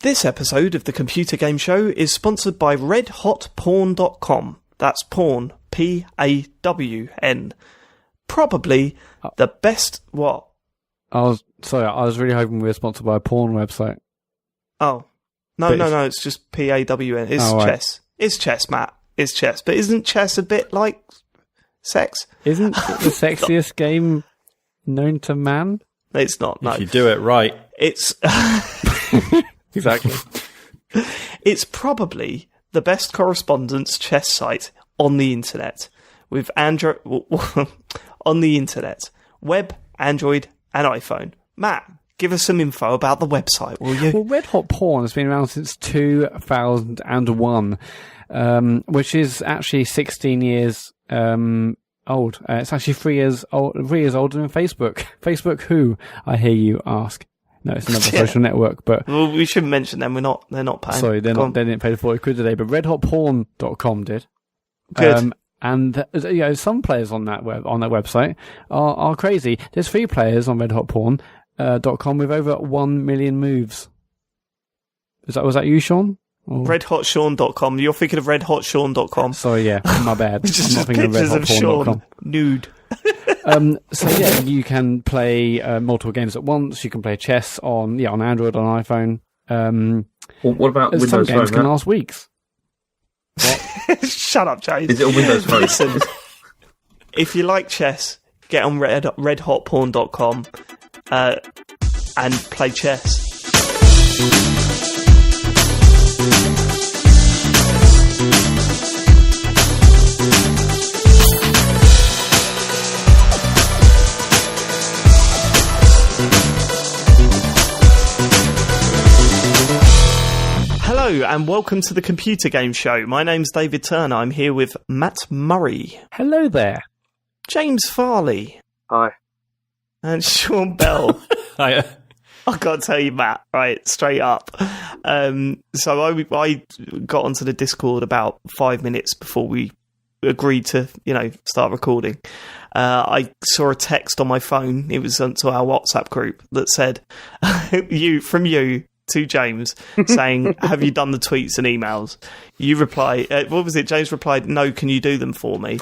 This episode of the Computer Game Show is sponsored by redhotporn.com. That's porn, P-A-W-N. Probably the best... What? I was really hoping we were sponsored by a porn website. Oh. No, it's just P-A-W-N. It's chess. Right. It's chess, Matt. It's chess. But isn't chess a bit like sex? Isn't it the sexiest game known to man? It's not, no. If you do it right. It's... Exactly. It's probably the best correspondence chess site on the internet. With Android... on the internet. Web, Android, and iPhone. Matt, give us some info about the website, will you? Well, Red Hot Porn has been around since 2001, which is actually 16 years old. It's actually 3 years older than Facebook. Facebook who, I hear you ask. No, it's another social network, but... Well, we shouldn't mention them. They're not paying. Sorry, they didn't pay the 40 quid today, but redhotporn.com did. Good. And some players on that website are crazy. There's 3 players on redhotporn.com with over 1 million moves. Was that you, Sean? Or? Redhotsean.com. You're thinking of redhotsean.com. Sorry, yeah, my bad. Just I'm not thinking pictures of Sean nude. So yeah, you can play multiple games at once. You can play chess on Android, on iPhone. Well, what about Windows Phone? Some games can Matt? last weeks. What? Shut up, James. Is it a Windows Phone? Listen, if you like chess, get on redhotporn.com and play chess. Hello and welcome to the Computer Game Show. My name's David Turner. I'm here with Matt Murray. Hello there. James Farley. Hi. And Sean Bell. Hiya. I can't tell you, Matt, right, straight up. So I got onto the Discord about 5 minutes before we agreed to, start recording. I saw a text on my phone. It was to our WhatsApp group that said, from you to James, saying, have you done the tweets and emails? You reply, what was it? James replied, no, can you do them for me?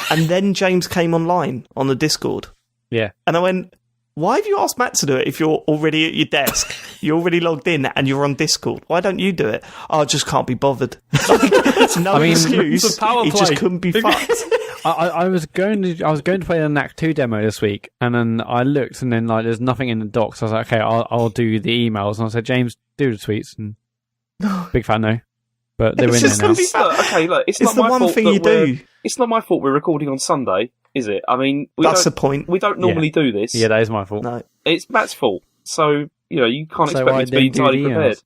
And then James came online on the Discord. Yeah. And I went, why have you asked Matt to do it if you're already at your desk? You're already logged in and you're on Discord. Why don't you do it? I just can't be bothered. It's no excuse. It's a power He play. just couldn't be fucked. I was going to play the NAC 2 demo this week, and then I looked, and then there's nothing in the docs. So I was like, okay, I'll do the emails, and I said, James, do the tweets, and big fan no, but they're in there now. Okay, look, it's not the my one fault thing that you do. It's not my fault we're recording on Sunday, is it? I mean, that's the point. We don't normally do this. Yeah, that is my fault. No, it's Matt's fault. So you can't expect me to be entirely prepared.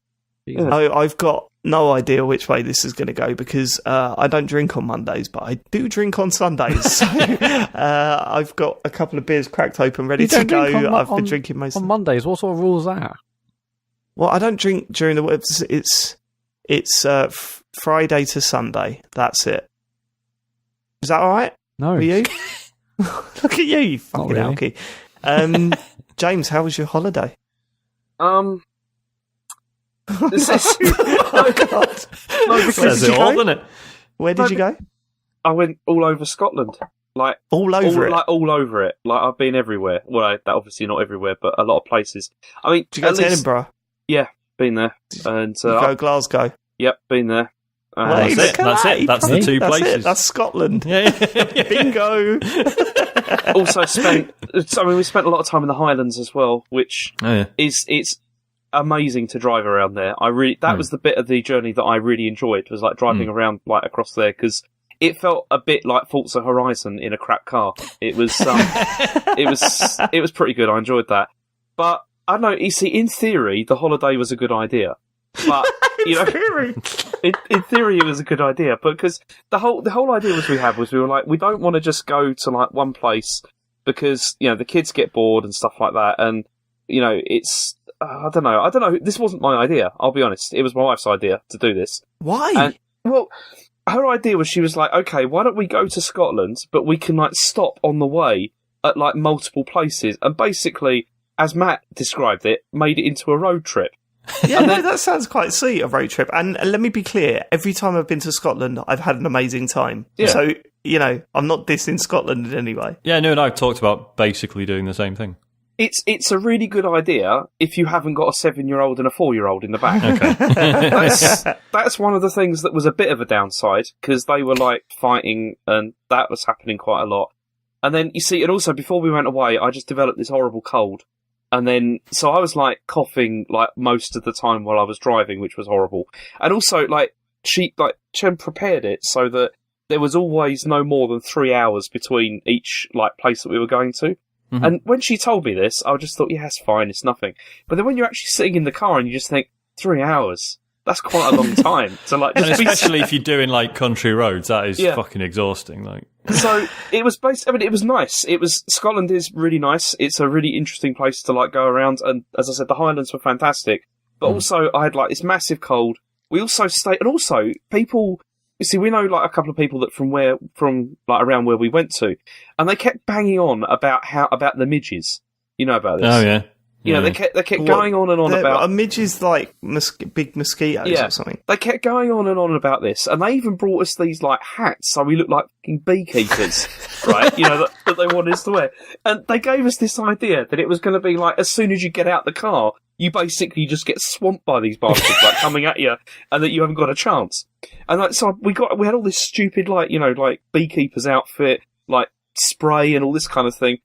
Yeah. I've got no idea which way this is going to go because I don't drink on Mondays, but I do drink on Sundays. So, I've got a couple of beers cracked open, ready to go. I've been drinking most on Mondays. What sort of rules are that? Well, I don't drink during the week. It's Friday to Sunday. That's it. Is that all right? No. For you? Look at you fucking really. alky. James, how was your holiday? Oh God! No, because it all, doesn't it? Where did you go? I went all over Scotland. All over it. Like I've been everywhere. Well, that obviously not everywhere, but a lot of places. I mean, did you go to Edinburgh? Yeah, been there. And you go Glasgow. Yep, been there. That's it. That's the two places. That's Scotland. Yeah. Bingo. Also we spent a lot of time in the Highlands as well, which it's amazing to drive around there. That was the bit of the journey that I really enjoyed, was driving around across there, because it felt a bit like Forza Horizon in a crap car. It was it was pretty good. I enjoyed that. But I don't know, you see, in theory the holiday was a good idea. But in theory it was a good idea, but because the whole idea we were like, we don't want to just go to one place because the kids get bored and stuff like that, and it's I don't know. This wasn't my idea. I'll be honest. It was my wife's idea to do this. Why? And, well, her idea was, she was like, okay, why don't we go to Scotland, but we can stop on the way at multiple places, and basically, as Matt described it, made it into a road trip. Yeah, no, that sounds quite sweet, a road trip. And let me be clear, every time I've been to Scotland, I've had an amazing time. Yeah. So, I'm not dissing Scotland in any way. Yeah, no, and I've talked about basically doing the same thing. It's a really good idea if you haven't got a 7-year-old and a 4-year-old in the back. Okay. That's one of the things that was a bit of a downside, because they were like fighting and that was happening quite a lot. And then, you see, and also before we went away, I just developed this horrible cold. And then, so I was like coughing like most of the time while I was driving, which was horrible. And also, Chen prepared it so that there was always no more than 3 hours between each like place that we were going to. Mm-hmm. And when she told me this, I just thought, yeah, it's fine, it's nothing. But then when you're actually sitting in the car and you just think, 3 hours, that's quite a long time. So like, and especially if you're doing like country roads, that is fucking exhausting. Like, so it was it was nice. Scotland is really nice. It's a really interesting place to like go around. And as I said, the Highlands were fantastic. But also I had like this massive cold. We also stayed, and also people, you see, we know like a couple of people that from like around where we went to, and they kept banging on about the midges. You know about this? Oh yeah. They kept going on and on about... A midge is like big mosquitoes or something. They kept going on and on about this, and they even brought us these like hats, so we looked like fucking beekeepers, right? That they wanted us to wear. And they gave us this idea that it was going to be like, as soon as you get out the car, you basically just get swamped by these bastards, like coming at you, and that you haven't got a chance. And like, so we had all this stupid, like, like beekeeper's outfit, like spray and all this kind of thing.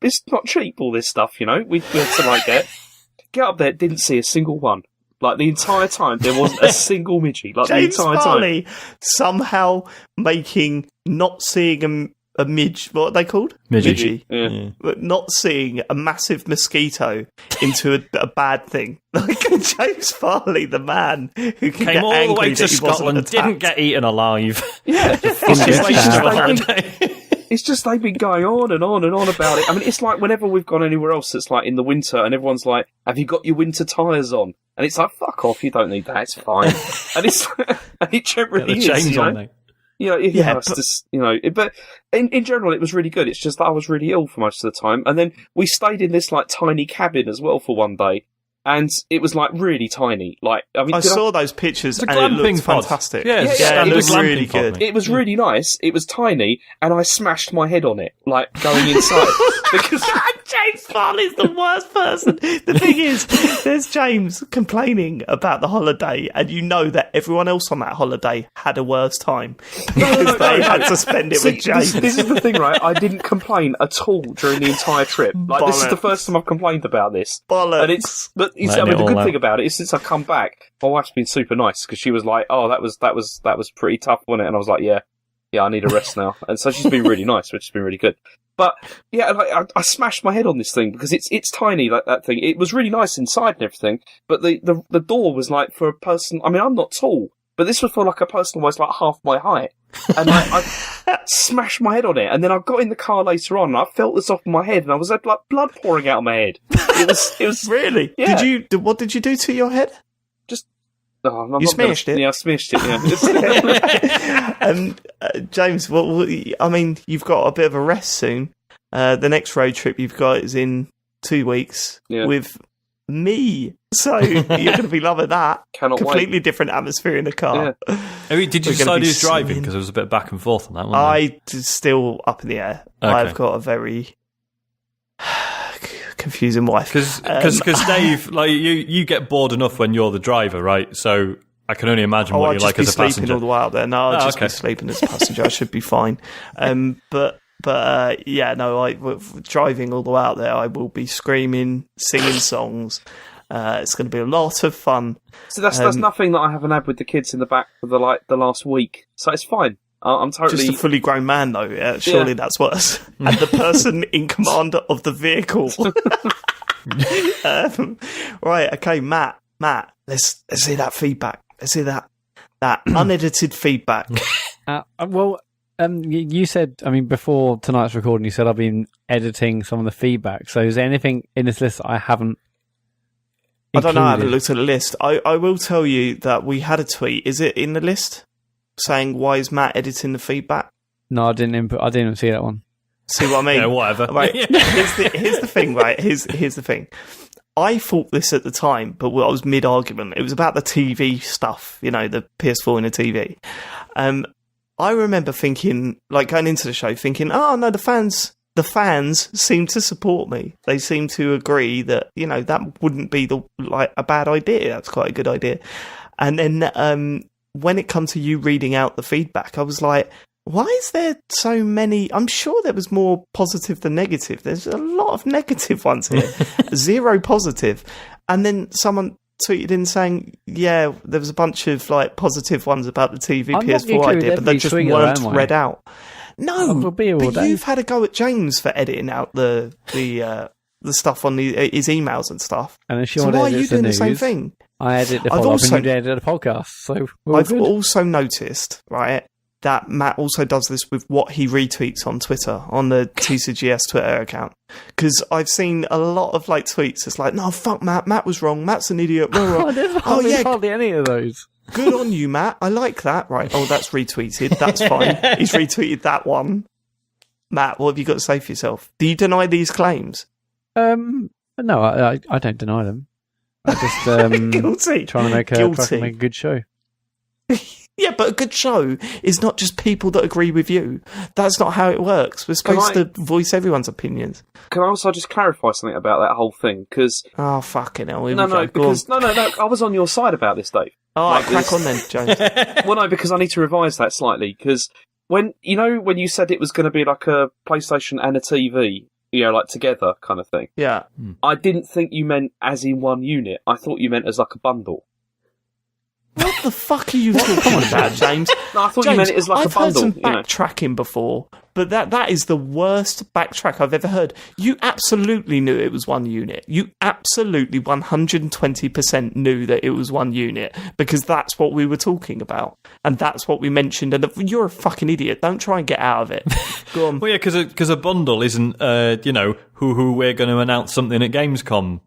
It's not cheap, all this stuff, we had to like get up there, didn't see a single one. Like the entire time, there wasn't a single midgie. Like James the entire Farley time, somehow making not seeing a midge. What are they called? Midgie. Yeah. But not seeing a massive mosquito into a bad thing. Like James Farley, the man who came all the way to Scotland, didn't get eaten alive. Yeah, it's just they've been going on and on and on about it. I mean, it's like whenever we've gone anywhere else that's like in the winter and everyone's like, have you got your winter tyres on? And it's like, fuck off, you don't need that, it's fine. And it generally is, chains on there. But in general, it was really good. It's just that I was really ill for most of the time. And then we stayed in this like tiny cabin as well for one day. And it was like really tiny. Like, I mean, I saw those pictures and it looked fantastic. Yeah, it was really good. It was really nice. It was tiny, and I smashed my head on it, like going inside. Because James Farley's the worst person. The thing is, there's James complaining about the holiday, and you know that everyone else on that holiday had a worse time because they had to spend it with James. This is the thing, right? I didn't complain at all during the entire trip. Like, this is the first time I've complained about this. Bollocks. And the good thing about it is since I've come back, my wife's been super nice because she was like, "Oh, that was pretty tough, wasn't it?" And I was like, "Yeah, I need a rest now." And so she's been really nice, which has been really good. But yeah, like, I smashed my head on this thing because it's tiny, like that thing. It was really nice inside and everything, but the door was like for a person. I mean, I'm not tall, but this was for like a person almost like half my height. And I smashed my head on it, and then I got in the car later on, and I felt this off my head, and I was like blood pouring out of my head. It was really. Yeah. What did you do to your head? Just you smashed it. Yeah, I smashed it. Yeah. James, I mean, you've got a bit of a rest soon. The next road trip you've got is in 2 weeks with me. So you're going to be loving that. Cannot Completely wait. different atmosphere in the car. Yeah. I mean, did you decide who's driving? Because there was a bit of back and forth on that one. I'm still up in the air. Okay. I've got a very confusing wife. Because Dave, like you get bored enough when you're the driver, right? So I can only imagine what you're like as a passenger. I'll just be sleeping all the way out there. No, I'll just be sleeping as a passenger. I should be fine. But driving all the way out there, I will be screaming, singing songs. It's going to be a lot of fun. So that's nothing that I haven't had with the kids in the back for the last week. So it's fine. I'm totally just a fully grown man though. Yeah, surely that's worse. And the person in command of the vehicle. Right. Okay, Matt. Let's see that feedback. Let's see that unedited feedback. You said, I mean, before tonight's recording, you said I've been editing some of the feedback. So is there anything in this list that I haven't included? I don't know. I haven't looked at the list. I will tell you that we had a tweet. Is it in the list saying why is Matt editing the feedback? No, I didn't even see that one. See what I mean? Yeah, whatever. Right. Here's the thing. Right. Here's the thing. I thought this at the time, but I was mid-argument. It was about the TV stuff, the PS4 and the TV. I remember thinking, like going into the show, thinking, oh no, the fans seem to support me. They seem to agree that, that wouldn't be a bad idea. That's quite a good idea. And then when it comes to you reading out the feedback, I was like, why is there so many? I'm sure there was more positive than negative. There's a lot of negative ones here. 0 positive. And then someone tweeted in saying, yeah, there was a bunch of positive ones about the TV PS4 idea, but they just weren't read out. No, but you've had a go at James for editing out the stuff on his emails and stuff. And so why are you doing the same thing? I edit the follow-up and you edit the podcast. So I've also noticed, right, that Matt also does this with what he retweets on Twitter, on the TCGS Twitter account. Because I've seen a lot of tweets. It's like, no, fuck Matt. Matt was wrong. Matt's an idiot. There's hardly any of those. Good on you, Matt. I like that. Right. Oh, that's retweeted. That's fine. He's retweeted that one. Matt, what have you got to say for yourself? Do you deny these claims? No, I don't deny them. I just guilty. Trying to make a good show. Yeah, but a good show is not just people that agree with you. That's not how it works. We're supposed to voice everyone's opinions. Can I also just clarify something about that whole thing? Because fucking hell. No, I was on your side about this, Dave. Oh, crack on then, James. Well, no, because I need to revise that slightly. Because when you said it was going to be like a PlayStation and a TV, together kind of thing. Yeah. I didn't think you meant as in one unit. I thought you meant as like a bundle. What the fuck are you talking about, James? No, I thought you meant it as like a bundle. I've heard some backtracking before, but that is the worst backtrack I've ever heard. You absolutely knew it was one unit. You absolutely 120% knew that it was one unit, because that's what we were talking about, and that's what we mentioned, and you're a fucking idiot. Don't try and get out of it. Go on. Well, yeah, because a bundle isn't, who we're going to announce something at Gamescom.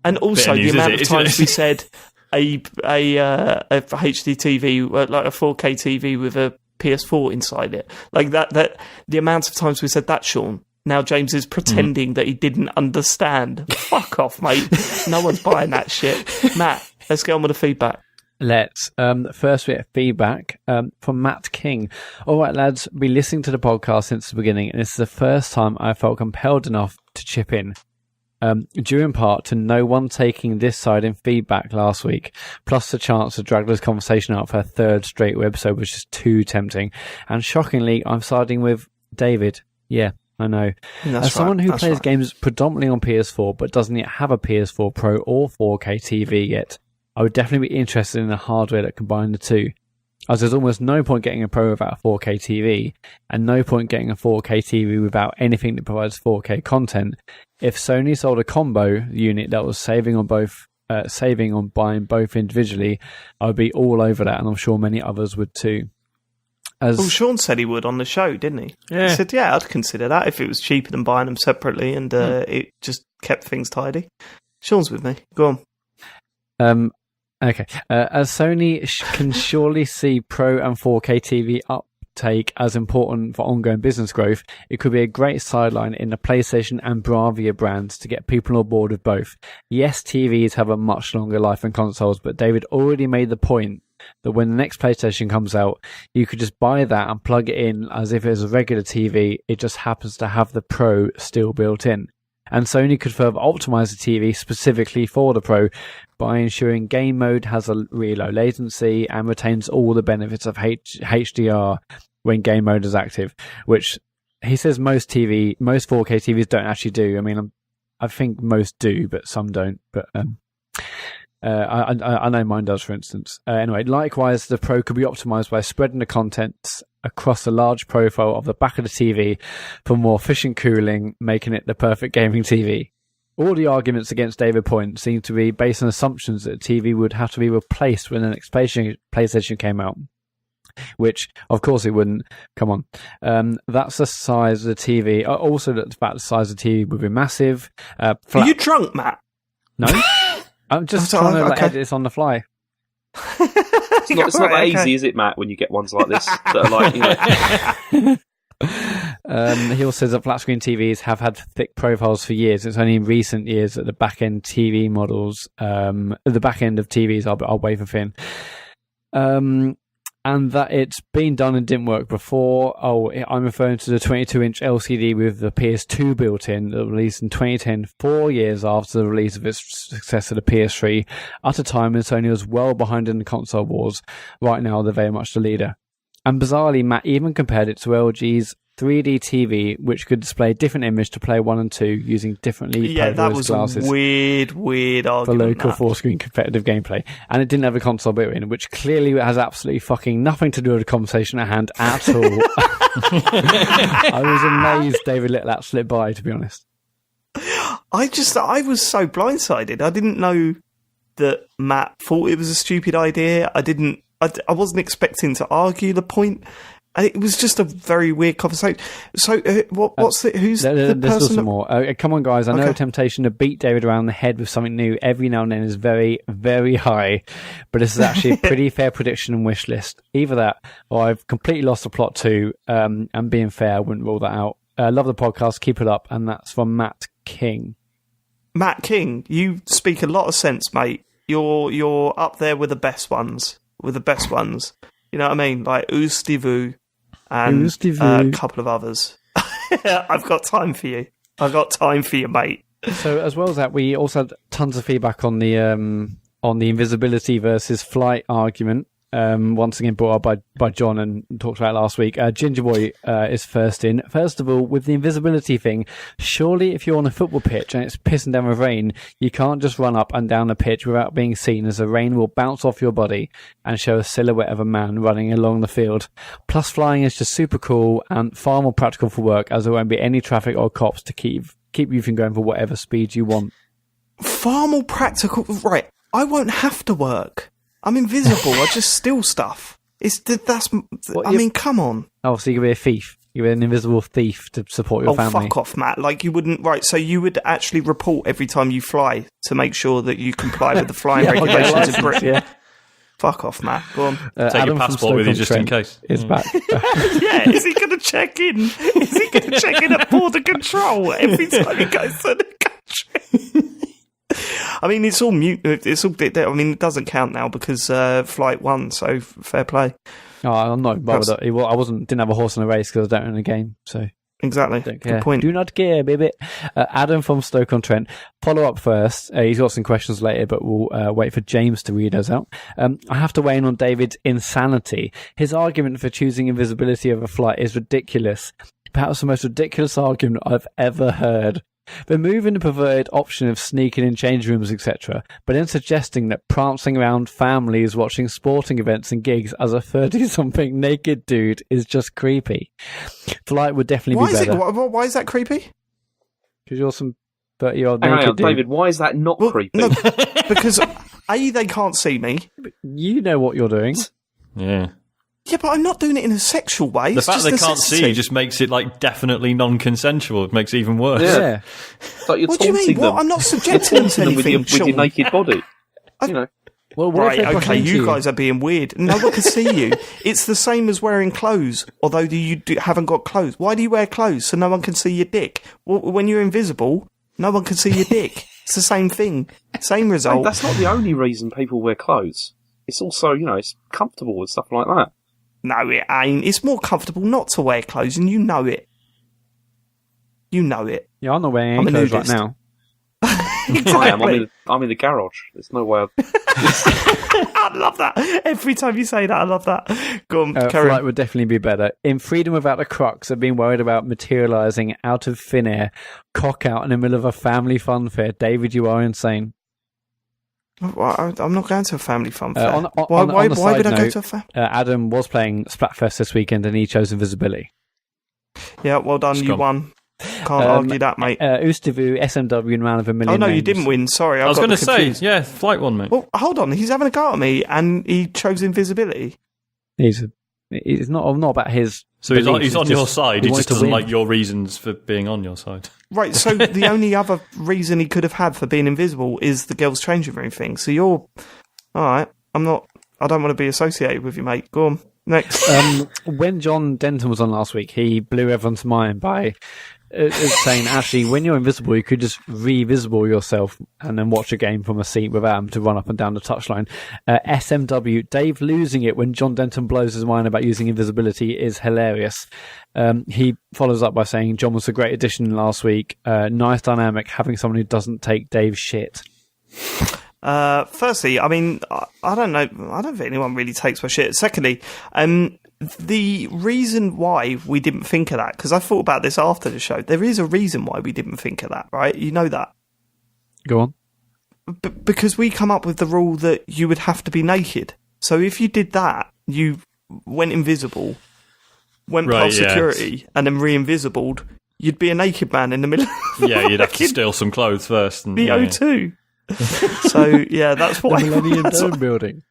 And also, the amount of times we said... a HD TV, like a 4K TV with a PS4 inside it. Like that the amount of times we said that, Sean. Now James is pretending that he didn't understand. Fuck off, mate. No one's buying that shit. Matt, let's get on with the feedback. Let's. First we have feedback from Matt King. All right, lads, been listening to the podcast since the beginning, and this is the first time I felt compelled enough to chip in. Due in part to no one taking this side in feedback last week, plus the chance to drag this conversation out for a third straight episode, which is too tempting. And shockingly, I'm siding with David. Yeah, I know. As someone who plays games predominantly on PS4 but doesn't yet have a PS4 Pro or 4K TV yet, I would definitely be interested in the hardware that combine the two. As there's almost no point getting a Pro without a 4K TV, and no point getting a 4K TV without anything that provides 4K content. If Sony sold a combo unit that was saving on buying both individually, I would be all over that, and I'm sure many others would too. Sean said he would on the show, didn't he? Yeah. He said, yeah, I'd consider that if it was cheaper than buying them separately and it just kept things tidy. Sean's with me. Go on. Okay. As Sony can surely see Pro and 4K TV uptake as important for ongoing business growth, it could be a great sideline in the PlayStation and Bravia brands to get people on board with both. Yes, TVs have a much longer life than consoles, but David already made the point that when the next PlayStation comes out, you could just buy that and plug it in as if it's a regular TV. It just happens to have the Pro still built in. And Sony could further optimize the TV specifically for the Pro by ensuring game mode has a really low latency and retains all the benefits of HDR when game mode is active, which he says most 4K TVs don't actually do. I mean, I think most do, but some don't. But I know mine does, for instance. Anyway, likewise, the Pro could be optimized by spreading the contents across the large profile of the back of the TV for more efficient cooling, making it the perfect gaming TV. All the arguments against David Point seem to be based on assumptions that the TV would have to be replaced when the next PlayStation came out. Which, of course, it wouldn't. Come on. That's the size of the TV. Also, the fact the size of the TV would be massive. Are you drunk, Matt? No. I'm just trying to edit this on the fly. It's not that easy, is it, Matt, when you get ones like this that are like, He also says that flat screen TVs have had thick profiles for years. It's only in recent years that the back end TV models, the back end of TVs are wafer thin. And that it's been done and didn't work before. Oh, I'm referring to the 22-inch LCD with the PS2 built in that was released in 2010, 4 years after the release of its successor, the PS3, at a time when Sony was well behind in the console wars. Right now, they're very much the leader. And bizarrely, Matt even compared it to LG's 3D TV, which could display a different image to player 1 and 2 using differently polarized glasses. Yeah, that was a weird argument. For local 4-screen competitive gameplay. And it didn't have a console built in, which clearly has absolutely fucking nothing to do with the conversation at hand at all. I was amazed David let that slip by, to be honest. I was so blindsided. I didn't know that Matt thought it was a stupid idea. I wasn't expecting to argue the point. It was just a very weird conversation. So, who's the person? There's some more. Come on, guys. I know the temptation to beat David around the head with something new every now and then is very, very high. But this is actually a pretty fair prediction and wish list. Either that, or I've completely lost the plot too. And being fair, I wouldn't rule that out. Love the podcast. Keep it up. And that's from Matt King. Matt King, you speak a lot of sense, mate. You're up there with the best ones. You know what I mean? Like Ustivu and a couple of others. I've got time for you, mate. So as well as that, we also had tons of feedback on the invisibility versus flight argument. Once again brought up by John and talked about last week. Ginger Boy is first in. First of all, with the invisibility thing, surely if you're on a football pitch and it's pissing down with rain, you can't just run up and down the pitch without being seen, as the rain will bounce off your body and show a silhouette of a man running along the field. Plus, flying is just super cool and far more practical for work, as there won't be any traffic or cops to keep you from going for whatever speed you want. Far more practical, right? I won't have to work. I'm invisible. I just steal stuff. Come on. Oh, so you could be a thief. You're an invisible thief to support your family. Oh, fuck off, Matt. Like, you wouldn't... Right, so you would actually report every time you fly to make sure that you comply with the flying regulations in Britain. Yeah. Fuck off, Matt. Go on. Take Adam your passport with you just in case. Is back. Yeah, is he going to check in? Is he going to check in at border control every time he goes to the country? I mean, it's all mute. I mean, it doesn't count now because flight won. So fair play. Oh, I'm not bothered. I didn't have a horse in a race because I don't own a game. So exactly. Good point. Do not care, baby. Adam from Stoke-on-Trent. Follow up first. He's got some questions later, but we'll wait for James to read us out. I have to weigh in on David's insanity. His argument for choosing invisibility over flight is ridiculous. Perhaps the most ridiculous argument I've ever heard. Removing the perverted option of sneaking in change rooms, etc., but then suggesting that prancing around families watching sporting events and gigs as a 30-something naked dude is just creepy. Flight would definitely be better. Why is that creepy? Because you're some 30-year-old naked dude. David, why is that not creepy? No, because A, they can't see me. You know what you're doing. Yeah. Yeah, but I'm not doing it in a sexual way. The fact they can't see you just makes it like definitely non-consensual. It makes it even worse. Yeah. It's like you're what do you mean? them. I'm not subjecting them to anything. with your naked body. You know. Well, right, okay, you guys are being weird. No one can see you. It's the same as wearing clothes, although you haven't got clothes. Why do you wear clothes? So no one can see your dick. Well, when you're invisible, no one can see your dick. It's the same thing. Same result. Hey, that's not the only reason people wear clothes. It's also, it's comfortable and stuff like that. No, it ain't. It's more comfortable not to wear clothes, and you know it. You know it. Yeah, I'm not wearing any clothes right now. Exactly. I'm in the garage. There's no way. I love that. Every time you say that, I love that. Go on, carry flight on. would definitely be better. In Freedom Without the Crux, I've been worried about materialising out of thin air, cock out in the middle of a family fun fair. David, you are insane. I'm not going to a family fun fair. Why would I go to a fair? Adam was playing Splatfest this weekend and he chose Invisibility. Yeah, well done. You won. Can't argue that, mate. Ustivu, SMW, and Man of a Million. Oh, no, names. you didn't win. Sorry. I was going to say, yeah, flight one, mate. Well, hold on. He's having a go at me and he chose Invisibility. It's not about his. So he's on your side. He just doesn't like your reasons for being on your side. Right, so the only other reason he could have had for being invisible is the girls' changing room thing. So you're... All right, I don't want to be associated with you, mate. Go on. Next. When John Denton was on last week, he blew everyone's mind by saying, actually, when you're invisible, you could just re-visible yourself and then watch a game from a seat without having to run up and down the touchline. SMW, Dave losing it when John Denton blows his mind about using invisibility is hilarious. He follows up by saying, John was a great addition last week. Nice dynamic having someone who doesn't take Dave's shit. Firstly, I mean, I don't know. I don't think anyone really takes my shit. Secondly, the reason why we didn't think of that, because I thought about this after the show, there is a reason why we didn't think of that, right? You know that. Go on. Because we come up with the rule that you would have to be naked. So if you did that, you went invisible, went past security, and then re-invisibled, you'd be a naked man in the middle of you'd have to steal some clothes first. And, the O2. So, yeah, that's why. The Millennium Dome building.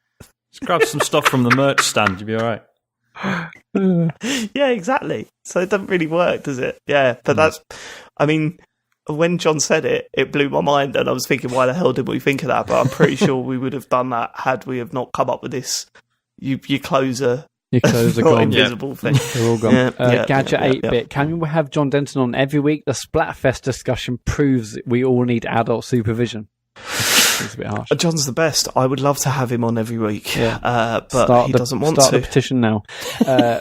Just grab some stuff from the merch stand, you'll be all right. Yeah, exactly. So it doesn't really work, does it? Yeah, but that's, I mean, when John said it, it blew my mind, and I was thinking, why the hell did we think of that? But I'm pretty sure we would have done that had we have not come up with this. Your clothes are gone. Invisible thing. They're all gone. Gadget 8-bit. Can we have John Denton on every week? The Splatfest discussion proves we all need adult supervision. It's a bit harsh. John's the best. I would love to have him on every week, but he doesn't want to. Start the petition now.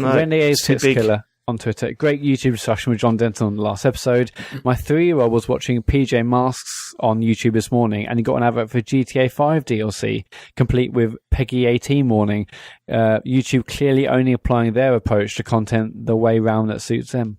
Renee's Piss Killer on Twitter. Great YouTube discussion with John Denton on the last episode. My 3-year-old was watching PJ Masks on YouTube this morning, and he got an advert for GTA 5 DLC, complete with Peggy 18 warning. YouTube clearly only applying their approach to content the way round that suits them.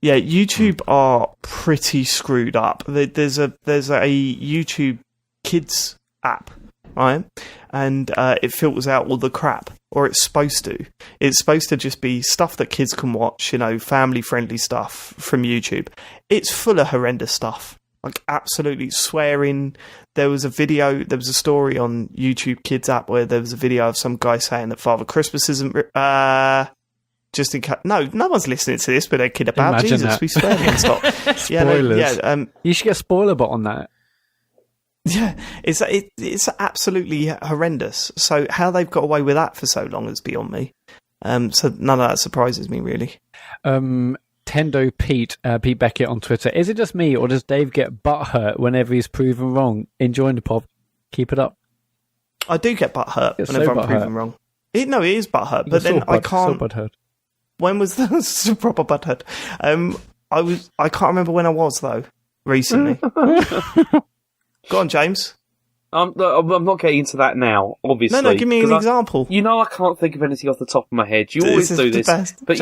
Yeah, YouTube are pretty screwed up. There's a YouTube Kids app, right? And it filters out all the crap, or it's supposed to. It's supposed to just be stuff that kids can watch, family-friendly stuff from YouTube. It's full of horrendous stuff, like absolutely swearing. There was a story on YouTube Kids app where there was a video of some guy saying that Father Christmas isn't... just in case, no one's listening to this, but they're kid about. Imagine Jesus, that. we swear and stop. Spoilers. You should get a spoiler bot on that. Yeah, it's absolutely horrendous. So how they've got away with that for so long is beyond me. So none of that surprises me, really. Tendo Pete Beckett on Twitter. Is it just me, or does Dave get butthurt whenever he's proven wrong? Enjoying the pod. Keep it up. I do get butthurt whenever I'm proven wrong. It is butthurt, but then I can't. So butthurt. When was the proper butthurt? I can't remember when I was though. Recently. Go on, James. I'm not getting into that now, obviously. No, give me an example. I can't think of anything off the top of my head. You always do this. But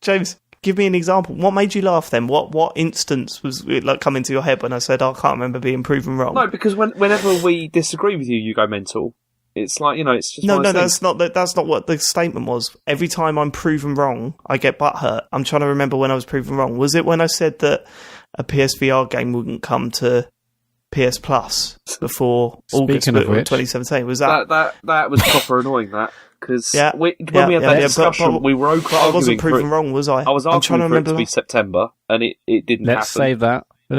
James, give me an example. What made you laugh then? What instance was like coming to your head when I said, I can't remember being proven wrong? No, because whenever we disagree with you, you go mental. It's like, it's just... No, that's not what the statement was. Every time I'm proven wrong, I get butthurt. I'm trying to remember when I was proven wrong. Was it when I said that a PSVR game wouldn't come to PS Plus before August of 2017? Was that was proper annoying, that? Because when we had that discussion, but we were arguing... I wasn't proven wrong, was I? I was arguing for it to be September, and it didn't happen. Let's save that. When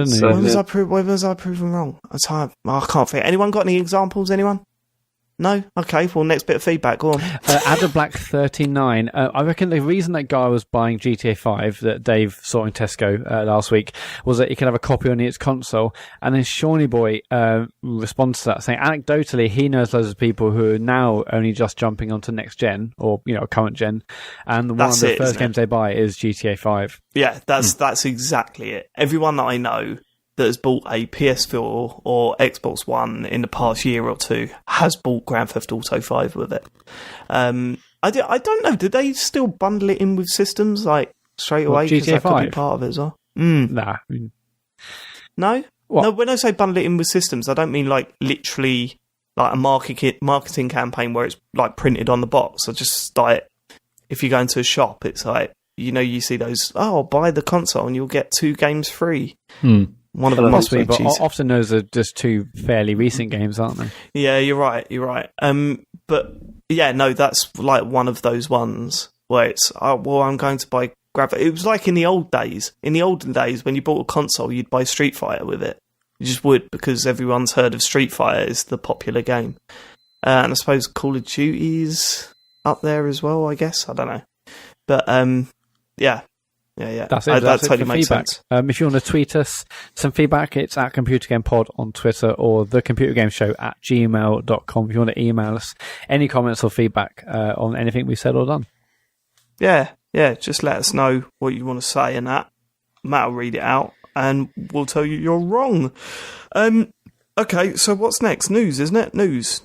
was I proven wrong? I can't think. Anyone got any examples, anyone? No? Okay, well, next bit of feedback, go on. Adablack39, I reckon the reason that guy was buying GTA 5 that Dave saw in Tesco last week was that he could have a copy on its console, and then Shawnee Boy responds to that saying, anecdotally, he knows loads of people who are now only just jumping onto next gen, or current gen, and one of the first games they buy is GTA 5. Yeah, that's exactly it. Everyone that I know that has bought a PS4 or Xbox One in the past year or two has bought Grand Theft Auto 5 with it. I don't know, do they still bundle it in with systems like straight away? GTA 5? That could be part of it as well. Nah. No? What? No, when I say bundle it in with systems, I don't mean like literally like a marketing campaign where it's like printed on the box. I just like, if you go into a shop, it's like, you see those, buy the console and you'll get 2 games free. One of them must be, but often those are just 2 fairly recent games, aren't they? Yeah, you're right. But yeah, no, that's like one of those ones where it's, I'm going to buy It was like in the old days. In the olden days, when you bought a console, you'd buy Street Fighter with it. You just would, because everyone's heard of Street Fighter is the popular game. And I suppose Call of Duty's up there as well, I guess. I don't know. But, yeah. That's it. That totally it makes feedback. sense. If you want to tweet us some feedback, it's at Computer Game Pod on Twitter or thecomputergameshow@gmail.com. If you want to email us any comments or feedback on anything we said or done. Yeah, just let us know what you want to say and that. Matt will read it out and we'll tell you you're wrong. Okay, so what's next? News, isn't it? News.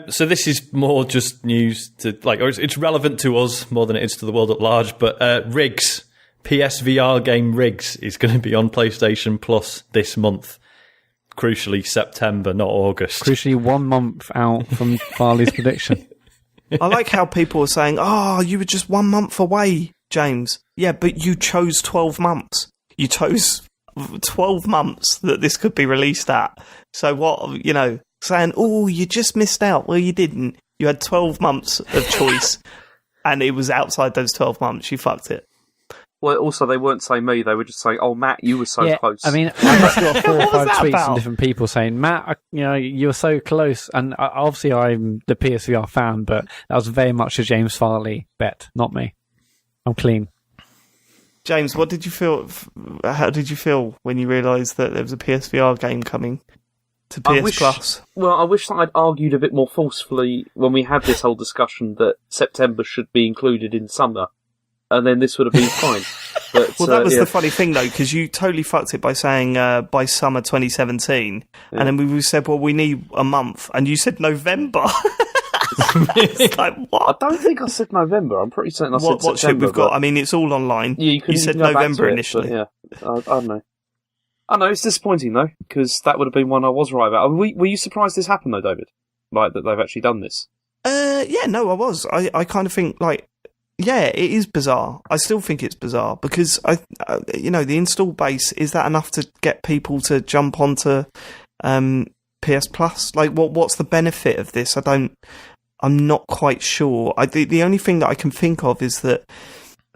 So this is more just news or it's relevant to us more than it is to the world at large. But Rigs, PSVR game Rigs, is going to be on PlayStation Plus this month. Crucially, September, not August. Crucially, 1 month out from Farley's prediction. I like how people are saying, you were just 1 month away, James. Yeah, but you chose 12 months. You chose 12 months that this could be released at. So what, saying, you just missed out. Well, you didn't. You had 12 months of choice, and it was outside those 12 months. You fucked it. Well, also, they weren't saying me. They were just saying, Matt, you were so close. I mean, I must have got 4 or 5 tweets about? from different people saying, Matt, you were so close. And obviously, I'm the PSVR fan, but that was very much a James Farley bet, not me. I'm clean. James, what did you feel? How did you feel when you realised that there was a PSVR game coming to PS Plus? Well, I wish that I'd argued a bit more forcefully when we had this whole discussion that September should be included in summer, and then this would have been fine. But, well, that was the funny thing, though, because you totally fucked it by saying by summer 2017, and then we said, well, we need a month, and you said November. It's like, what? I don't think I said November. I'm pretty certain I said September. What shit we've got? I mean, it's all online. Yeah, you said November initially. Yeah, I don't know. I know, it's disappointing, though, because that would have been one I was right about. Were you surprised this happened, though, David? Like, that they've actually done this? Yeah, no, I was. I kind of think, it is bizarre. I still think it's bizarre, because, the install base, is that enough to get people to jump onto PS Plus? Like, what's the benefit of this? I'm not quite sure. The only thing that I can think of is that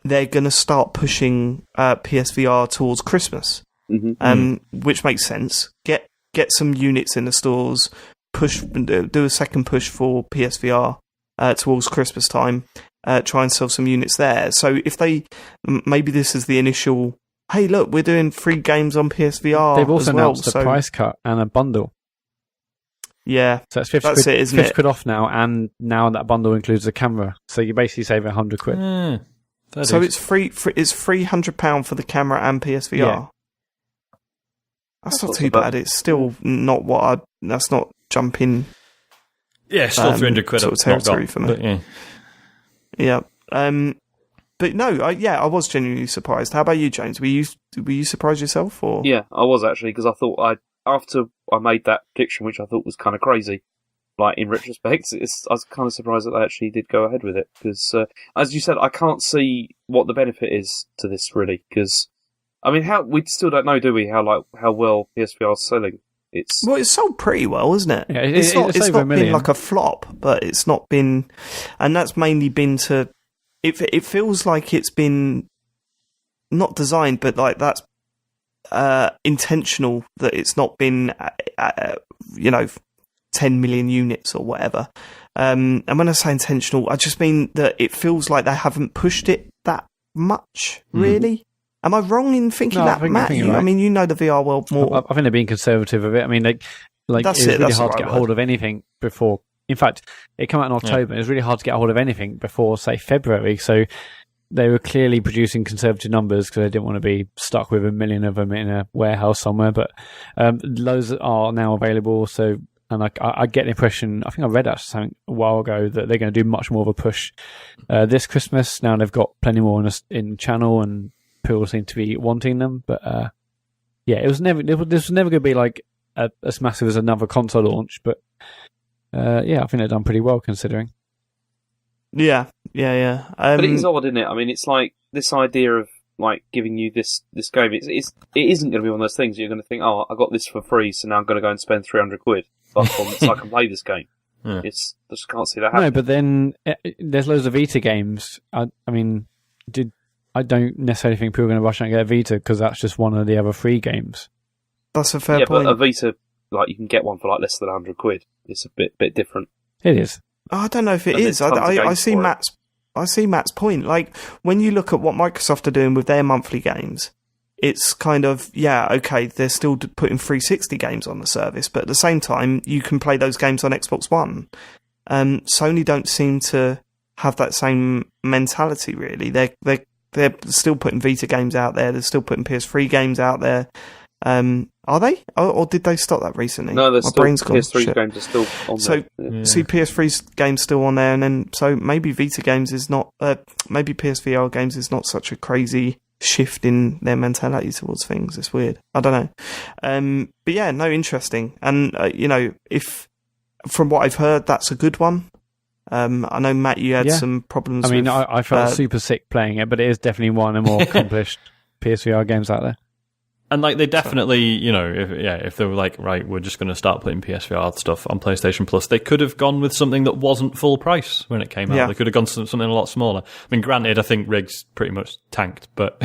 they're going to start pushing PSVR towards Christmas, which makes sense. Get some units in the stores, do a second push for PSVR towards Christmas time, try and sell some units there. So if maybe this is the initial, hey, look, we're doing free games on PSVR. They've also announced a price cut and a bundle. Yeah, so it's 50 that's quid, it, isn't 50 it? quid off now, and now that bundle includes the camera. So you basically save 100 quid. So it's free. It's £300 for the camera and PSVR. Yeah. That's not too bad. It's still not that's not jumping. Yeah, it's still 300 quid sort of territory for me. But yeah. But no, I was genuinely surprised. How about you, James? Were you surprised yourself? Or yeah, I was actually, because I thought after I made that prediction, which I thought was kind of crazy, like in retrospect, I was kind of surprised that they actually did go ahead with it. Because, as you said, I can't see what the benefit is to this really. Because, I mean, we still don't know, do we? How well PSVR is selling. It's sold pretty well, isn't it? Yeah, it's not been like a flop, but it's not been, and that's mainly been to. It feels like it's been not designed, but like that's intentional, that it's not been 10 million units or whatever. And when I say intentional, I just mean that it feels like they haven't pushed it that much, really. Am I wrong in thinking that, Matt? Right. I mean, you know the VR world more. I think they're being conservative of it. I mean, it's really hard to get hold of anything before. In fact, it came out in October. It was really hard to get hold of anything before, say, February. So they were clearly producing conservative numbers because they didn't want to be stuck with 1 million of them in a warehouse somewhere. But loads are now available. So, and I get the impression, I think I read actually something a while ago, that they're going to do much more of a push this Christmas. Now they've got plenty more in channel, and people seem to be wanting them. But this was never going to be like as massive as another console launch. But I think they've done pretty well considering. Yeah. But it is odd, isn't it? I mean, it's like this idea of like giving you this game. It isn't going to be one of those things you're going to think, oh, I got this for free, so now I'm going to go and spend 300 quid so I can play this game. Yeah. I just can't see that happening. No, but then there's loads of Vita games. I don't necessarily think people are going to rush out and get a Vita because that's just one of the other free games. That's a fair point. But a Vita, like, you can get one for like less than 100 quid. It's a bit different. It is. I don't know if it is. I see Matt's point. Like, when you look at what Microsoft are doing with their monthly games, it's kind of, yeah, okay, they're still putting 360 games on the service, but at the same time, you can play those games on Xbox One. Sony don't seem to have that same mentality, really. They're still putting Vita games out there. They're still putting PS3 games out there. Are they? Or did they stop that recently? No, My brain's gone. PS3 games are still on there. So, see, PS3's games still on there, and then so maybe Vita games is not. Maybe PSVR games is not such a crazy shift in their mentality towards things. It's weird. I don't know. But yeah, no, interesting. And if from what I've heard, that's a good one. I know, Matt, you had some problems. I mean, I felt super sick playing it, but it is definitely one of the more accomplished PSVR games out there. And like, they definitely, if they were like, right, we're just going to start putting PSVR stuff on PlayStation Plus, they could have gone with something that wasn't full price when it came out. Yeah. They could have gone to something a lot smaller. I mean, granted, I think Riggs pretty much tanked, but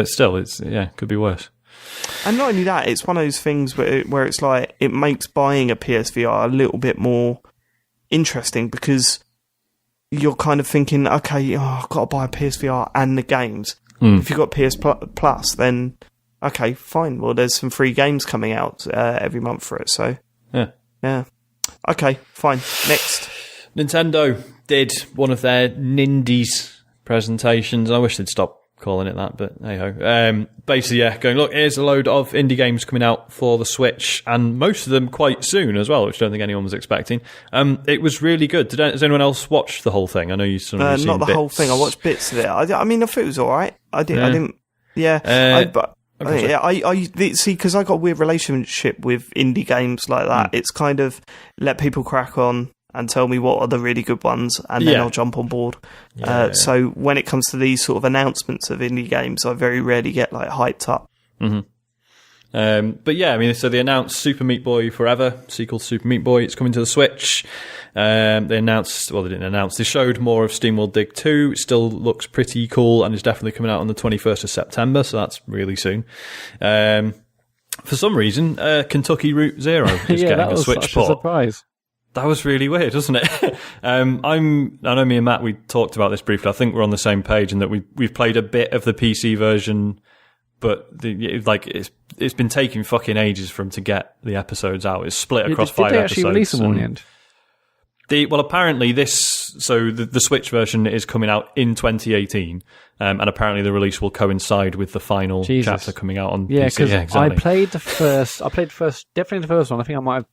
still, could be worse. And not only that, it's one of those things where it's like, it makes buying a PSVR a little bit more interesting, because you're kind of thinking, okay, I've got to buy a PSVR and the games. If you've got PS Plus, then okay, fine. Well, there's some free games coming out every month for it, so yeah. Okay, fine. Next, Nintendo did one of their Nindies presentations. I wish they'd stop calling it that, but hey ho. Basically, going, look, here's a load of indie games coming out for the Switch, and most of them quite soon as well, which I don't think anyone was expecting. It was really good. Has anyone else watched the whole thing? I know you sort of not the bits. Whole thing. I watched bits of it. I mean, I thought it was all right. I didn't. Yeah, I see, because I got a weird relationship with indie games like that. It's kind of let people crack on and tell me what are the really good ones, and then I'll jump on board. So when it comes to these sort of announcements of indie games, I very rarely get like hyped up. But yeah, I mean, so they announced Super Meat Boy Forever, sequel to Super Meat Boy. It's coming to the Switch. They didn't announce. They showed more of SteamWorld Dig 2. It still looks pretty cool, and it's definitely coming out on the 21st of September, so that's really soon. For some reason, Kentucky Route Zero is getting a Switch port. That was such a surprise. That was really weird, wasn't it? I know me and Matt, we talked about this briefly. I think we're on the same page in that we've played a bit of the PC version, but it's been taking fucking ages for them to get the episodes out. It's split across 5 episodes. Did they actually release them all in the end? Apparently the Switch version is coming out in 2018, and apparently the release will coincide with the final chapter coming out on PC. Yeah, because exactly. I played the first, definitely the first one. I think I might have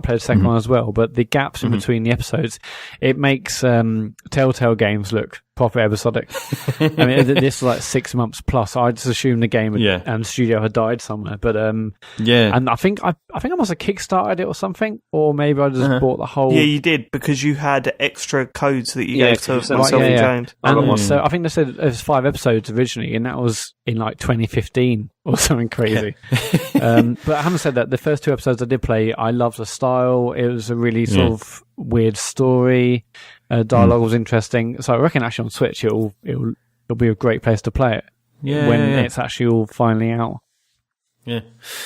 played the second one as well, but the gaps in between the episodes, it makes Telltale games look proper episodic. I mean, this is like 6 months plus. I just assumed the game and the studio had died somewhere. But and I think I must have kickstarted it or something, or maybe I just bought the whole. Yeah, you did, because you had extra codes that you gave to myself and James. And so I think they said there's 5 episodes originally, and that was in like 2015 or something crazy. But having said that, the first 2 episodes I did play, I loved the style. It was a really sort of weird story. Dialogue was interesting, so I reckon actually on Switch it'll be a great place to play it when it's actually all finally out. Yeah.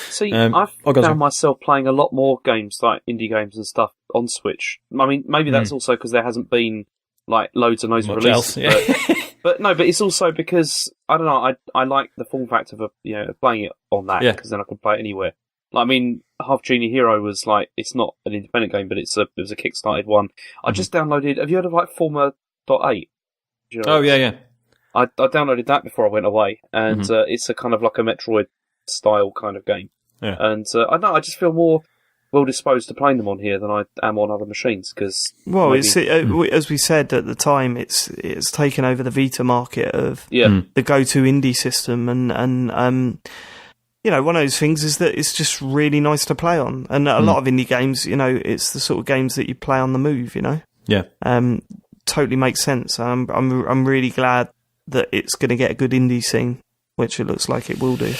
See, I've found myself playing a lot more games, like indie games and stuff, on Switch. I mean, maybe that's also because there hasn't been like loads and loads of releases. But it's also because I don't know. I like the form factor of playing it on that, because then I can play it anywhere. Like, I mean, Half Genie Hero was like, it's not an independent game, but it was a kickstarted one. I just downloaded. Have you heard of like Forma.8? Yeah. I downloaded that before I went away, and it's a kind of like a Metroid style kind of game. Yeah. And I don't know. I just feel more well disposed to playing them on here than I am on other machines, because as we said at the time, it's taken over the Vita market of the go-to indie system, and one of those things is that it's just really nice to play on, and a lot of indie games, it's the sort of games that you play on the move, totally makes sense. I'm really glad that it's going to get a good indie scene, which it looks like it will do.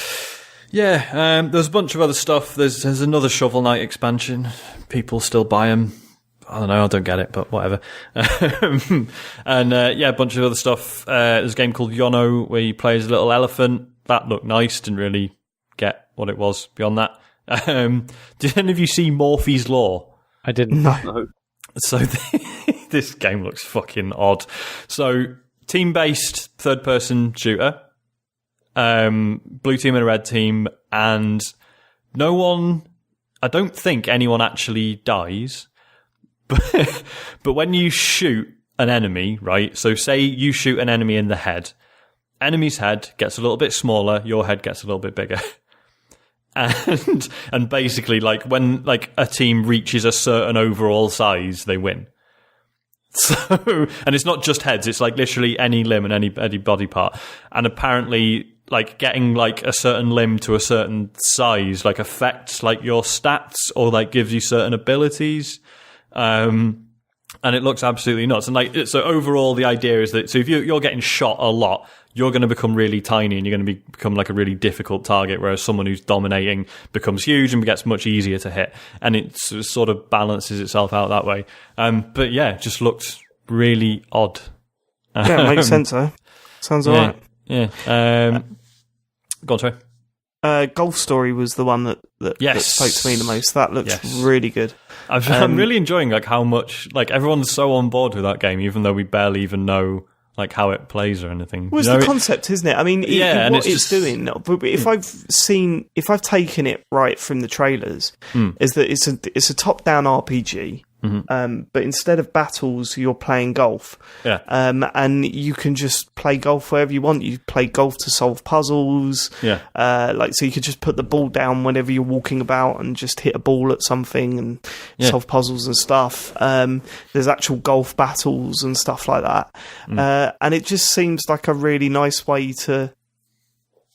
Yeah, there's a bunch of other stuff. There's another Shovel Knight expansion. People still buy them. I don't know, I don't get it, but whatever. And a bunch of other stuff. There's a game called Yono where you play as a little elephant. That looked nice. Didn't really get what it was beyond that. Did any of you see Morphe's Law? I didn't. No. So this game looks fucking odd. So team-based third-person shooter, blue team and a red team, and I don't think anyone actually dies, but when you shoot an enemy, right? So say you shoot an enemy in the head, enemy's head gets a little bit smaller, your head gets a little bit bigger. And basically, like, when like a team reaches a certain overall size, they win. So, and it's not just heads, it's like literally any limb and any body part. And apparently, like, getting like a certain limb to a certain size like affects like your stats or like gives you certain abilities. And it looks absolutely nuts. And like, so overall, the idea is that, so if you're getting shot a lot, you're going to become really tiny and you're going to become like a really difficult target, whereas someone who's dominating becomes huge and gets much easier to hit. And it sort of balances itself out that way. But yeah, it just looked really odd. Yeah, it makes sense, though. Sounds alright. Yeah. Go on, sorry. Golf Story was the one that spoke to me the most. That looks really good. I'm really enjoying like how much like everyone's so on board with that game, even though we barely even know like how it plays or anything. Well, it's the concept, isn't it? I mean, and what it's doing. But if I've taken it right from the trailers, is that it's a top-down RPG. Mm-hmm. But instead of battles, you're playing golf. Yeah. And you can just play golf wherever you want. You play golf to solve puzzles. Yeah. So you could just put the ball down whenever you're walking about and just hit a ball at something and solve puzzles and stuff. There's actual golf battles and stuff like that. And it just seems like a really nice way to,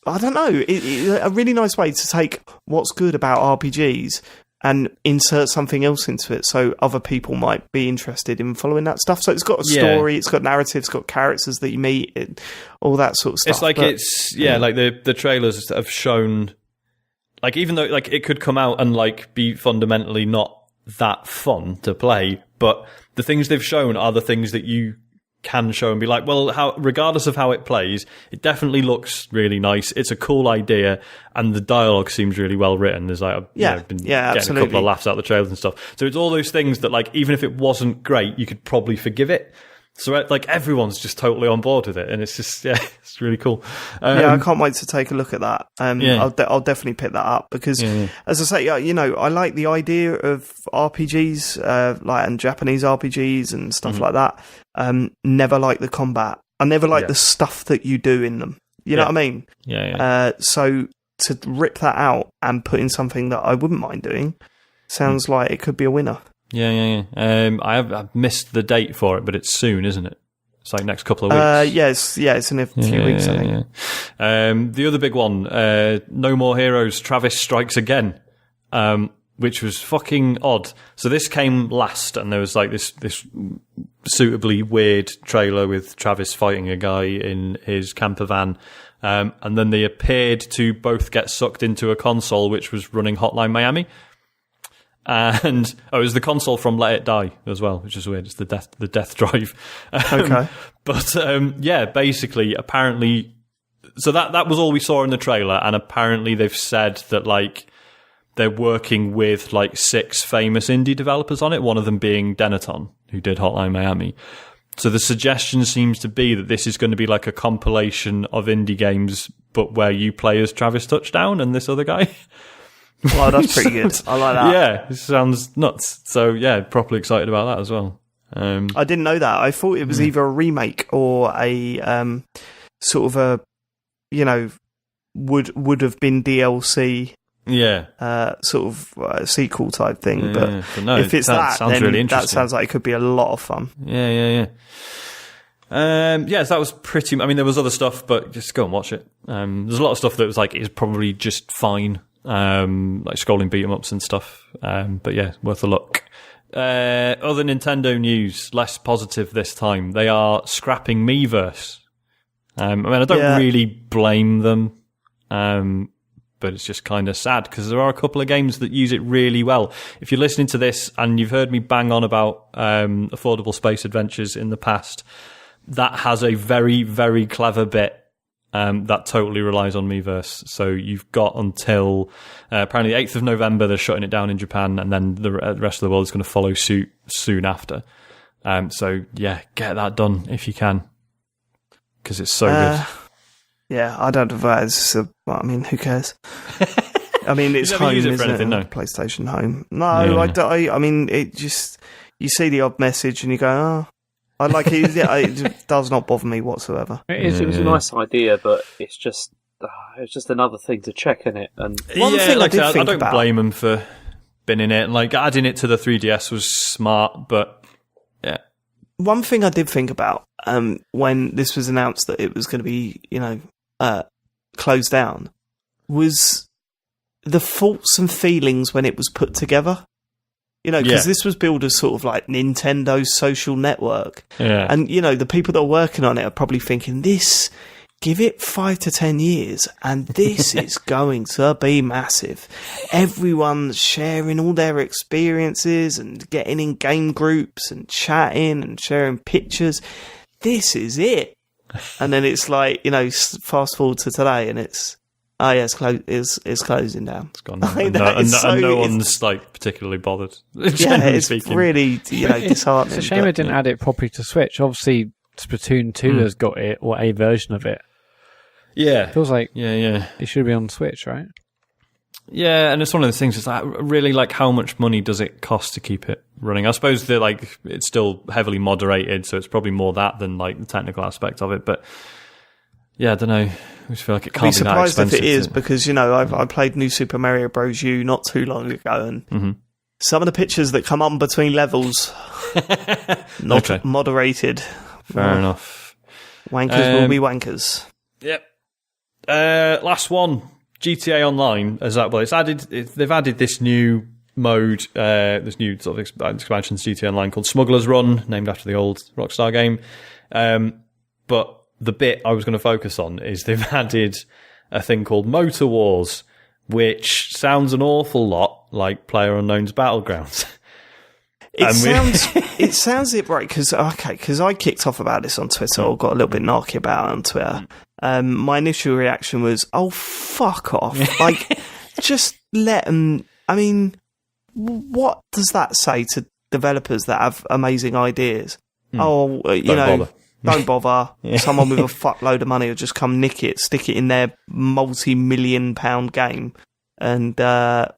I don't know, a really nice way to take what's good about RPGs and insert something else into it, so other people might be interested in following that stuff. So it's got a story, it's got narrative, it's got characters that you meet, and all that sort of stuff. It's like like the trailers have shown, like, even though like it could come out and like be fundamentally not that fun to play, but the things they've shown are the things that you can show and be like, well, regardless of how it plays, it definitely looks really nice. It's a cool idea, and the dialogue seems really well written. There's like, I've been getting absolutely. a couple of laughs out of the trailers and stuff. So it's all those things that, like, even if it wasn't great, you could probably forgive it. So like everyone's just totally on board with it, and it's just it's really cool. I can't wait to take a look at that. I'll definitely pick that up because, as I say, I like the idea of RPGs, like, and Japanese RPGs and stuff like that. Never like the combat. I never like the stuff that you do in them. You know what I mean? So to rip that out and put in something that I wouldn't mind doing sounds like it could be a winner. I've missed the date for it, but it's soon, isn't it? It's like next couple of weeks. It's in a few weeks, I think. The other big one, No More Heroes, Travis Strikes Again, which was fucking odd. So this came last, and there was like this suitably weird trailer with Travis fighting a guy in his camper van, and then they appeared to both get sucked into a console which was running Hotline Miami. And it was the console from Let It Die as well, which is weird. It's the death drive. Okay. But basically, apparently, so that was all we saw in the trailer, and apparently they've said that like they're working with like 6 famous indie developers on it. One of them being Denaton, who did Hotline Miami. So the suggestion seems to be that this is going to be like a compilation of indie games, but where you play as Travis Touchdown and this other guy. Well, that's pretty good. I like that. Yeah, it sounds nuts. So yeah, properly excited about that as well. I didn't know that. I thought it was either a remake or a sort of a, would have been DLC. Yeah. Sort of sequel type thing. But no, if it's that, sounds then really interesting. That sounds like it could be a lot of fun. Yeah. So that was pretty. I mean, there was other stuff, but just go and watch it. There's a lot of stuff that was like is probably just fine. Like scrolling beat 'em ups and stuff. But yeah, worth a look. Other Nintendo news, less positive this time. They are scrapping Miiverse. I mean, I don't really blame them. But it's just kind of sad because there are a couple of games that use it really well. If you're listening to this and you've heard me bang on about Affordable Space Adventures in the past, that has a very, very clever bit that totally relies on Miiverse. So you've got until apparently the 8th of November, they're shutting it down in Japan, and then the rest of the world is going to follow suit soon after. So yeah, get that done if you can, because it's so good. Yeah, I don't advise. I mean, who cares? I mean, it's home, isn't it? No. PlayStation Home. No, yeah. I mean, it just, you see the odd message and you go, oh, I like it. It does not bother me whatsoever. It was a nice idea, but it's just another thing to check in it. And one thing I don't blame them for binning it. Like, adding it to the 3DS was smart, but yeah. One thing I did think about when this was announced that it was going to be, closed down, was the thoughts and feelings when it was put together. Because this was billed as sort of like Nintendo's social network. Yeah. And, the people that are working on it are probably thinking, give it 5 to 10 years, and this is going to be massive. Everyone's sharing all their experiences and getting in game groups and chatting and sharing pictures. This is it. And then it's like, fast forward to today, and it's closing down. It's gone. And no one's like particularly bothered. It's really disheartening. It's a shame they didn't add it properly to Switch. Obviously, Splatoon 2 has got it, or a version of it. Yeah. Feels like it should be on Switch, right? Yeah, and it's one of those things. It's like, really, like, how much money does it cost to keep it running? I suppose that, like, it's still heavily moderated, so it's probably more that than like the technical aspect of it. But yeah, I don't know. I just feel like it can't be that expensive. I'd be surprised if it is, because I played New Super Mario Bros. U not too long ago, and some of the pictures that come on between levels not moderated. Fair enough. Wankers will be wankers. Yep. Last one. GTA Online, they've added this new mode, this new sort of expansion to GTA Online called Smuggler's Run, named after the old Rockstar game. But the bit I was going to focus on is they've added a thing called Motor Wars, which sounds an awful lot like PlayerUnknown's Battlegrounds. It sounds it right, because I kicked off about this on Twitter, or got a little bit narky about it on Twitter. My initial reaction was, oh, fuck off. Like, just let them... I mean, what does that say to developers that have amazing ideas? Don't bother. Yeah. Someone with a fuckload of money will just come nick it, stick it in their multi-million-pound game, and that's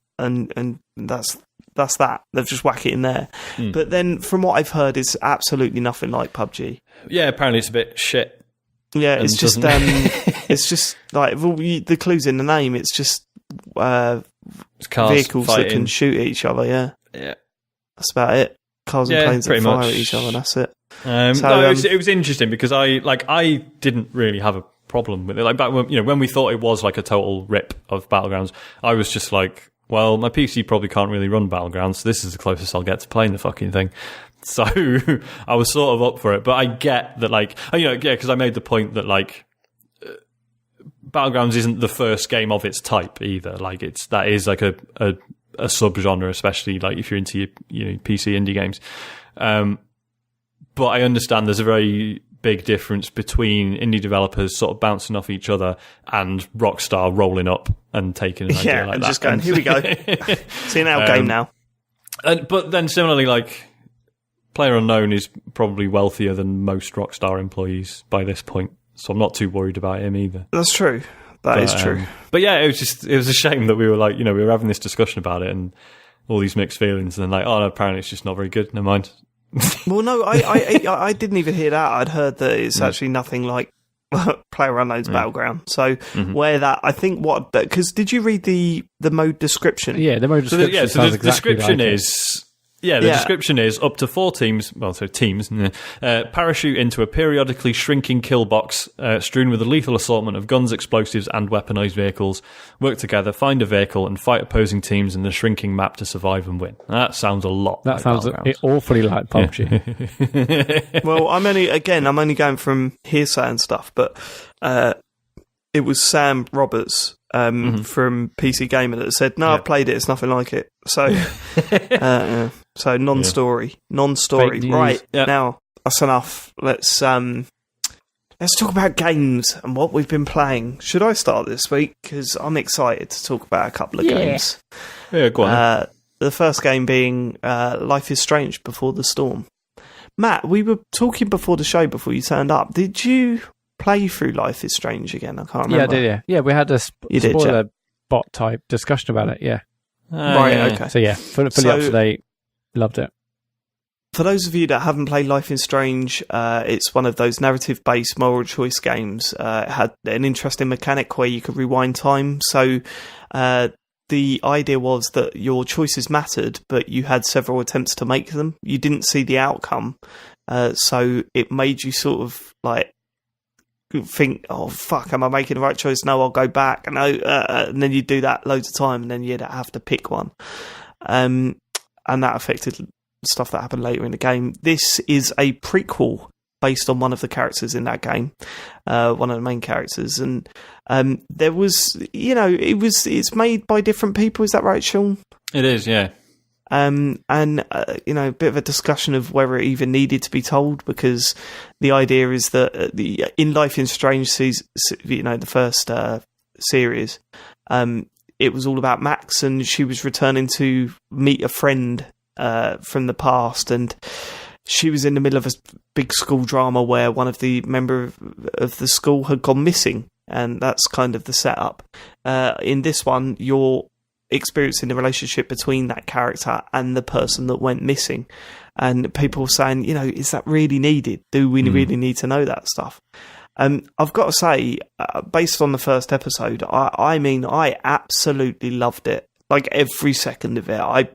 that. They'll just whack it in there. But then, from what I've heard, it's absolutely nothing like PUBG. Yeah, apparently it's a bit shit. Yeah, it's just it's just like the clue's in the name. It's just vehicles fighting that can shoot at each other. Yeah, that's about it. Cars and planes that fire at each other. That's it. It was interesting because I didn't really have a problem with it. Like back when we thought it was like a total rip of Battlegrounds, I was just like, well, my PC probably can't really run Battlegrounds, so this is the closest I'll get to playing the fucking thing. So I was sort of up for it, but I get that, because I made the point that Battlegrounds isn't the first game of its type either. Like that is like a subgenre, especially like if you're into your PC indie games. But I understand there's a very big difference between indie developers sort of bouncing off each other and Rockstar rolling up and taking an idea like and that. Just going, here we go. See our game now. But then similarly, like, PlayerUnknown is probably wealthier than most Rockstar employees by this point, so I'm not too worried about him either. That's true. That is true. But yeah, it was a shame that we were like, we were having this discussion about it and all these mixed feelings, and then like, oh no, apparently it's just not very good. Never mind. Well, no, I didn't even hear that. I'd heard that it's actually nothing like PlayerUnknown's Battleground. So where that, I think because did you read the mode description? Yeah, the mode description. So the description is. Yeah, the description is up to 4 teams, parachute into a periodically shrinking kill box strewn with a lethal assortment of guns, explosives, and weaponized vehicles. Work together, find a vehicle, and fight opposing teams in the shrinking map to survive and win. That sounds a lot. That sounds awfully like PUBG. Well, I'm only going from hearsay and stuff, but it was Sam Roberts from PC Gamer that said, "No, I've played it. It's nothing like it." So, so non-story, right? Now that's enough. Let's let's talk about games and what we've been playing. Should I start this week? Because I'm excited to talk about a couple of games. Yeah, go on. The first game being Life is Strange Before the Storm. Matt, we were talking before the show, before you turned up. Did you play through Life is Strange again? I can't remember. Yeah, I did, yeah. Yeah, we had a spoiler bot type discussion about it, yeah. Right, okay. So yeah, fully up to date. Loved it. For those of you that haven't played Life is Strange, it's one of those narrative-based moral choice games. It had an interesting mechanic where you could rewind time. So the idea was that your choices mattered, but you had several attempts to make them. You didn't see the outcome. So it made you sort of like think, oh, fuck, am I making the right choice? No, I'll go back. No, and then you do that loads of time, and then you'd have to pick one. And that affected stuff that happened later in the game. This is a prequel based on one of the characters in that game, one of the main characters, and there was, it's made by different people. Is that right, Sean? It is, yeah. And a bit of a discussion of whether it even needed to be told, because the idea is that in Life is Strange, the first series, it was all about Max, and she was returning to meet a friend from the past, and she was in the middle of a big school drama where one of the members of the school had gone missing, and that's kind of the setup. In this one, you're experiencing the relationship between that character and the person that went missing, and people saying, is that really needed? Do we really need to know that stuff? I've got to say, based on the first episode, I absolutely loved it. Like every second of it.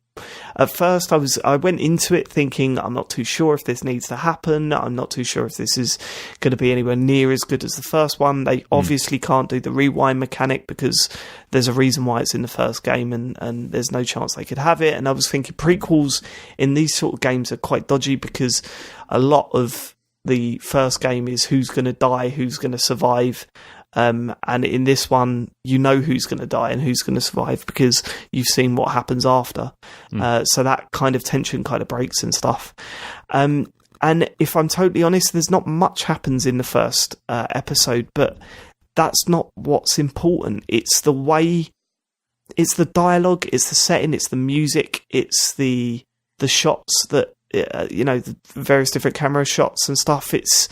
At first I went into it thinking, I'm not too sure if this needs to happen. I'm not too sure if this is going to be anywhere near as good as the first one. They obviously can't do the rewind mechanic because there's a reason why it's in the first game, and there's no chance they could have it. And I was thinking prequels in these sort of games are quite dodgy, because a lot of the first game is who's going to die, who's going to survive. And in this one, who's going to die and who's going to survive because you've seen what happens after. So that kind of tension kind of breaks and stuff. And if I'm totally honest, there's not much happens in the first episode, but that's not what's important. It's the way, it's the dialogue, it's the setting, it's the music, it's the shots that, the various different camera shots and stuff. It's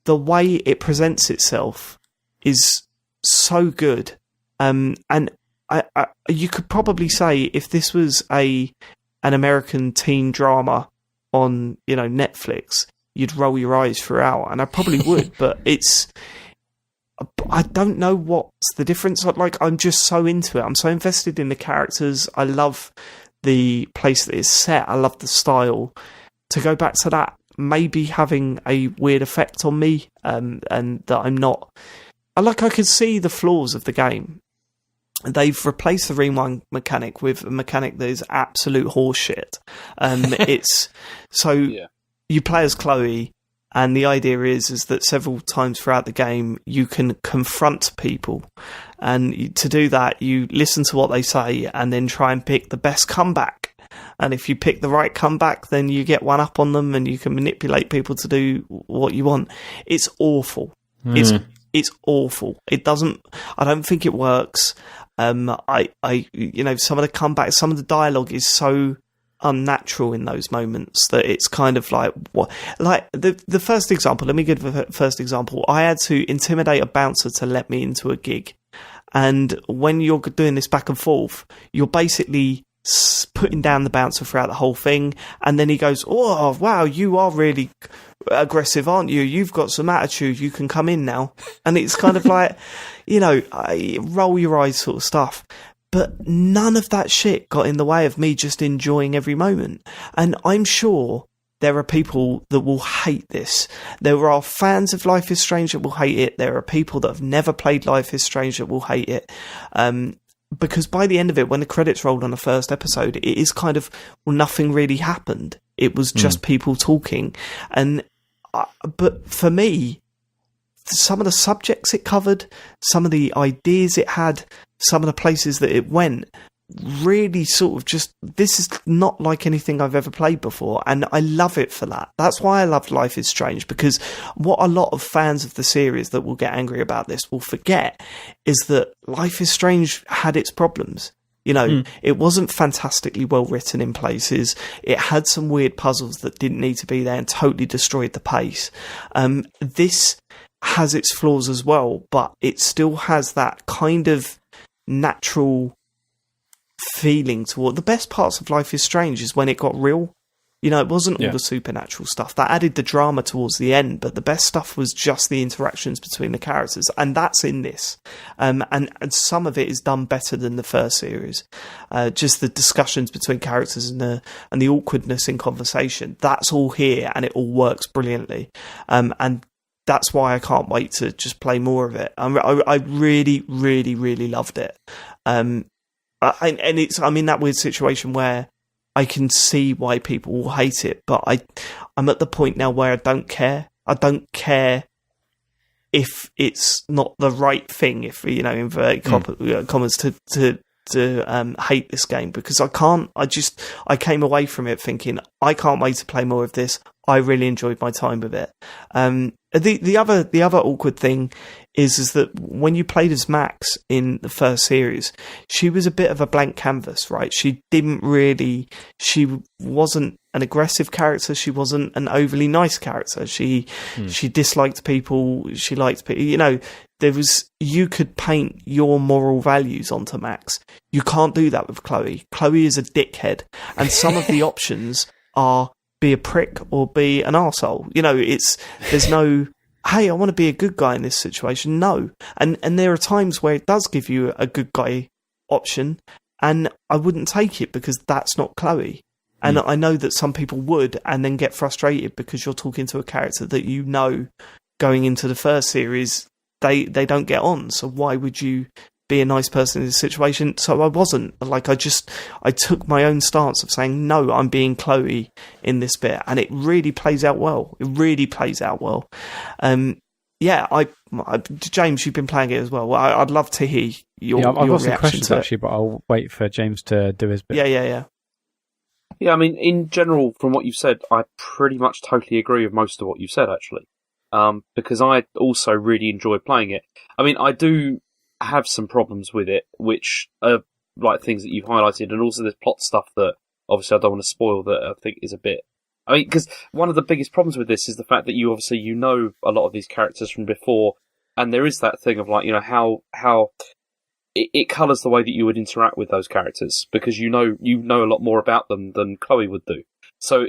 the way it presents itself is so good, and you could probably say if this was an American teen drama on Netflix, you'd roll your eyes throughout, and I probably would. But I don't know what's the difference. Like, I'm just so into it. I'm so invested in the characters. I love the place that it's set. I love the style. To go back to that, maybe having a weird effect on me, and that I'm not. I could see the flaws of the game. They've replaced the rewind mechanic with a mechanic that is absolute horseshit. It's so you play as Chloe, and the idea is that several times throughout the game you can confront people, and to do that you listen to what they say and then try and pick the best comeback. And if you pick the right comeback, then you get one up on them, and you can manipulate people to do what you want. It's awful. It's awful. It doesn't. I don't think it works. Some of the comebacks, some of the dialogue is so unnatural in those moments that it's kind of like what. Like the first example. Let me give the first example. I had to intimidate a bouncer to let me into a gig, and when you're doing this back and forth, you're basically putting down the bouncer throughout the whole thing, and then he goes, "Oh wow, you are really aggressive, aren't you? You've got some attitude, you can come in now." And it's kind of like, roll your eyes sort of stuff. But none of that shit got in the way of me just enjoying every moment. And I'm sure there are people that will hate this. There are fans of Life is Strange that will hate it. There are people that have never played Life is Strange that will hate it. Because by the end of it, when the credits rolled on the first episode, it is kind of, nothing really happened. It was just people talking. But for me, some of the subjects it covered, some of the ideas it had, some of the places that it went really sort of just, this is not like anything I've ever played before, and I love it for that. That's why I loved Life is Strange, because what a lot of fans of the series that will get angry about this will forget is that Life is Strange had its problems. You know, it wasn't fantastically well written in places. It had some weird puzzles that didn't need to be there and totally destroyed the pace. This has its flaws as well, but it still has that kind of natural feeling toward. The best parts of Life is Strange is when it got real. You know, it wasn't all the supernatural stuff. That added the drama towards the end, but the best stuff was just the interactions between the characters, and that's in this. And some of it is done better than the first series. Just the discussions between characters and the awkwardness in conversation. That's all here, and it all works brilliantly. And that's why I can't wait to just play more of it. I really, really, really loved it. And I'm in that weird situation where I can see why people will hate it, but I'm at the point now where I don't care. I don't care if it's not the right thing, if, you know, inverted commas, to hate this game, because I can't. I came away from it thinking, I can't wait to play more of this. I really enjoyed my time with it. The other awkward thing is that when you played as Max in the first series, she was a bit of a blank canvas, right? She wasn't an aggressive character. She wasn't an overly nice character. She disliked people. She liked people. You know, you could paint your moral values onto Max. You can't do that with Chloe. Chloe is a dickhead, and some of the options are be a prick or be an arsehole. You know, there's no, hey, I want to be a good guy in this situation. No. And there are times where it does give you a good guy option, and I wouldn't take it because that's not Chloe. And I know that some people would, and then get frustrated because you're talking to a character that you know going into the first series, they don't get on. So why would you be a nice person in this situation? So I wasn't. Like, I took my own stance of saying, no, I'm being Chloe in this bit, and it really plays out well. It really plays out well. James, you've been playing it as well. I'd love to hear your I've got some reaction questions to actually, but I'll wait for James to do his bit. Yeah, I mean, in general, from what you've said, I pretty much totally agree with most of what you've said, actually. Because I also really enjoy playing it. I mean, I do have some problems with it, which are like things that you've highlighted, and also there's plot stuff that obviously I don't want to spoil, that I think is a bit. I mean, because one of the biggest problems with this is the fact that you know a lot of these characters from before, and there is that thing of like, you know, how it colours the way that you would interact with those characters, because you know a lot more about them than Chloe would do. So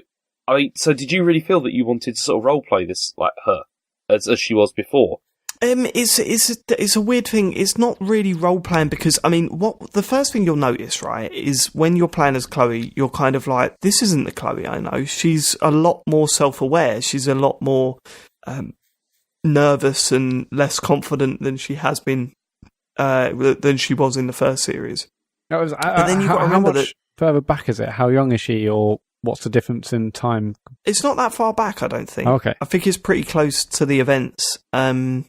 did you really feel that you wanted to sort of roleplay this like her as she was before? It's a weird thing. It's not really role playing, because I mean, what the first thing you'll notice, right, is when you're playing as Chloe, you're kind of like, this isn't the Chloe I know. She's a lot more self-aware. She's a lot more nervous and less confident than she has been than she was in the first series. But then you've got to remember how much further back is it? How young is she, or what's the difference in time? It's not that far back, I don't think. Okay. I think it's pretty close to the events. I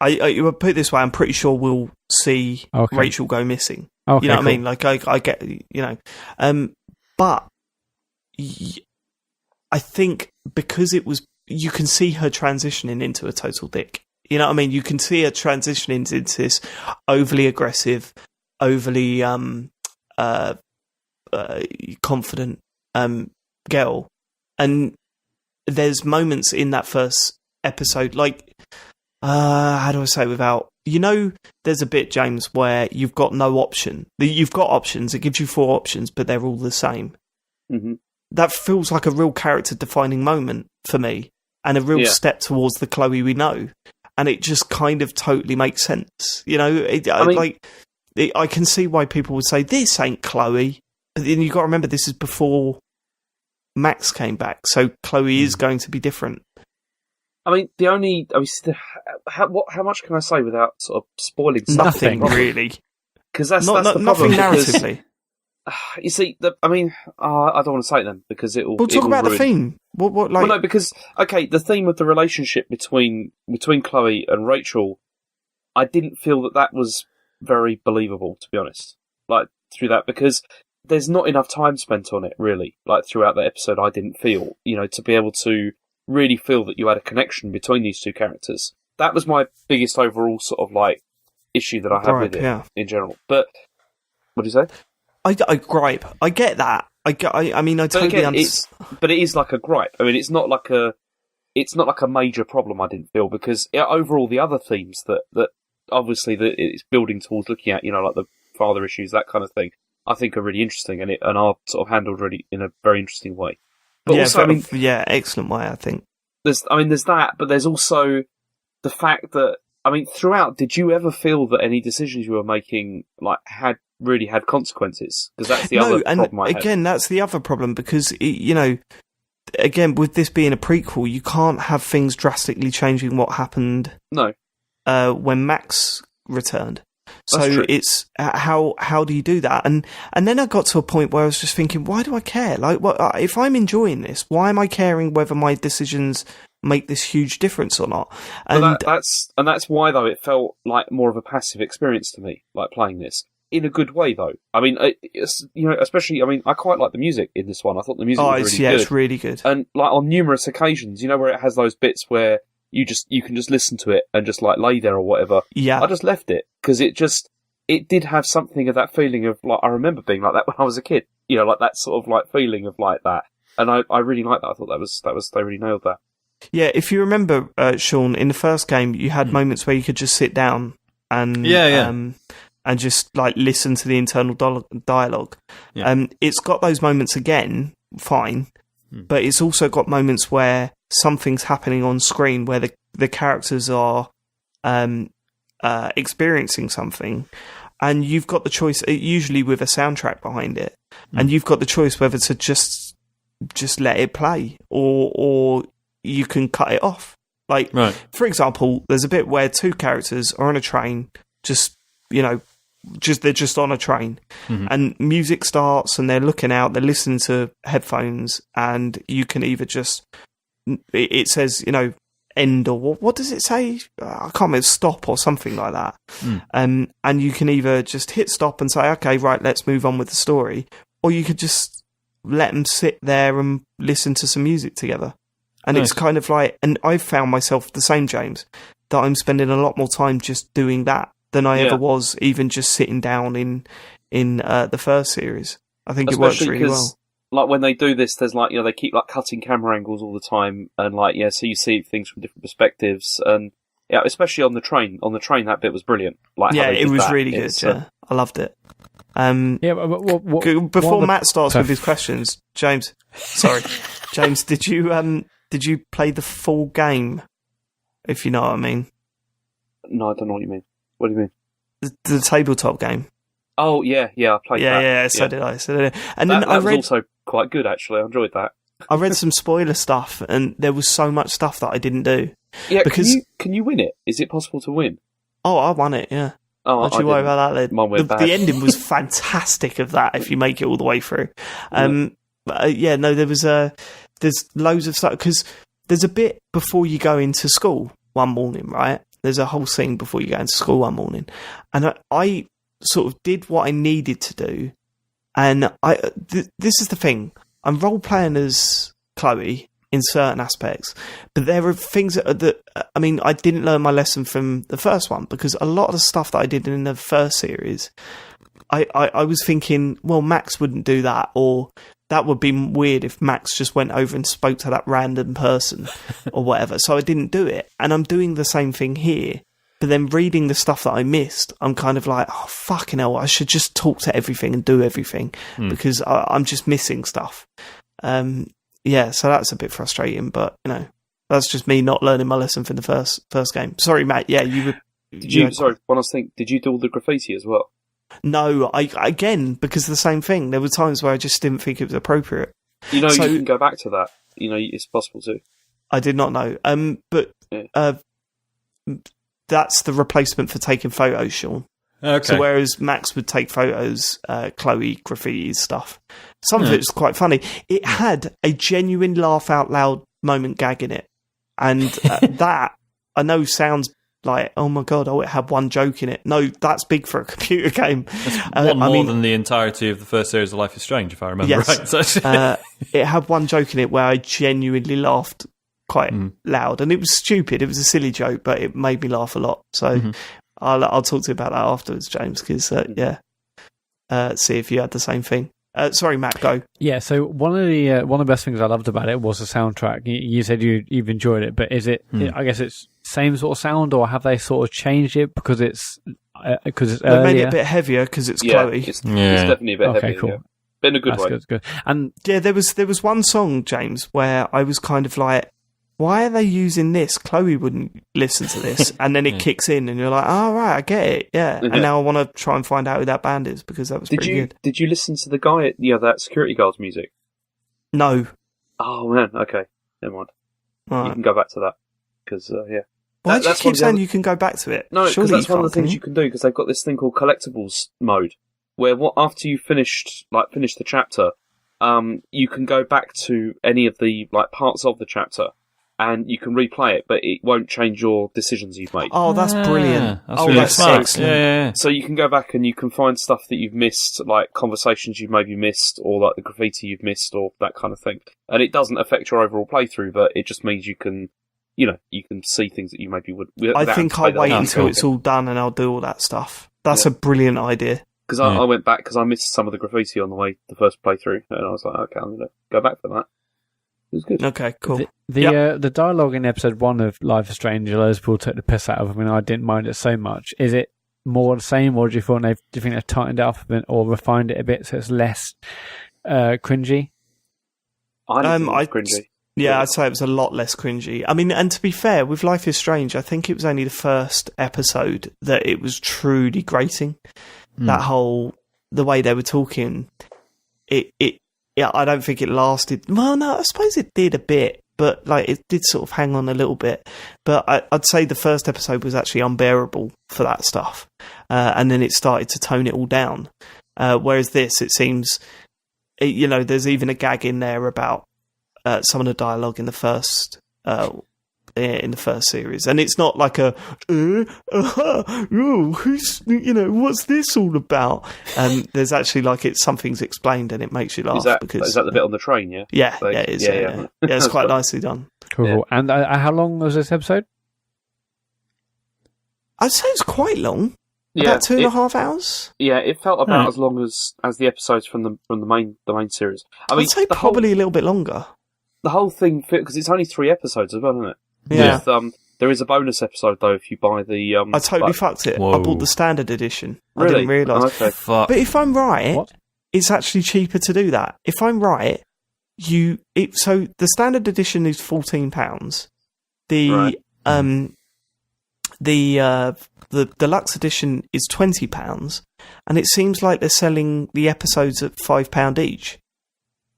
would put it this way, I'm pretty sure we'll see Rachel go missing. Okay, you know what I mean? Like, I get, you know. But I think because you can see her transitioning into a total dick. You know what I mean? You can see her transitioning into this overly aggressive, overly confident girl. And there's moments in that first episode, like, how do I say without... You know, there's a bit, James, where you've got no option. You've got options. It gives you 4 options, but they're all the same. Mm-hmm. That feels like a real character-defining moment for me, and a real step towards the Chloe we know. And it just kind of totally makes sense. You know, I can see why people would say, this ain't Chloe. But then you've got to remember, this is before Max came back, so Chloe is going to be different. I mean, how much can I say without sort of spoiling stuff? Nothing, really. Because that's the problem. Nothing narratively. You see, I don't want to say it then, because it will. We'll talk about the theme. Well, no, because the theme of the relationship between Chloe and Rachel, I didn't feel that was very believable, to be honest. Like, through that, because there's not enough time spent on it, really. Like, throughout that episode, I didn't feel, to be able to really feel that you had a connection between these two characters. That was my biggest overall sort of, like, issue that I had with it in general. But, what do you say? I gripe. I get that. I totally understand. But it is like a gripe. I mean, it's not like a major problem, I didn't feel, because overall the other themes that obviously that it's building towards looking at, like the father issues, that kind of thing, I think are really interesting and are sort of handled really in a very interesting way. But also, excellent way, I think. There's that, but there's also the fact that, throughout, did you ever feel that any decisions you were making had consequences? Because that's the other problem I had. Again, that's the other problem, because again, with this being a prequel, you can't have things drastically changing what happened. No. When Max returned. So it's how do you do that? And then I got to a point where I was just thinking, why do I care? Like, if I'm enjoying this, why am I caring whether my decisions make this huge difference or not? And that's why, though, it felt like more of a passive experience to me, like playing this. In a good way, though. Especially, I quite like the music in this one. I thought the music was really good. It's really good. And like on numerous occasions, where it has those bits where you can just listen to it and just like lay there or whatever. Yeah. I just left it because it did have something of that feeling of like, I remember being like that when I was a kid. Like that sort of like feeling of like that. And I really liked that. I thought they really nailed that. Yeah, if you remember, Sean, in the first game, you had moments where you could just sit down and and just like listen to the internal dialogue. Yeah. It's got those moments again, fine, but it's also got moments where something's happening on screen where the characters are experiencing something, and you've got the choice, usually with a soundtrack behind it, and you've got the choice whether to just let it play or you can cut it off. Like, for example, there's a bit where two characters are on a train, they're just on a train, and music starts and they're looking out, they're listening to headphones, and you can either just, it says, end, or what does it say? I can't remember, stop or something like that. And you can either just hit stop and say, okay, right, let's move on with the story, or you could just let them sit there and listen to some music together. And it's kind of like, and I've found myself the same, James, that I'm spending a lot more time just doing that than I ever was, even just sitting down in the first series. I think it works really well. Like when they do this, there's like, they keep like cutting camera angles all the time, and like, so you see things from different perspectives, and especially on the train. On the train, that bit was brilliant. Like, it was really good. Yeah, I loved it. Before Matt starts with his questions, James, did you play the full game? If you know what I mean. No, I don't know what you mean. What do you mean? The tabletop game. Oh, yeah, I played that. Yeah, so did I. And that was also quite good, actually. I enjoyed that. I read some spoiler stuff, and there was so much stuff that I didn't do. Yeah, because can you win it? Is it possible to win? Oh, I won it, yeah. Oh, don't you worry about that then. The ending was fantastic of that, if you make it all the way through. There's loads of stuff, because there's a bit before you go into school one morning, right? There's a whole scene before you go into school one morning. And I sort of did what I needed to do. And this is the thing. I'm role-playing as Chloe in certain aspects. But there are things that I didn't learn my lesson from the first one, because a lot of the stuff that I did in the first series, I was thinking, well, Max wouldn't do that, or that would be weird if Max just went over and spoke to that random person or whatever. So I didn't do it. And I'm doing the same thing here. But then reading the stuff that I missed, I'm kind of like, oh, fucking hell, I should just talk to everything and do everything because I'm just missing stuff. So that's a bit frustrating, but, that's just me not learning my lesson from the first game. Sorry, Matt. Yeah, you were... Sorry, one last thing. Did you do all the graffiti as well? No, again, because of the same thing. There were times where I just didn't think it was appropriate. You can go back to that. It's possible to. I did not know. That's the replacement for taking photos, Sean. Okay. So whereas Max would take photos, Chloe graffitis stuff. Some of it was quite funny. It had a genuine laugh out loud moment gag in it. And that, I know sounds like, oh my god, it had one joke in it. No, that's big for a computer game. One more than the entirety of the first series of Life is Strange, if I remember right. So it had one joke in it where I genuinely laughed quite loud, and it was stupid. It was a silly joke, but it made me laugh a lot. So I'll talk to you about that afterwards, James, because see if you had the same thing. Sorry, Matt, go. Yeah, so one of the best things I loved about it was the soundtrack. You said you've enjoyed it, but is it? I guess it's same sort of sound, or have they sort of changed it because it's earlier? They made it a bit heavier because it's Chloe. It's definitely a bit heavier. Cool. Yeah. But in a good way. Good. And yeah, there was one song, James, where I was kind of like, why are they using this? Chloe wouldn't listen to this. And then it kicks in and you're like, oh, right, I get it. Yeah. And now I want to try and find out who that band is because that was pretty good. Did you listen to the guy, that security guard's music? No. Oh, man. Okay. Never mind. Right. You can go back to that. Because, Why do you keep saying you can go back to it? No, because that's one of the things you can do, because they've got this thing called collectibles mode, where after you've finished the chapter, you can go back to any of the parts of the chapter, and you can replay it, but it won't change your decisions you've made. Oh, that's brilliant. That's really smart. Excellent. Yeah. So you can go back and you can find stuff that you've missed, like conversations you've maybe missed, or like the graffiti you've missed, or that kind of thing. And it doesn't affect your overall playthrough, but it just means you can see things that you maybe would. I think I'll wait until it's all done and I'll do all that stuff. That's a brilliant idea. Because I went back because I missed some of the graffiti on the first playthrough, and I was like, okay, I'm going to go back for that. It was good. Okay, cool. The dialogue in episode 1 of Life is Strange, loads of people took the piss out of. I mean, I didn't mind it so much. Is it more the same, or do you think they've tightened it up a bit or refined it a bit so it's less cringy? I don't think it was cringy. Yeah, I'd say it was a lot less cringy. I mean, and to be fair, with Life is Strange, I think it was only the first episode that it was truly grating. That the way they were talking, I don't think it lasted. Well, no, I suppose it did a bit, but it did sort of hang on a little bit. But I'd say the first episode was actually unbearable for that stuff, and then it started to tone it all down. Whereas this, it seems, there's even a gag in there about some of the dialogue in the first series, and it's not like what's this all about? There's actually something's explained and it makes you laugh. Is that the bit on the train? Yeah, yeah, it is. Yeah, it's quite nicely done. Cool. Yeah. And how long was this episode? I'd say it's quite long. Yeah, about 2.5 hours. Yeah, it felt about as long as the episodes from the main series. I'd say probably a little bit longer. The whole thing, because it's only 3 episodes as well, isn't it? Yeah. There is a bonus episode though if you buy the. I totally fucked it. Whoa. I bought the standard edition. Really? I didn't realise. Oh, okay. Fuck. But if I'm right, What? it's actually cheaper to do that. If I'm right, so the standard edition is £14. The deluxe edition is £20, and it seems like they're selling the episodes at £5 each.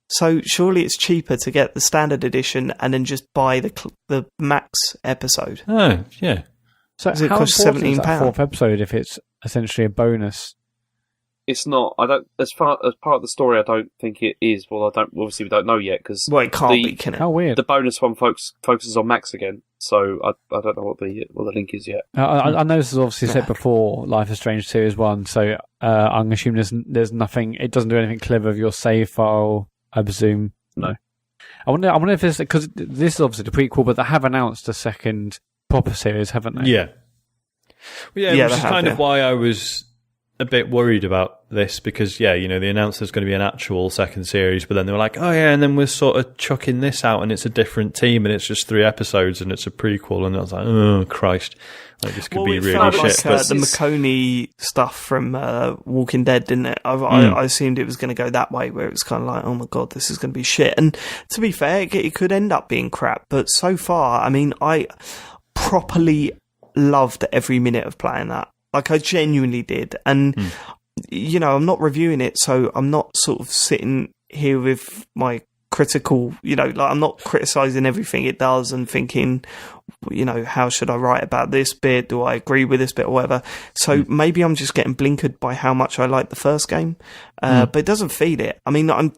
So surely it's cheaper to get the standard edition and then just buy the max episode. Oh, yeah. So Does it how cost important is £17? that 4th episode if it's essentially a bonus? It's not. I don't. As part of the story, I don't think it is. Well, obviously we don't know yet because Well, it can't be, can it? How weird. the bonus one focuses on Max again. So I don't know what the link is yet. I know this was obviously said before Life is Strange Series 1, so I'm assuming there's nothing. It doesn't do anything clever with your save file, I presume. No. I wonder if it's because this is obviously the prequel, but they have announced a second proper series, haven't they? Yeah. Well, Yeah, which they is have, kind yeah. of why I was a bit worried about this because, they announced there's going to be an actual second series, but then they were like, oh, yeah, and then we're sort of chucking this out and it's a different team and it's just 3 episodes and it's a prequel. And I was like, oh, Christ. This could be it really felt shit. like the McConey stuff from Walking Dead, didn't it? I assumed it was going to go that way, where it was kind of like, oh my god, this is going to be shit. And to be fair, it could end up being crap. But so far, I mean, I properly loved every minute of playing that. Like, I genuinely did. And, I'm not reviewing it, so I'm not sort of sitting here with my critical, I'm not criticising everything it does and thinking, how should I write about this bit? Do I agree with this bit or whatever? So maybe I'm just getting blinkered by how much I like the first game, but it doesn't feed it. I mean, I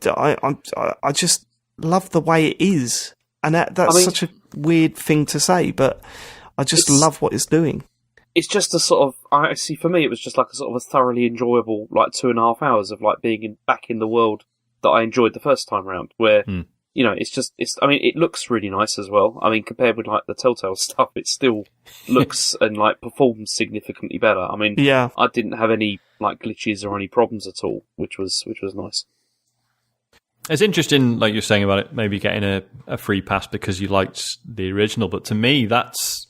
just love the way it is, and that's such a weird thing to say, but I just love what it's doing. it's just a sort of, I see, for me, it was just like a sort of a thoroughly enjoyable, like 2.5 hours of like being back in the world that I enjoyed the first time round, where, I mean, it looks really nice as well. I mean, compared with like the Telltale stuff, it still looks and like performs significantly better. I mean, I didn't have any like glitches or any problems at all, which was nice. It's interesting, like you're saying about it, maybe getting a free pass because you liked the original, but to me, that's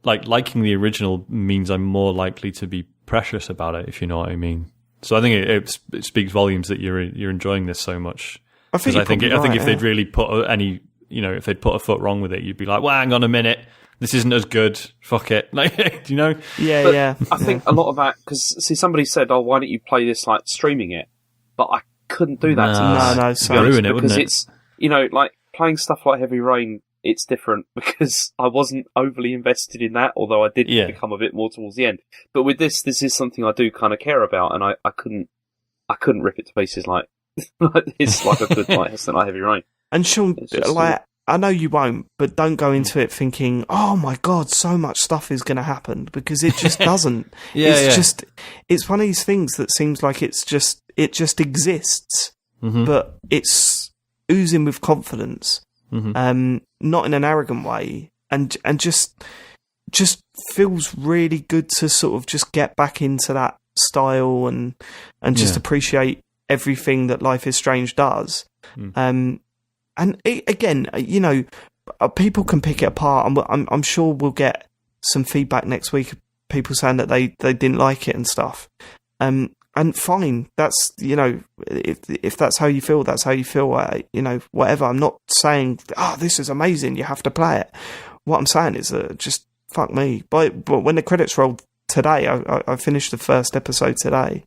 like liking the original means I'm more likely to be precious about it, if you know what I mean. So I think it speaks volumes that you're enjoying this so much. I think if they'd really put if they'd put a foot wrong with it, you'd be like, well, hang on a minute, this isn't as good. Fuck it, like, you know? Yeah. I think a lot of that, because see, somebody said, "Oh, why don't you play this like streaming it?" But I couldn't do that. Ruin it, wouldn't it? It's like playing stuff like Heavy Rain. It's different because I wasn't overly invested in that, although I did become a bit more towards the end. But with this is something I do kind of care about, and I couldn't rip it to pieces like this, like a good like Heavy Rain. And Sean, I know you won't, but don't go into it thinking, "Oh my god, so much stuff is going to happen," because it just doesn't. It's one of these things that seems like it just exists, but it's oozing with confidence. Not in an arrogant way, and just feels really good to sort of just get back into that style and just appreciate everything that Life is Strange does. And again, people can pick it apart. I'm sure we'll get some feedback next week. People saying that they didn't like it and stuff. And fine, that's, if that's how you feel, that's how you feel, whatever. I'm not saying, this is amazing, you have to play it. What I'm saying is just fuck me. But when the credits rolled today, I finished the first episode today,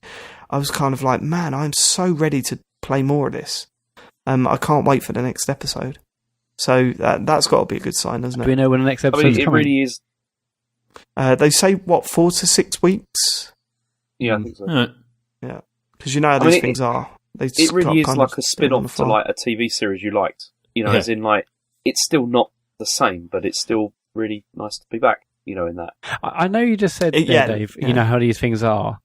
I was kind of like, man, I'm so ready to play more of this. I can't wait for the next episode. So that's got to be a good sign, doesn't it? Do we know when the next episode is coming? It really is. They say, 4 to 6 weeks? Yeah, I think so. Yeah, because you know how these things are. It really is like a spin-off to like a TV series you liked. As in like, it's still not the same, but it's still really nice to be back, in that. I know you just said, Dave, you know how these things are,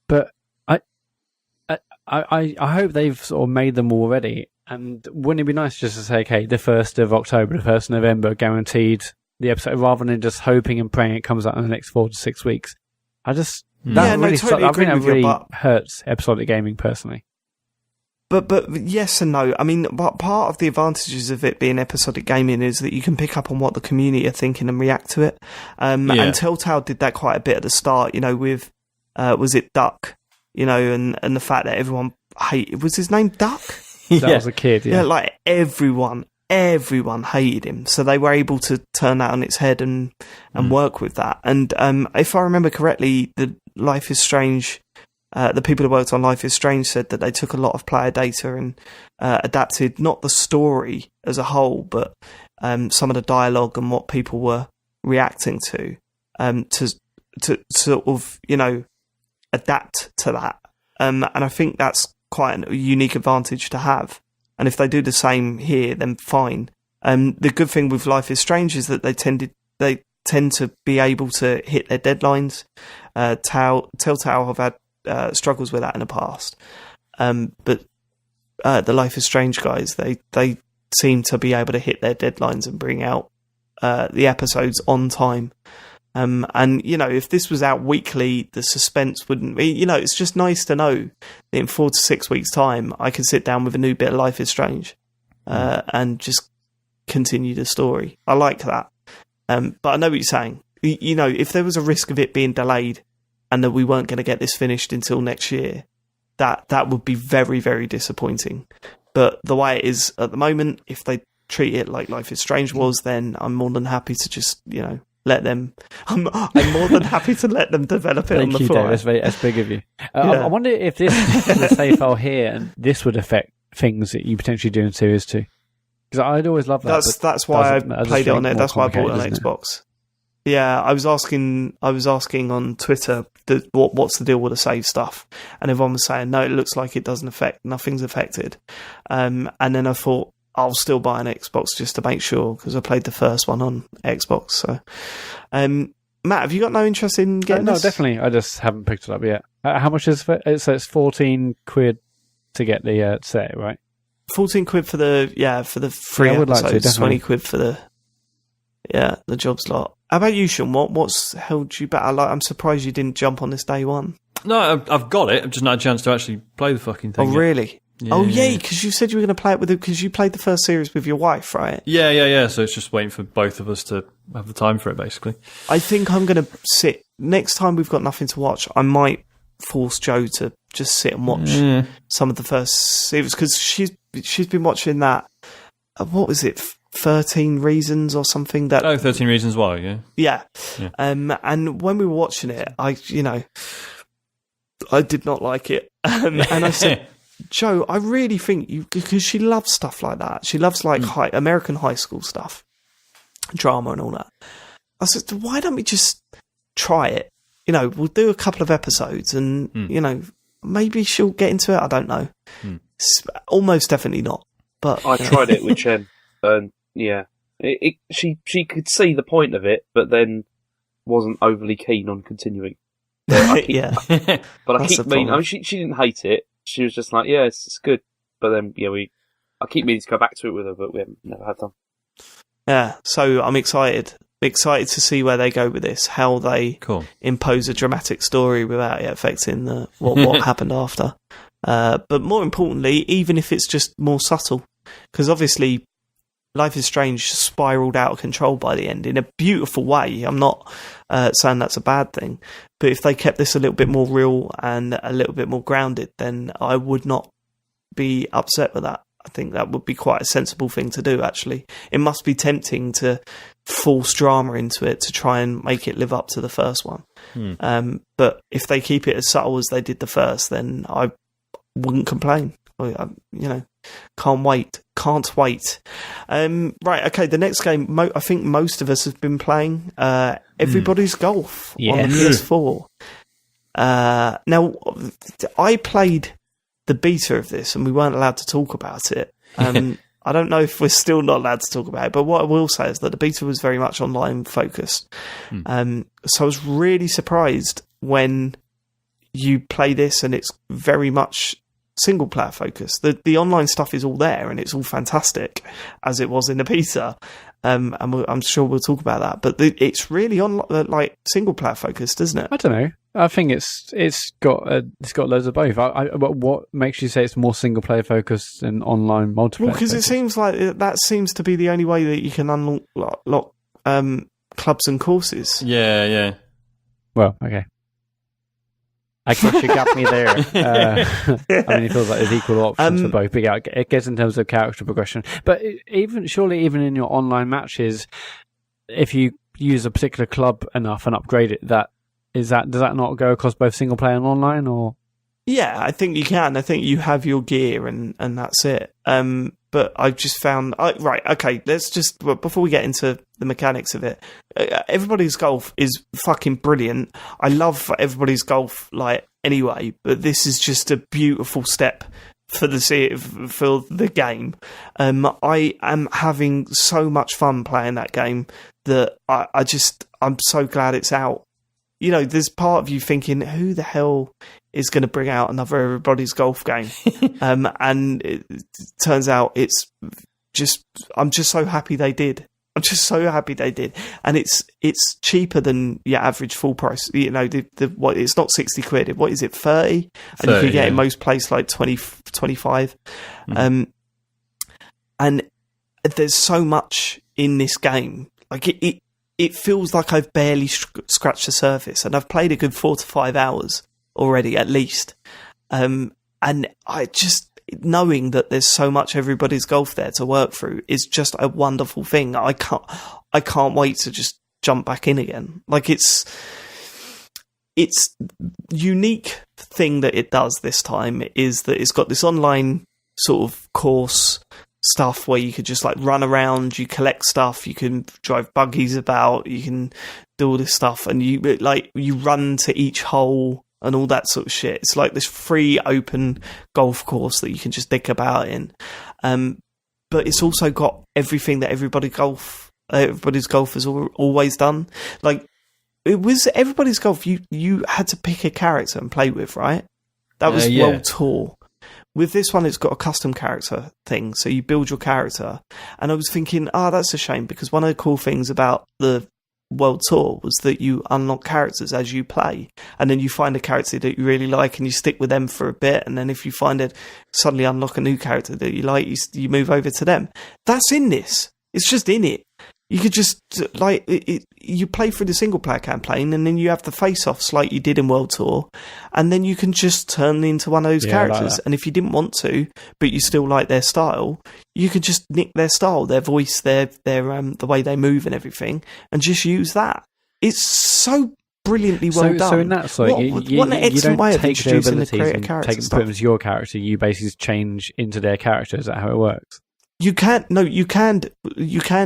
but I hope they've sort of made them already. And wouldn't it be nice just to say, okay, the 1st of October, the 1st of November, guaranteed the episode, rather than just hoping and praying it comes out in the next 4 to 6 weeks? That really hurts episodic gaming personally. But yes and no. I mean, but part of the advantages of it being episodic gaming is that you can pick up on what the community are thinking and react to it. And Telltale did that quite a bit at the start. With was it Duck? And the fact that everyone was his name Duck? That was a kid. Yeah, like everyone hated him, so they were able to turn that on its head and work with that. And if I remember correctly, the Life is Strange, the people who worked on Life is Strange said that they took a lot of player data and adapted not the story as a whole, but some of the dialogue and what people were reacting to sort of adapt to that. And I think that's quite a unique advantage to have. And if they do the same here, then fine. The good thing with Life is Strange is that they tend to be able to hit their deadlines. Telltale have had struggles with that in the past. But the Life is Strange guys, they seem to be able to hit their deadlines and bring out the episodes on time. And, if this was out weekly, the suspense wouldn't be, it's just nice to know that in 4 to 6 weeks' time, I can sit down with a new bit of Life is Strange and just continue the story. I like that. But I know what you're saying. If there was a risk of it being delayed and that we weren't going to get this finished until next year, that would be very, very disappointing. But the way it is at the moment, if they treat it like Life is Strange was, then I'm more than happy to just, let them. I'm more than happy to let them develop it on the fly. Thank you, Dave. That's big of you. I wonder if this is a save file here, and this would affect things that you potentially do in Series 2. Because I'd always love that. That's why I played it on it. That's why I bought it on Xbox. Yeah, I was asking on Twitter what's the deal with the save stuff, and everyone was saying no, it looks like it doesn't affect, nothing's affected. And then I thought I'll still buy an Xbox just to make sure, because I played the first one on Xbox. So, Matt, have you got no interest in getting No, this? definitely. I just haven't picked it up yet. How much is it? So it's 14 quid to get the set, right? 14 quid for the free I would like episodes, to, 20 quid for the jobs lot. How about you, Sean? What's held you back? I'm surprised you didn't jump on this day one. No, I've got it. I've just not had a chance to actually play the fucking thing. Oh, yet. really? Yeah. Oh, yeah, because you said you were going to play it because you played the first series with your wife, right? Yeah. So it's just waiting for both of us to have the time for it, basically. I think I'm going to sit... Next time we've got nothing to watch, I might force Joe to just sit and watch some of the first series, because she's been watching that... what was it? 13 Reasons or something? 13 Reasons Why, yeah. Yeah. And when we were watching it, I did not like it. And I said... Joe, I really think because she loves stuff like that. She loves American high school stuff, drama and all that. I said, why don't we just try it? We'll do a couple of episodes and, maybe she'll get into it. I don't know. Almost definitely not. But I tried it with Chen, and she could see the point of it, but then wasn't overly keen on continuing. But I keep meaning. I mean, she didn't hate it. She was just like, yeah, it's good. But then, I keep meaning to go back to it with her, but we haven't never had time. Yeah, so I'm excited to see where they go with this, how they impose a dramatic story without it affecting what happened after. But more importantly, even if it's just more subtle, because obviously Life is Strange spiraled out of control by the end in a beautiful way. I'm not saying that's a bad thing, but if they kept this a little bit more real and a little bit more grounded, then I would not be upset with that. I think that would be quite a sensible thing to do, actually. It must be tempting to force drama into it to try and make it live up to the first one. But if they keep it as subtle as they did the first, then I wouldn't complain. Can't wait. Right, okay, the next game, I think most of us have been playing Everybody's Golf on the PS4. Now, I played the beta of this and we weren't allowed to talk about it. I don't know if we're still not allowed to talk about it, but what I will say is that the beta was very much online focused. So I was really surprised when you play this and it's very much single player focused. The online stuff is all there and it's all fantastic as it was in the beta. And I'm sure we'll talk about that, but it's really on single player focused, isn't it? I don't know. I think it's got loads of both. What makes you say it's more single player focused than online multiplayer? Well, because it seems like that seems to be the only way that you can unlock clubs and courses. Yeah. Well, okay. I guess you got me there. I mean, it feels like there's equal options for both. But yeah, it gets in terms of character progression. But surely even in your online matches, if you use a particular club enough and upgrade it, does that not go across both single player and online? Or yeah, I think you can. I think you have your gear and that's it. But I've just found... right, okay, let's just... Before we get into the mechanics of it, Everybody's Golf is fucking brilliant. I love Everybody's Golf, anyway, but this is just a beautiful step for the game. I am having so much fun playing that game that I'm so glad it's out. There's part of you thinking, who the hell is going to bring out another Everybody's Golf game? And it turns out I'm just so happy they did. And it's cheaper than your average full price. It's not 60 quid. What is it, 30? And you can get in most places 20, 25. And there's so much in this game. It feels like I've barely scratched the surface, and I've played a good 4 to 5 hours already, at least. And I just, knowing that there's so much Everybody's Golf there to work through is just a wonderful thing. I can't wait to just jump back in again. It's unique thing that it does this time is that it's got this online sort of course stuff where you could just run around, you collect stuff, you can drive buggies about, you can do all this stuff, and you run to each hole and all that sort of shit. It's like this free open golf course that you can just dick about in. But it's also got everything that Everybody's Golf has always done. it was Everybody's Golf. You had to pick a character and play with, right? That was World Tour. With this one, it's got a custom character thing, so you build your character. And I was thinking, that's a shame, because one of the cool things about the World Tour was that you unlock characters as you play, and then you find a character that you really like and you stick with them for a bit, and then if you suddenly unlock a new character that you like, you move over to them. That's in this. It's just in it. You could just you play through the single player campaign, and then you have the face-offs like you did in World Tour, and then you can just turn into one of those characters. And if you didn't want to, but you still like their style, you could just nick their style, their voice, their the way they move and everything, and just use that. It's so brilliantly well done. So in that sort, what an excellent way of introducing the creator characters. Put them as your character. You basically change into their character. Is that how it works? You can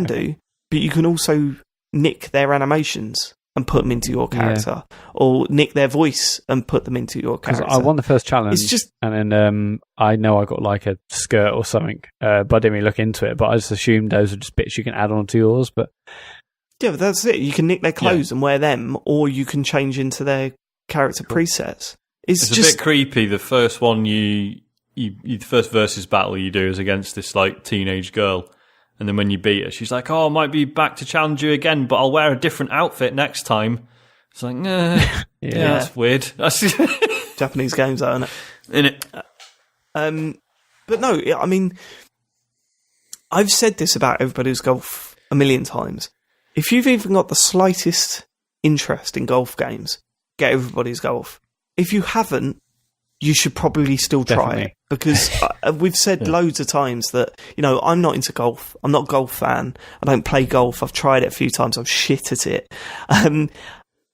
do. But you can also nick their animations and put them into your character, or nick their voice and put them into your character. I won the first challenge, and then I know I got like a skirt or something, but I didn't really look into it. But I just assumed those are just bits you can add on to yours. But but that's it. You can nick their clothes and wear them, or you can change into their character presets. It's just a bit creepy. The first one the first versus battle you do is against this like teenage girl. And then when you beat her, she's like, I might be back to challenge you again, but I'll wear a different outfit next time. It's like, that's weird. Japanese games, though, isn't it? But no, I mean, I've said this about Everybody's Golf a million times. If you've even got the slightest interest in golf games, get Everybody's Golf. If you haven't, you should probably still try it, because we've said loads of times that, I'm not into golf. I'm not a golf fan. I don't play golf. I've tried it a few times. I'm shit at it.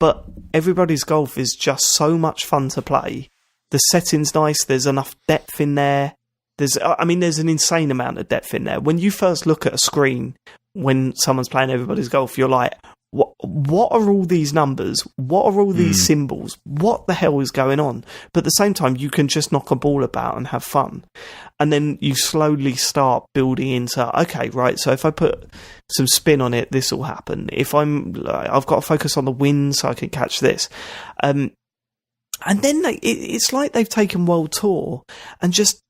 But Everybody's Golf is just so much fun to play. The setting's nice. There's enough depth in there. There's an insane amount of depth in there. When you first look at a screen, when someone's playing Everybody's Golf, you're like, what are all these numbers? What are all these symbols? What the hell is going on? But at the same time, you can just knock a ball about and have fun. And then you slowly start building into, okay, right, so if I put some spin on it, this will happen. If I've got to focus on the wind so I can catch this. And then it's like they've taken World Tour and just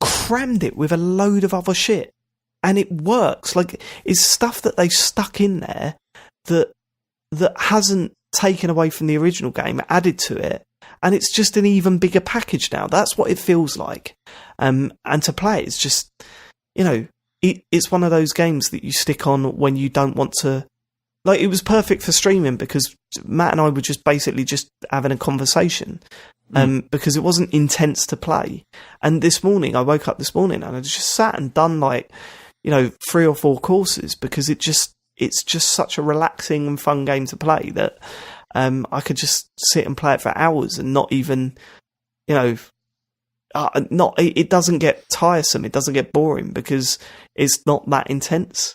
crammed it with a load of other shit. And it works. Like, it's stuff that they've stuck in there that hasn't taken away from the original game, added to it, and it's just an even bigger package now. That's what it feels like. And to play, it's just, it's one of those games that you stick on when you don't want to. Like, it was perfect for streaming because Matt and I were just basically just having a conversation, because it wasn't intense to play. And I woke up this morning and I just sat and done 3 or 4 courses, because it's just such a relaxing and fun game to play that I could just sit and play it for hours and not even, it doesn't get tiresome, it doesn't get boring, because it's not that intense.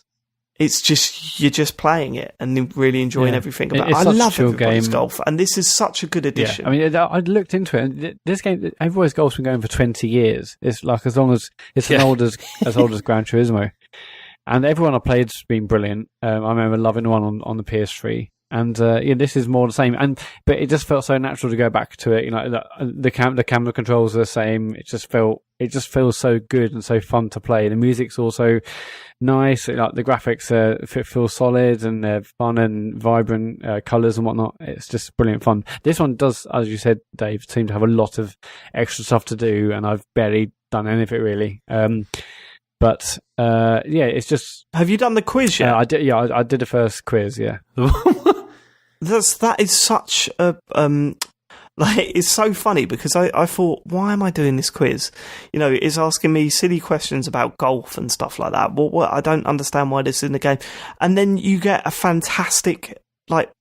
It's just, you're just playing it and really enjoying everything about it. I love Everybody's Golf, and this is such a good addition. Yeah. I mean, I looked into it, and this game, Everybody's Golf's been going for 20 years. It's like as old as Gran Turismo. And everyone I played's been brilliant. I remember loving the one on the PS3, and this is more the same. But it just felt so natural to go back to it. The camera controls are the same. It just feels so good and so fun to play. The music's also nice. Like the graphics feel solid, and they're fun and vibrant colours and whatnot. It's just brilliant fun. This one does, as you said, Dave, seem to have a lot of extra stuff to do, and I've barely done any of it really. But it's just. Have you done the quiz yet? I did. Yeah, I did the first quiz. Yeah. That is such a it's so funny, because I thought, why am I doing this quiz? It's asking me silly questions about golf and stuff like that. What I don't understand why this is in the game. And then you get a fantastic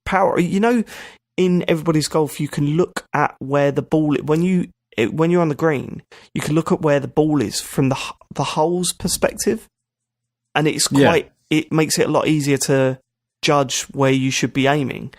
power. In Everybody's Golf, you can look at where the ball when you're on the green, you can look at where the ball is from the hole's perspective, and it's it makes it a lot easier to judge where you should be aiming.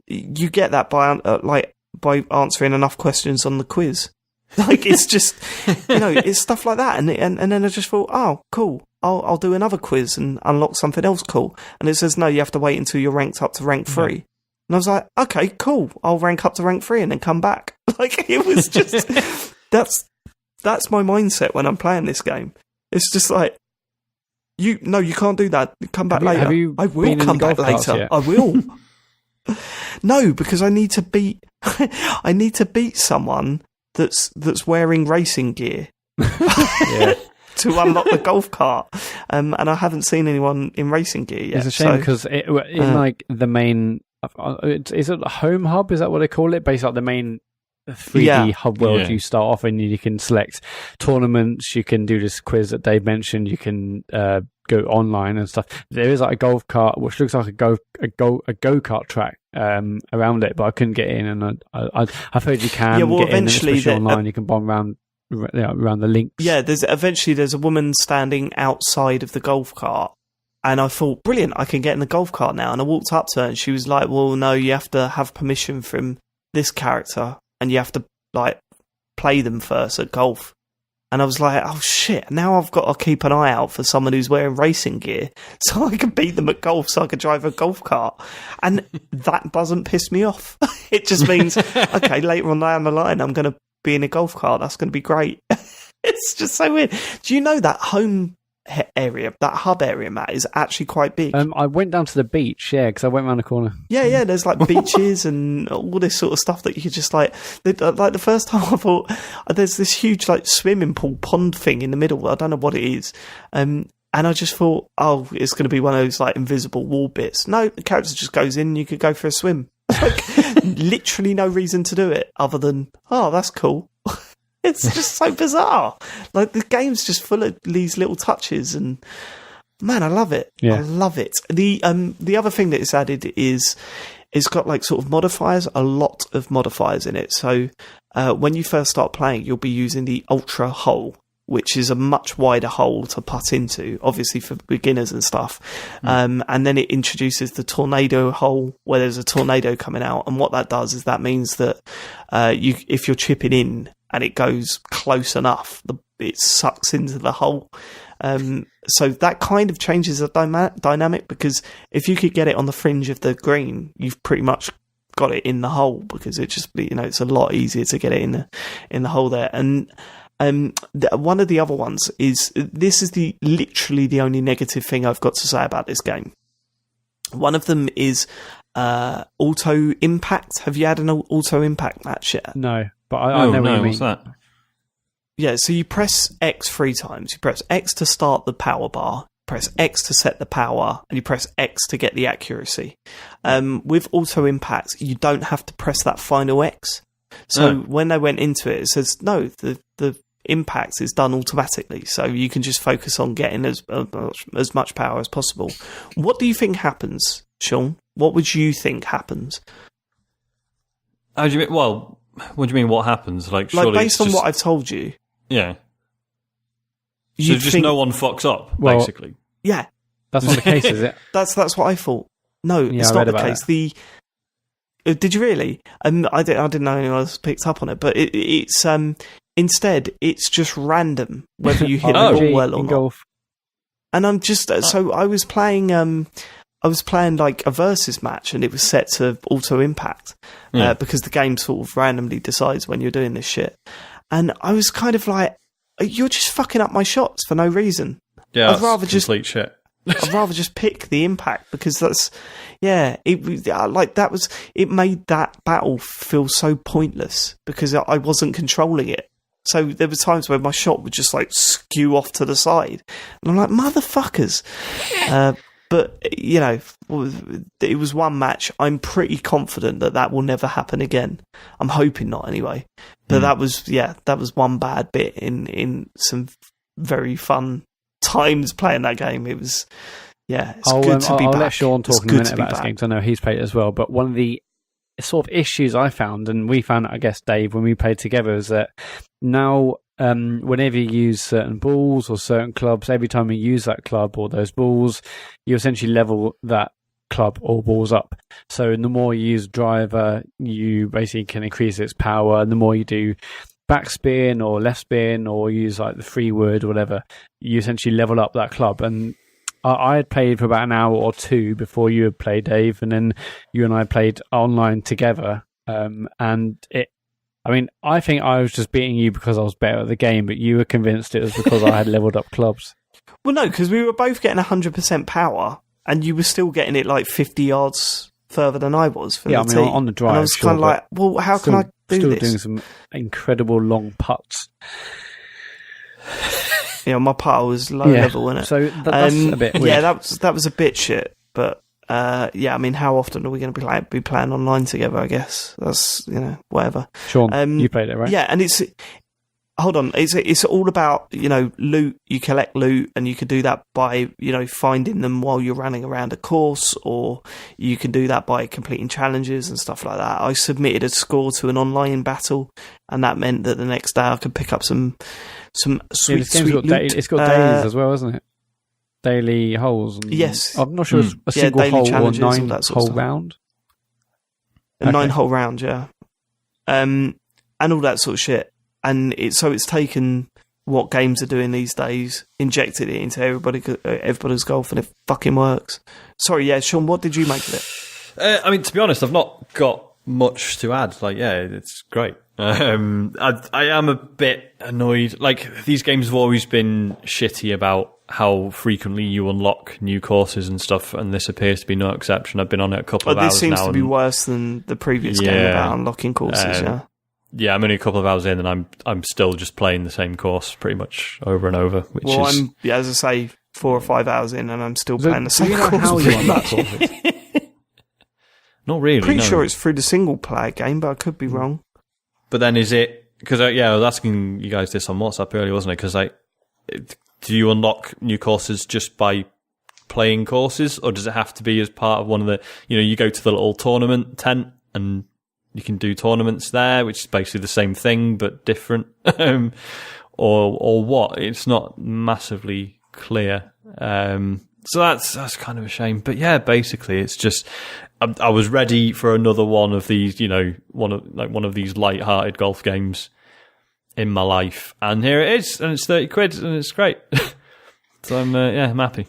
You get that by answering enough questions on the quiz. It's just it's stuff like that, and then I just thought, oh, cool. I'll do another quiz and unlock something else cool. And it says no, you have to wait until you're ranked up to rank 3. And I was like, okay, cool. I'll rank up to rank 3 and then come back. Like, it was just, that's my mindset when I'm playing this game. It's just like, you can't do that. Come back later. I will come back later. I will. No, because I need to beat someone that's wearing racing gear. Yeah. To unlock the golf cart, and I haven't seen anyone in racing gear yet. It's a shame because in like the main, is it the home hub? Is that what they call it? Basically, like the main 3D hub world. You start off and you can select tournaments. You can do this quiz that Dave mentioned. You can go online and stuff. There is like a golf cart, which looks like a go-kart track around it, but I couldn't get in. And I've heard you can. Get eventually in, online. You can bomb around the links. Yeah, there's a woman standing outside of the golf cart, and I thought, brilliant, I can get in the golf cart now. And I walked up to her and she was like, well, no, you have to have permission from this character and you have to like play them first at golf. And I was like, oh shit, now I've got to keep an eye out for someone who's wearing racing gear so I can beat them at golf, so I can drive a golf cart. And that doesn't piss me off. It just means, okay, later on down the line I'm going to be in a golf cart. That's going to be great. It's just so weird. Do you know that home area, that hub area, Matt, is actually quite big? I went down to the beach, because I went around the corner. Yeah, there's like beaches and all this sort of stuff that you could just like the first time I thought, there's this huge like swimming pool pond thing in the middle. I don't know what it is. And I just thought, oh, it's going to be one of those like invisible wall bits. No, the character just goes in and you could go for a swim. Like, literally no reason to do it other than, oh, that's cool. It's just so bizarre. Like, the game's just full of these little touches, and man, I love it. Yeah. I love it. The other thing that it's added is it's got like sort of modifiers, a lot of modifiers in it. So when you first start playing, you'll be using the Ultra hole, which is a much wider hole to putt into, obviously for beginners and stuff. And then it introduces the tornado hole, where there's a tornado coming out. And what that does is that means that if you're chipping in and it goes close enough, it sucks into the hole. So that kind of changes the dynamic, because if you could get it on the fringe of the green, you've pretty much got it in the hole, because it just, it's a lot easier to get it in the hole there. And one of the other ones is, this is literally the only negative thing I've got to say about this game. One of them is auto impact. Have you had an auto impact match yet? No, but I know what you mean. What's that? Yeah, so you press X 3 times. You press X to start the power bar, press X to set the power, and you press X to get the accuracy. With auto impact, you don't have to press that final X. So when they went into it, it says, no, the impact is done automatically, so you can just focus on getting as much power as possible. What do you think happens, Sean? What would you think happens? How do you mean? Well, what do you mean? What happens? Like based on what I've told you. Yeah. So just no one fucks up, basically. Yeah, that's not the case, is it? That's what I thought. No, it's not the case. Did you really? I didn't know anyone else picked up on it, but it's instead it's just random whether you hit the ball well or not. Golf. And I'm just so I was playing like a versus match, and it was set to auto impact because the game sort of randomly decides when you're doing this shit. And I was kind of like, you're just fucking up my shots for no reason. Yeah, I'd rather just complete shit. I'd rather just pick the impact, because that's it made that battle feel so pointless because I wasn't controlling it. So there were times where my shot would just like skew off to the side, and I'm like, motherfuckers. But it was one match. I'm pretty confident that will never happen again. I'm hoping not, anyway. But that was one bad bit in some very fun times playing that game. It was, it's good to be back. I'll let Sean talk in a minute about this game, because I know he's played it as well. But one of the sort of issues I found, and we found, I guess, Dave, when we played together, is that now whenever you use certain balls or certain clubs, every time you use that club or those balls, you essentially level that club or balls up. So the more you use driver, you basically can increase its power, and the more you do backspin or left spin or use like the free word or whatever, you essentially level up that club. And I had played for about an hour or two before you had played, Dave, and then you and I played online together. And I think I was just beating you because I was better at the game, but you were convinced it was because I had leveled up clubs. Well, no, because we were both getting 100% power, and you were still getting it like 50 yards further than I was from the tee. On the drive. And I was kind of like, well, how can I do this? Still doing some incredible long putts. My putter was low level, wasn't it? So that's a bit weird. Yeah, that was a bit shit, but how often are we going to be playing online together? I guess that's whatever. Sean, you played it, right? Yeah, and it's all about loot. You collect loot, and you can do that by finding them while you're running around a course, or you can do that by completing challenges and stuff like that. I submitted a score to an online battle, and that meant that the next day I could pick up some sweet loot. It's got dailies as well, isn't it? Daily holes. Yes. I'm not sure it's a single hole or 9-hole round. A 9-hole round, yeah. And all that sort of shit. And it's taken what games are doing these days, injected it into everybody's golf, and it fucking works. Sorry, yeah, Sean, what did you make of it? To be honest, I've not got much to add. It's great. I am a bit annoyed. These games have always been shitty about how frequently you unlock new courses and stuff, and this appears to be no exception. I've been on it a couple of hours now. This seems to be worse than the previous game about unlocking courses, Yeah, I'm only a couple of hours in, and I'm still just playing the same course pretty much over and over. I'm, as I say, 4 or 5 hours in, and I'm still playing the same course. How you unlock courses? Not really. Pretty sure it's through the single player game, but I could be wrong. But then is it because I was asking you guys this on WhatsApp earlier, wasn't it? Because do you unlock new courses just by playing courses, or does it have to be as part of one of the? You go to the little tournament tent and you can do tournaments there, which is basically the same thing but different, or what? It's not massively clear. So that's kind of a shame. But yeah, basically, it's just I was ready for another one of these, one of these light-hearted golf games in my life, and here it is, and it's £30, and it's great. So I'm happy.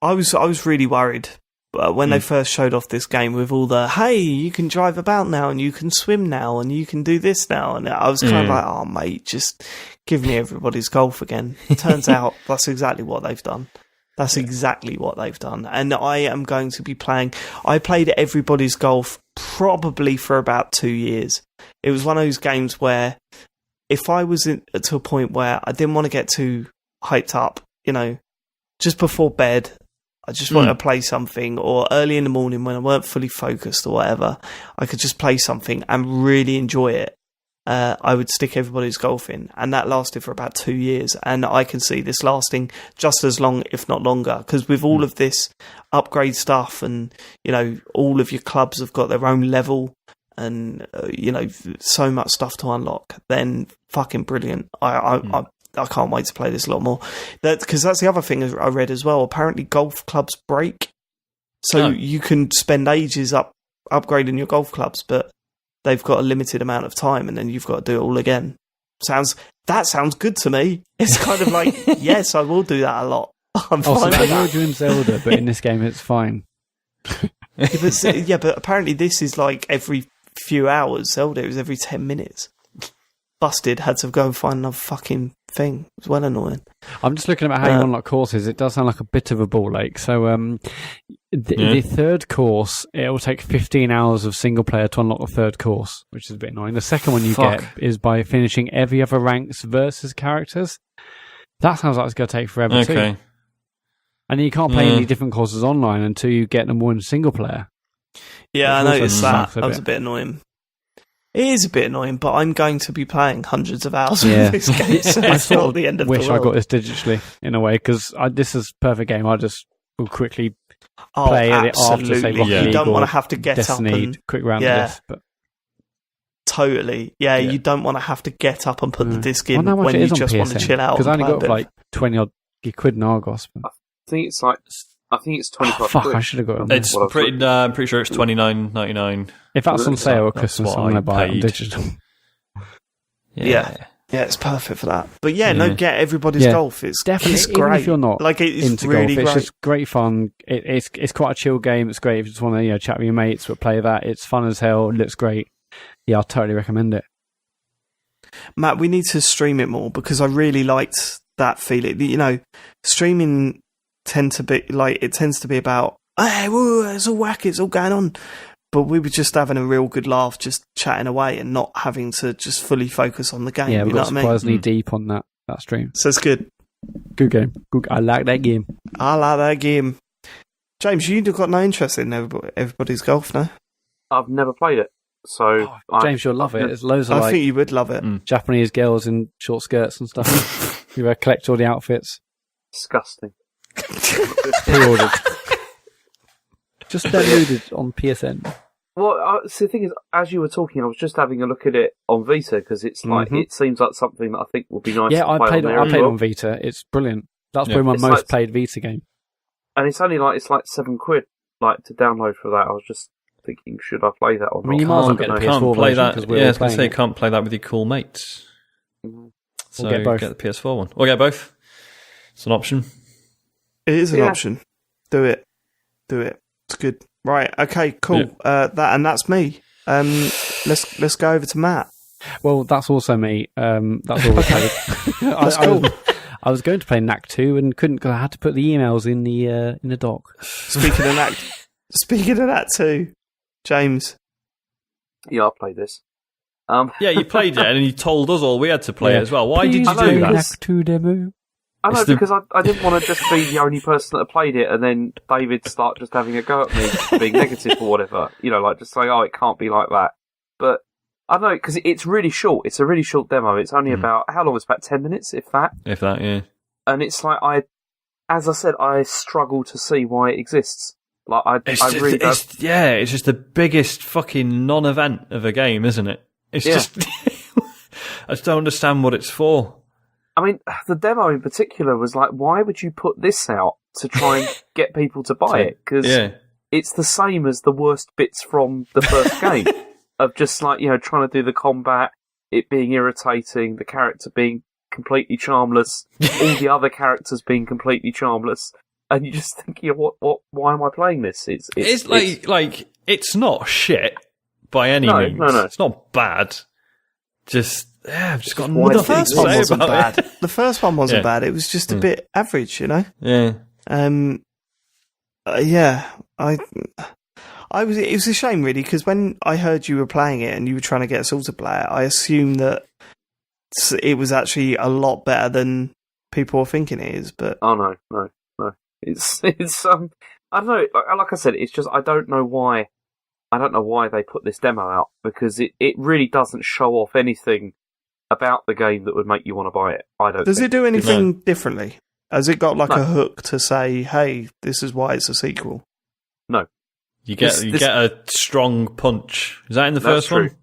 I was really worried. But when they first showed off this game with all the, hey, you can drive about now, and you can swim now, and you can do this now, and I was kind of like, oh, mate, just give me everybody's golf again. Turns out that's exactly what they've done. And I am going to be playing. I played everybody's golf probably for about 2 years. It was one of those games where if I was to a point where I didn't want to get too hyped up, just before bed, I just want to play something, or early in the morning when I weren't fully focused or whatever, I could just play something and really enjoy it. I would stick everybody's golf in, and that lasted for about 2 years, and I can see this lasting just as long, if not longer, because with all of this upgrade stuff, and all of your clubs have got their own level, and so much stuff to unlock, then fucking brilliant. I can't wait to play this a lot more. Because that's the other thing I read as well. Apparently golf clubs break. So you can spend ages upgrading your golf clubs, but they've got a limited amount of time, and then you've got to do it all again. That sounds good to me. It's kind of like, yes, I will do that a lot. I'm fine with that. You're doing Zelda, but in this game it's fine. But apparently this is like every few hours. Zelda, it was every 10 minutes. Busted, had to go and find another fucking thing. It was well annoying. I'm just looking at how you unlock courses. It does sound like a bit of a ball ache. So the third course, it will take 15 hours of single player to unlock the third course, which is a bit annoying. The second one you get is by finishing every other ranks versus characters. That sounds like it's going to take forever too. And you can't play any different courses online until you get them all in single player. Yeah, I noticed that. That was a bit annoying. It is a bit annoying, but I'm going to be playing hundreds of hours of this game, so it's not the end of the world. I wish I got this digitally, in a way, because this is a perfect game. I just will quickly play it after, say, Rocket League. You don't want to have to get Destiny, up and... quick round of this. But... Totally. Yeah, you don't want to have to get up and put the disc in when you just want to chill out. Because I only got like 20-odd quid in Argos. But... I think it's 25 fuck, quid. I should have got it. It's pretty. I'm pretty sure it's $29.99. If that's on sale at Christmas, I'm going to buy it on digital. Yeah. Yeah, it's perfect for that. But get everybody's golf. It's definitely it's even great. if you're not it's into really golf, it's great. just great fun. It's quite a chill game. It's great if you just want to chat with your mates, but play that. It's fun as hell. It looks great. Yeah, I'll totally recommend it. Matt, we need to stream it more because I really liked that feeling. Streaming tends to be about, hey, whoa, it's all wacky, it's all going on. But we were just having a real good laugh, just chatting away and not having to just fully focus on the game. Yeah, we got surprisingly what I mean? deep on that stream. So it's good. Good game. Good. I like that game. James, you've got no interest in everybody's golf, no? I've never played it. So James, you'll love it. There's loads of I think you would love it. Japanese girls in short skirts and stuff. You collect all the outfits. Disgusting. Pre-ordered. Just downloaded on PSN. Well, so the thing is, as you were talking, I was just having a look at it on Vita because it's like it seems like something that I think would be nice. Yeah, to play I played on Vita. It's brilliant. That's probably my most played Vita game. And it's only like £7 to download for that. I was just thinking, should I play that or not? I mean, you might as well get the PS4 play version, that. Yeah, I was going to say, can't play that with your cool mates. So get both. Get the PS4 one. Or get both. It's an option. It is an option. Do it. It's good. Right. Okay. Cool. Yeah. That's me. Let's go over to Matt. Well, that's also me. That's all we played. That's cool. I was going to play NAC 2 and couldn't because I had to put the emails in the dock. Speaking of that too, James. Yeah, I played this. Yeah, you played it and you told us all we had to play it as well. Why Please did you do that? NAC 2 demo. I know, because I didn't want to just be the only person that played it and then David start just having a go at me for being negative or whatever. Just say, it can't be like that. But I don't know, because it's really short. It's a really short demo. It's only about, how long? It's about 10 minutes, if that. If that, yeah. And it's like, as I said, I struggle to see why it exists. Like, it's just the biggest fucking non-event of a game, isn't it? It's just, I just don't understand what it's for. I mean, the demo in particular was like, why would you put this out to try and get people to buy it? Because it's the same as the worst bits from the first game of just like, trying to do the combat, it being irritating, the character being completely charmless, all the other characters being completely charmless. And you just think, why am I playing this? It's like, it's not shit by any means. No. It's not bad. Just, I've just got the nothing first to one say wasn't about bad. it. The first one wasn't bad. It was just a bit average, Yeah. It was a shame really because when I heard you were playing it and you were trying to get us all to play it, I assumed that it was actually a lot better than people were thinking it is. But no. It's I don't know. Like I said, it's just I don't know why they put this demo out because it really doesn't show off anything about the game that would make you want to buy it. I don't. Does think. it do anything differently? Has it got like a hook to say, "Hey, this is why it's a sequel"? No. You get a strong punch. Is that in the first one?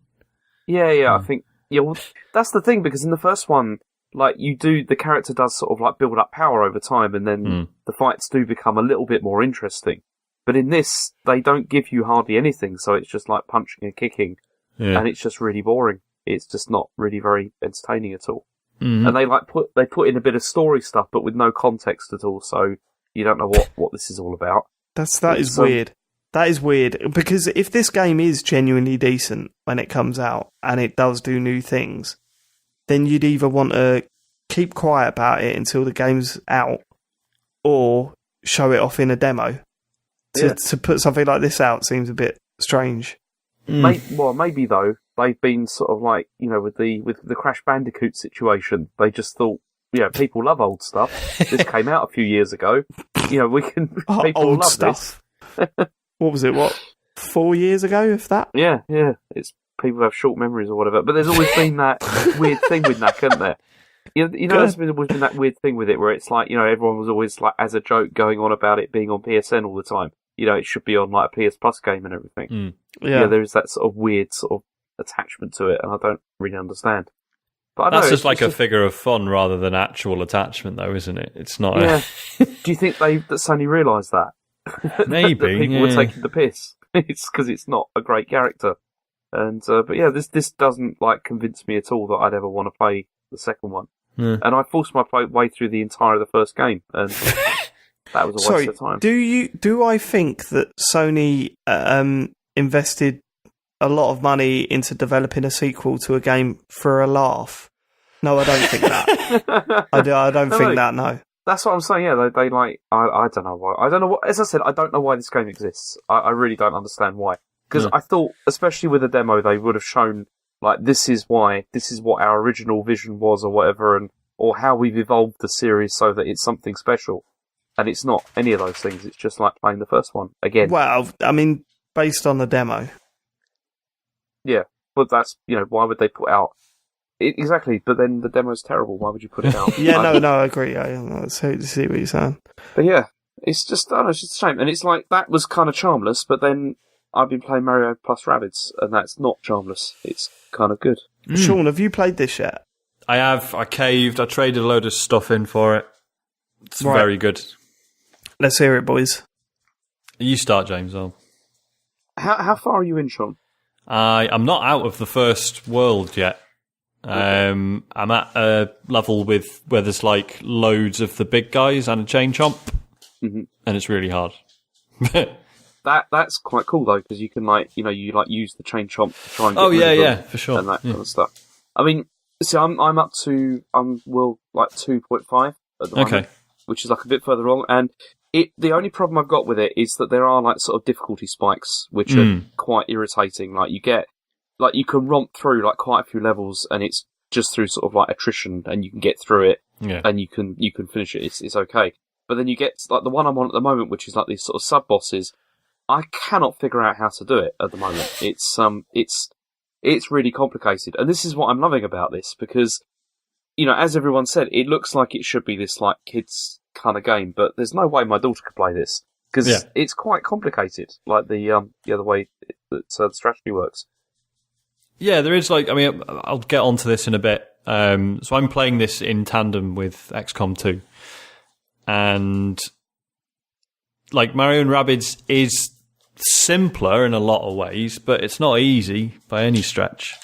Yeah. I think well, that's the thing because in the first one, like the character does sort of like build up power over time, and then the fights do become a little bit more interesting. But in this, they don't give you hardly anything, so it's just like punching and kicking, and it's just really boring. It's just not really very entertaining at all. Mm-hmm. And they put in a bit of story stuff, but with no context at all, so you don't know what this is all about. That is weird. That is weird because if this game is genuinely decent when it comes out and it does do new things, then you'd either want to keep quiet about it until the game's out, or show it off in a demo. To put something like this out seems a bit strange. Maybe though they've been sort of like with the Crash Bandicoot situation. They just thought people love old stuff. This came out a few years ago. We can people old love stuff. What was it? 4 years ago? If that? Yeah. It's people have short memories or whatever. But there's always been that weird thing with NAC, hasn't there? There's always been that weird thing with it where it's like everyone was always like as a joke going on about it being on PSN all the time. It should be on like a PS Plus game and everything. There's that sort of weird sort of attachment to it, and I don't really understand. But that's just like a figure of fun rather than actual attachment, though, isn't it? It's not. Yeah. Do you think that Sony realised that? Maybe that people were taking the piss. It's because it's not a great character, and but this doesn't like convince me at all that I'd ever want to play the second one. And I forced my way through the entire of the first game, and that was a waste of time. Do I think that Sony invested a lot of money into developing a sequel to a game for a laugh? No, I don't think that. I don't think that. No, that's what I'm saying. Yeah, they like. I don't know why. I don't know what. As I said, I don't know why this game exists. I really don't understand why. Because I thought, especially with the demo, they would have shown like this is why, this is what our original vision was, or whatever, or how we've evolved the series so that it's something special. And it's not any of those things. It's just like playing the first one again. Well, I mean, based on the demo. Yeah, but that's, why would they put out... Exactly, but then the demo's terrible. Why would you put it out? Yeah, I agree. I see what you're saying. But yeah, it's just, I don't know, it's just a shame. And it's like, that was kind of charmless, but then I've been playing Mario plus Rabbids, and that's not charmless. It's kind of good. Sean, have you played this yet? I have. I caved. I traded a load of stuff in for it. It's very good. Let's hear it, boys. You start, James. How far are you in, Sean? I'm not out of the first world yet. I'm at a level where there's like loads of the big guys and a chain chomp, and it's really hard. That's quite cool though, because you can use the chain chomp to try and get rid of them for sure, and that kind of stuff. I mean, see, I'm up to world like 2.5 at the moment, which is like a bit further along, and the only problem I've got with it is that there are like sort of difficulty spikes, which are quite irritating. Like you can romp through like quite a few levels, and it's just through sort of like attrition, and you can get through it, and you can finish it. It's okay. But then you get like the one I'm on at the moment, which is like these sort of sub bosses. I cannot figure out how to do it at the moment. It's really complicated, and this is what I'm loving about this, because as everyone said, it looks like it should be this like kids kind of game, but there's no way my daughter could play this because it's quite complicated, like the way that the strategy works. Yeah, there is I'll get onto this in a bit. So I'm playing this in tandem with XCOM 2, and like Mario and Rabbids is simpler in a lot of ways, but it's not easy by any stretch.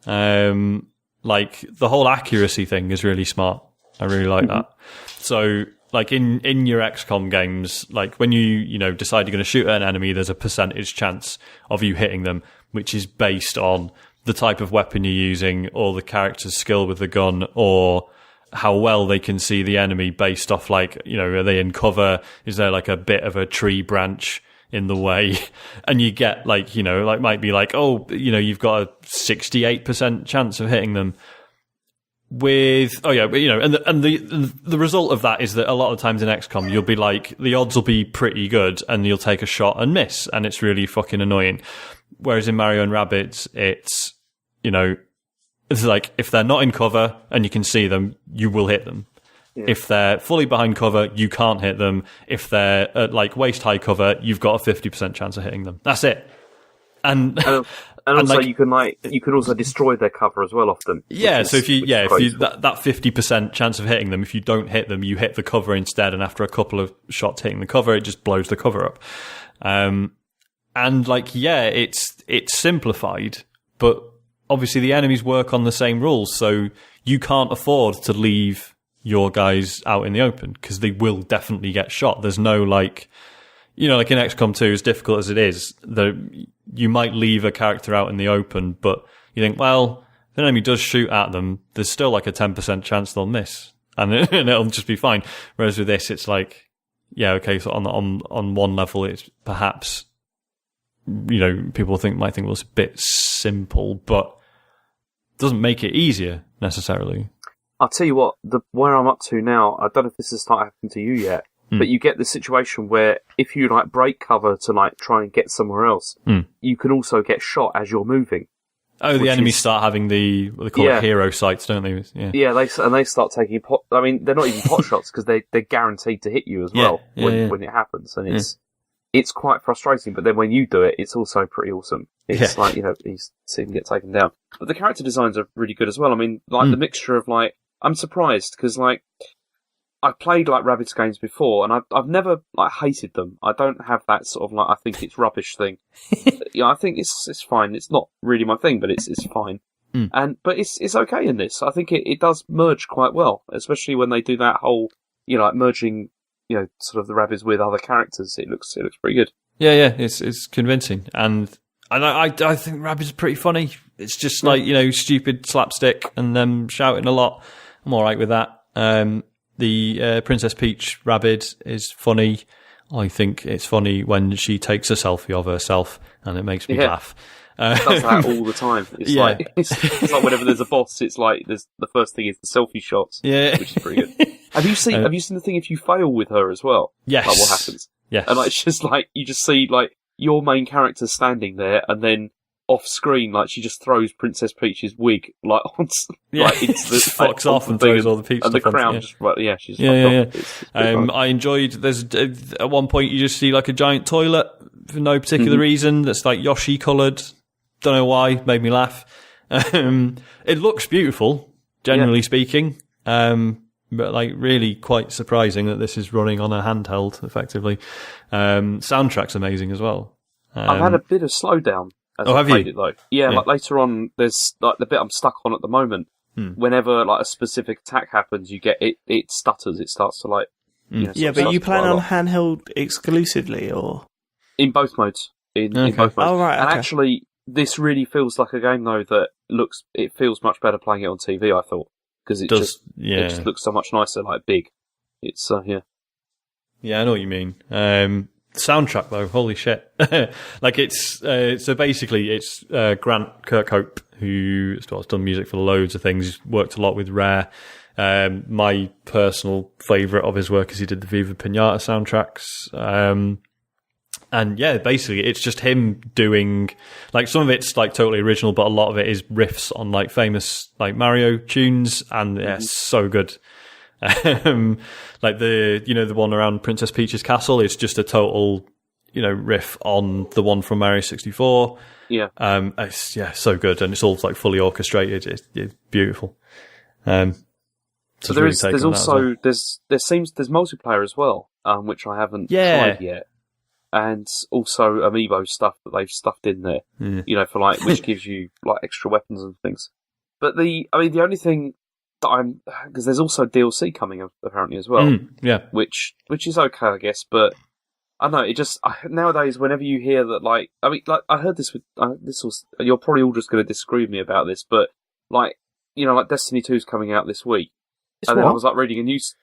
Like the whole accuracy thing is really smart. I really like that. So like in your XCOM games, like when you decide you're going to shoot at an enemy, there's a percentage chance of you hitting them, which is based on the type of weapon you're using, or the character's skill with the gun, or how well they can see the enemy based off like, are they in cover? Is there like a bit of a tree branch in the way? And you get like, might be like, you've got a 68% chance of hitting them with, and the result of that is that a lot of times in XCOM, you'll be like, the odds will be pretty good and you'll take a shot and miss, and it's really fucking annoying. Whereas in Mario and Rabbids, it's, it's like, if they're not in cover and you can see them, you will hit them. Yeah. If they're fully behind cover, you can't hit them. If they're at like waist high cover, you've got a 50% chance of hitting them. That's it. And also like, you can also destroy their cover as well often. Yeah, so if you that 50% chance of hitting them, if you don't hit them, you hit the cover instead, and after a couple of shots hitting the cover, it just blows the cover up. And like, it's simplified, but obviously the enemies work on the same rules, so you can't afford to leave your guys out in the open, because they will definitely get shot. There's no like, like in XCOM 2, as difficult as it is, you might leave a character out in the open, but you think, well, if an enemy does shoot at them, there's still like a 10% chance they'll miss, and it'll just be fine. Whereas with this, it's like, so on one level, it's perhaps, people might think, well, it's a bit simple, but it doesn't make it easier necessarily. I'll tell you what, where I'm up to now, I don't know if this has started happening to you yet, but you get the situation where if you like break cover to like try and get somewhere else, you can also get shot as you're moving. Oh, the enemies start having what they call it hero sights, don't they? Yeah, they start taking pot. I mean, they're not even pot shots because they're guaranteed to hit you as well when it happens, and it's quite frustrating. But then when you do it, it's also pretty awesome. It's like you see him get taken down. But the character designs are really good as well. I mean, like the mixture of like, I'm surprised because like, I've played like Rabbids games before, and I've never like hated them. I don't have that sort of like, I think it's rubbish thing. I think it's fine. It's not really my thing, but it's fine. But it's okay in this. I think it does merge quite well, especially when they do that whole, like merging, sort of the rabbits with other characters. It looks pretty good. Yeah, it's convincing, and I think rabbits are pretty funny. It's just like stupid slapstick and them shouting a lot. I'm all right with that. The Princess Peach rabbit is funny. I think it's funny when she takes a selfie of herself, and it makes me laugh. It does that all the time. It's like it's like whenever there's a boss, it's like the first thing is the selfie shots. Yeah, which is pretty good. Have you seen the thing if you fail with her as well? Yes. Like what happens? Yes. And it's just like you just see like your main character standing there, and then off screen, like she just throws Princess Peach's wig like onto into the fucks off and throws all the peach and the stuff crowd onto, just she's fucked off. I enjoyed. There's at one point you just see like a giant toilet for no particular reason that's like Yoshi coloured. Don't know why, made me laugh. It looks beautiful, generally speaking, but like really quite surprising that this is running on a handheld effectively. Soundtrack's amazing as well. I've had a bit of slowdown as I played it though. Yeah, like later on, there's like the bit I'm stuck on at the moment. Whenever like a specific attack happens, you get it stutters. It starts to like. But you plan on handheld exclusively or in both modes? In both modes. Oh right, and actually. This really feels like a game, though, that it feels much better playing it on TV, I thought. Because it just looks so much nicer, like big. It's, Yeah, I know what you mean. Soundtrack, though, holy shit. Like, it's, so basically, it's Grant Kirkhope, who's done music for loads of things. He's worked a lot with Rare. My personal favourite of his work is he did the Viva Pinata soundtracks. And yeah, basically it's just him doing, like, some of it's like totally original, but a lot of it is riffs on like famous like Mario tunes, and it's so good. Like the one around Princess Peach's castle is just a total, riff on the one from Mario 64. Yeah. It's so good, and it's all like fully orchestrated. It's beautiful. So there's also there's multiplayer as well, which I haven't tried yet. And also amiibo stuff that they've stuffed in there, for like, which gives you like extra weapons and things. But the only thing that because there's also DLC coming apparently as well, which is okay, I guess. But I don't know, it just nowadays whenever you hear that, like, I heard this with you're probably all just going to disagree with me about this, but like, like Destiny 2 is coming out this week, then I was like reading a news.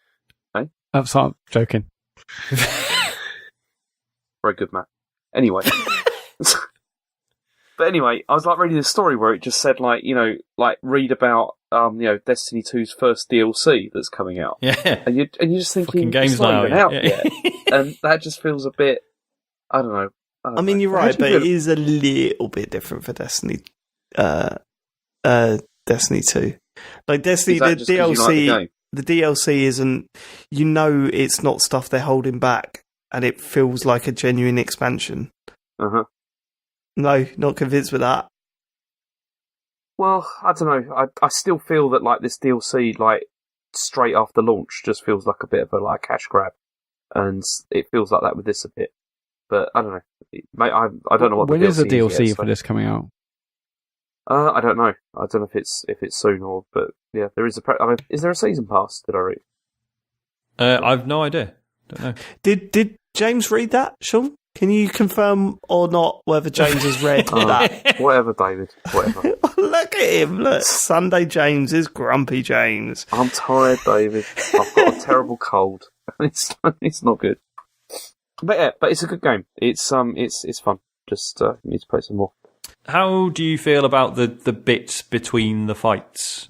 I'm sorry, I'm joking. Very good, Matt. Anyway. But anyway, I was like reading this story where it just said like, read about, Destiny 2's first DLC that's coming out. Yeah. And you're just thinking, game's it's not even out yet. Yeah. And that just feels a bit, I don't know. I mean, you're right, but it is a little bit different for Destiny, Destiny 2. Like Destiny, the DLC, the DLC isn't, it's not stuff they're holding back. And it feels like a genuine expansion. Uh-huh. No, not convinced with that. Well, I don't know. I still feel that like this DLC, like straight after launch, just feels like a bit of a like cash grab, and it feels like that with this a bit. But I don't know. Mate, I don't know what. When is the DLC for so. this coming out? I don't know. I don't know if it's soon or. But yeah, there is is there a season pass? Did I read? I've no idea. Don't know. Did James read that, Sean? Can you confirm or not whether James has read that? Whatever, David. Whatever. Look at him. Look, Sunday James is grumpy James. I'm tired, David. I've got a terrible cold. It's not good. But yeah, but it's a good game. It's fun. Just need to play some more. How do you feel about the bits between the fights?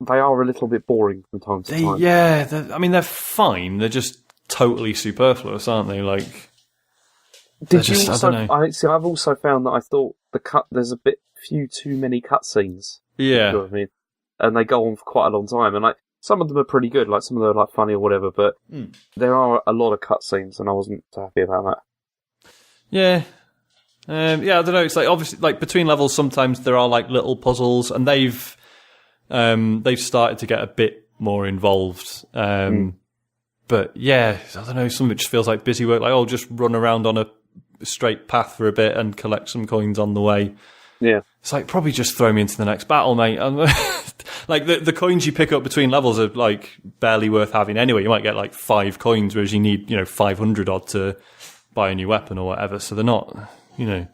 They are a little bit boring from time to time. Yeah, they're fine. They're just totally superfluous, aren't they? Like, did you also? I've also found that I thought there's a few too many cutscenes. Yeah, you know what I mean, and they go on for quite a long time. And like some of them are pretty good, like some of them are like funny or whatever. But there are a lot of cutscenes, and I wasn't so happy about that. Yeah. I don't know. It's like obviously like between levels. Sometimes there are like little puzzles, and they've started to get a bit more involved. But yeah, I don't know, some of it just feels like busy work, like, just run around on a straight path for a bit and collect some coins on the way. Yeah. It's like, probably just throw me into the next battle, mate. Like, the coins you pick up between levels are, like, barely worth having anyway. You might get, like, 5 coins, whereas you need, 500 odd to buy a new weapon or whatever. So they're not, don't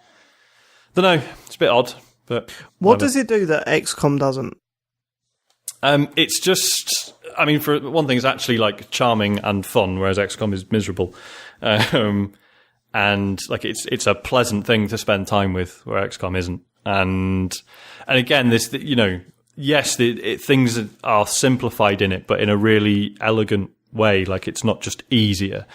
know. It's a bit odd, but what does it do that XCOM doesn't? It's just, I mean, for one thing, it's actually, like, charming and fun, whereas XCOM is miserable. And, like, it's a pleasant thing to spend time with, where XCOM isn't. And again, this, yes, things are simplified in it, but in a really elegant way. Like, it's not just easier.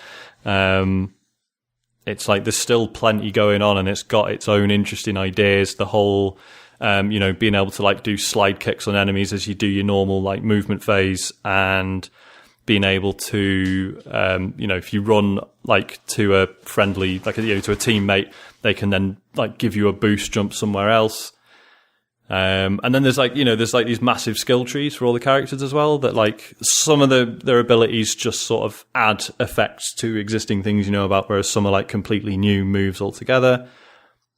It's like there's still plenty going on, and it's got its own interesting ideas. The whole, being able to, like, do slide kicks on enemies as you do your normal, like, movement phase, and being able to, if you run, like, to a friendly, like, to a teammate, they can then, like, give you a boost jump somewhere else. And then there's, like, there's, like, these massive skill trees for all the characters as well, that, like, some of their abilities just sort of add effects to existing things you know about, whereas some are, like, completely new moves altogether.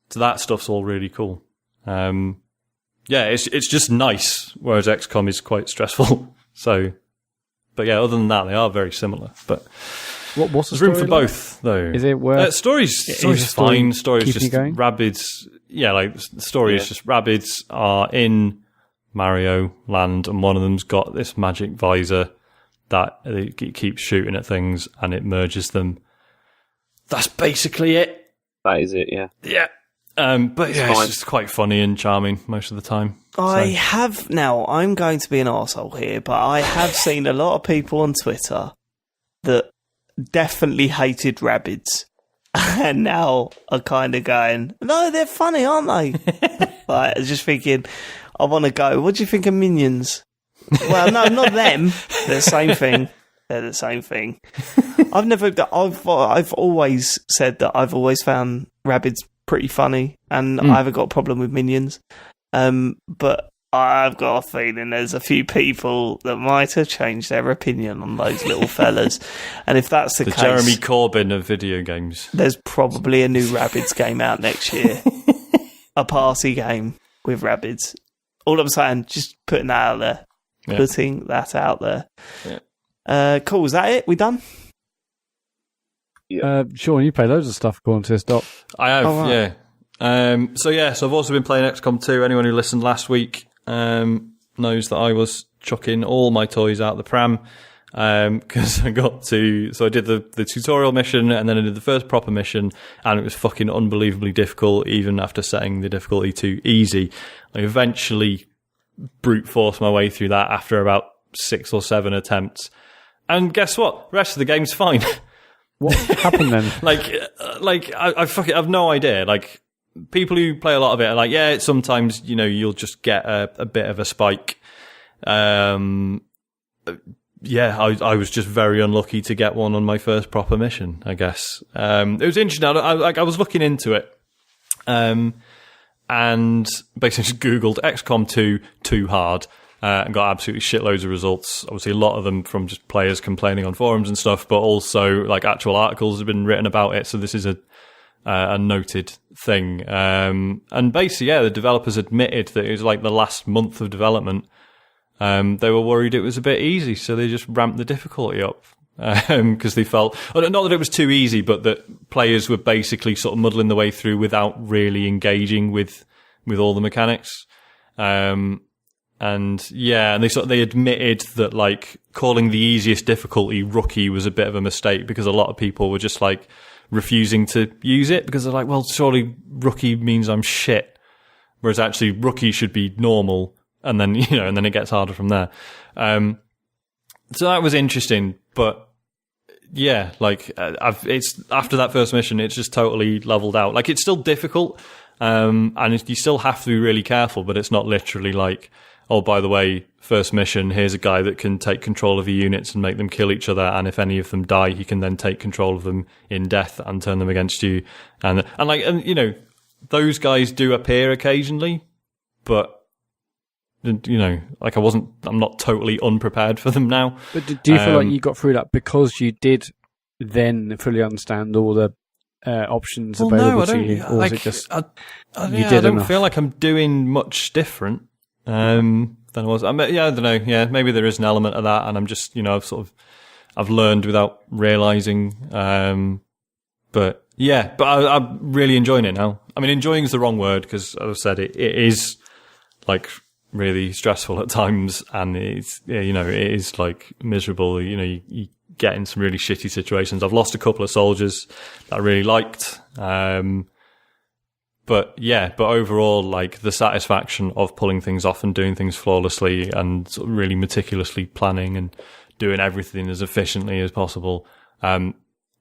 So that stuff's all really cool. It's just nice, whereas XCOM is quite stressful. So, but yeah, other than that, they are very similar. But what's the there's room for like? both, though. Is it worth? Story's fine. Story's just going? Rabbids. Yeah, like, the story is just Rabbids are in Mario Land, and one of them's got this magic visor that it keeps shooting at things, and it merges them. That's basically it. That is it. Yeah. Yeah. But yeah, it's just quite funny and charming most of the time. I'm going to be an arsehole here, but I have seen a lot of people on Twitter that definitely hated Rabbids, and now are kind of going, no, they're funny, aren't they? Like, just thinking, I want to go, what do you think of Minions? Well, no, not them. They're the same thing. They're the same thing. I've always said that I've always found Rabbids pretty funny, and I haven't got a problem with Minions. But I've got a feeling there's a few people that might have changed their opinion on those little fellas. And if that's the case, Jeremy Corbyn of video games, there's probably a new Rabbids game out next year. A party game with Rabbids. All I'm saying, just putting that out there. Yeah. Putting that out there. Yeah. Cool, is that it? We done? Yeah. Sean, you play loads of stuff according to this doc. I have, yeah. So I've also been playing XCOM 2. Anyone who listened last week knows that I was chucking all my toys out the pram, because I did the tutorial mission, and then I did the first proper mission, and it was fucking unbelievably difficult, even after setting the difficulty to easy. I eventually brute forced my way through that after about 6 or 7 attempts. And guess what? The rest of the game's fine. What happened then? I have no idea. Like, people who play a lot of it are like, yeah, sometimes, you'll just get a bit of a spike. I was just very unlucky to get one on my first proper mission, I guess. It was interesting. I was looking into it, and basically just Googled XCOM 2 too hard, and got absolutely shitloads of results. Obviously, a lot of them from just players complaining on forums and stuff, but also, like, actual articles have been written about it. So this is a noted thing. And basically, the developers admitted that it was like the last month of development. They were worried it was a bit easy, so they just ramped the difficulty up. Because they felt, not that it was too easy, but that players were basically sort of muddling the way through without really engaging with all the mechanics. And they admitted that, like, calling the easiest difficulty rookie was a bit of a mistake, because a lot of people were just, like, refusing to use it because they're like, well, surely rookie means I'm shit, whereas actually rookie should be normal, and then and then it gets harder from there. So that was interesting, but yeah, like, it's after that first mission, it's just totally leveled out. Like, it's still difficult, and you still have to be really careful, but it's not literally like, oh, by the way, first mission, here's a guy that can take control of your units and make them kill each other, and if any of them die, he can then take control of them in death and turn them against you. And those guys do appear occasionally, but like, I'm not totally unprepared for them now. But do you feel like you got through that because you did then fully understand all the options available to you, or was it just I don't feel like I'm doing much different than I was. I don't know. Yeah, maybe there is an element of that, and I'm just I've learned without realizing. But I'm really enjoying it now. I mean, enjoying is the wrong word because, as I said, it is like really stressful at times, and it is like miserable. You get in some really shitty situations. I've lost a couple of soldiers that I really liked. But overall, like the satisfaction of pulling things off and doing things flawlessly and sort of really meticulously planning and doing everything as efficiently as possible.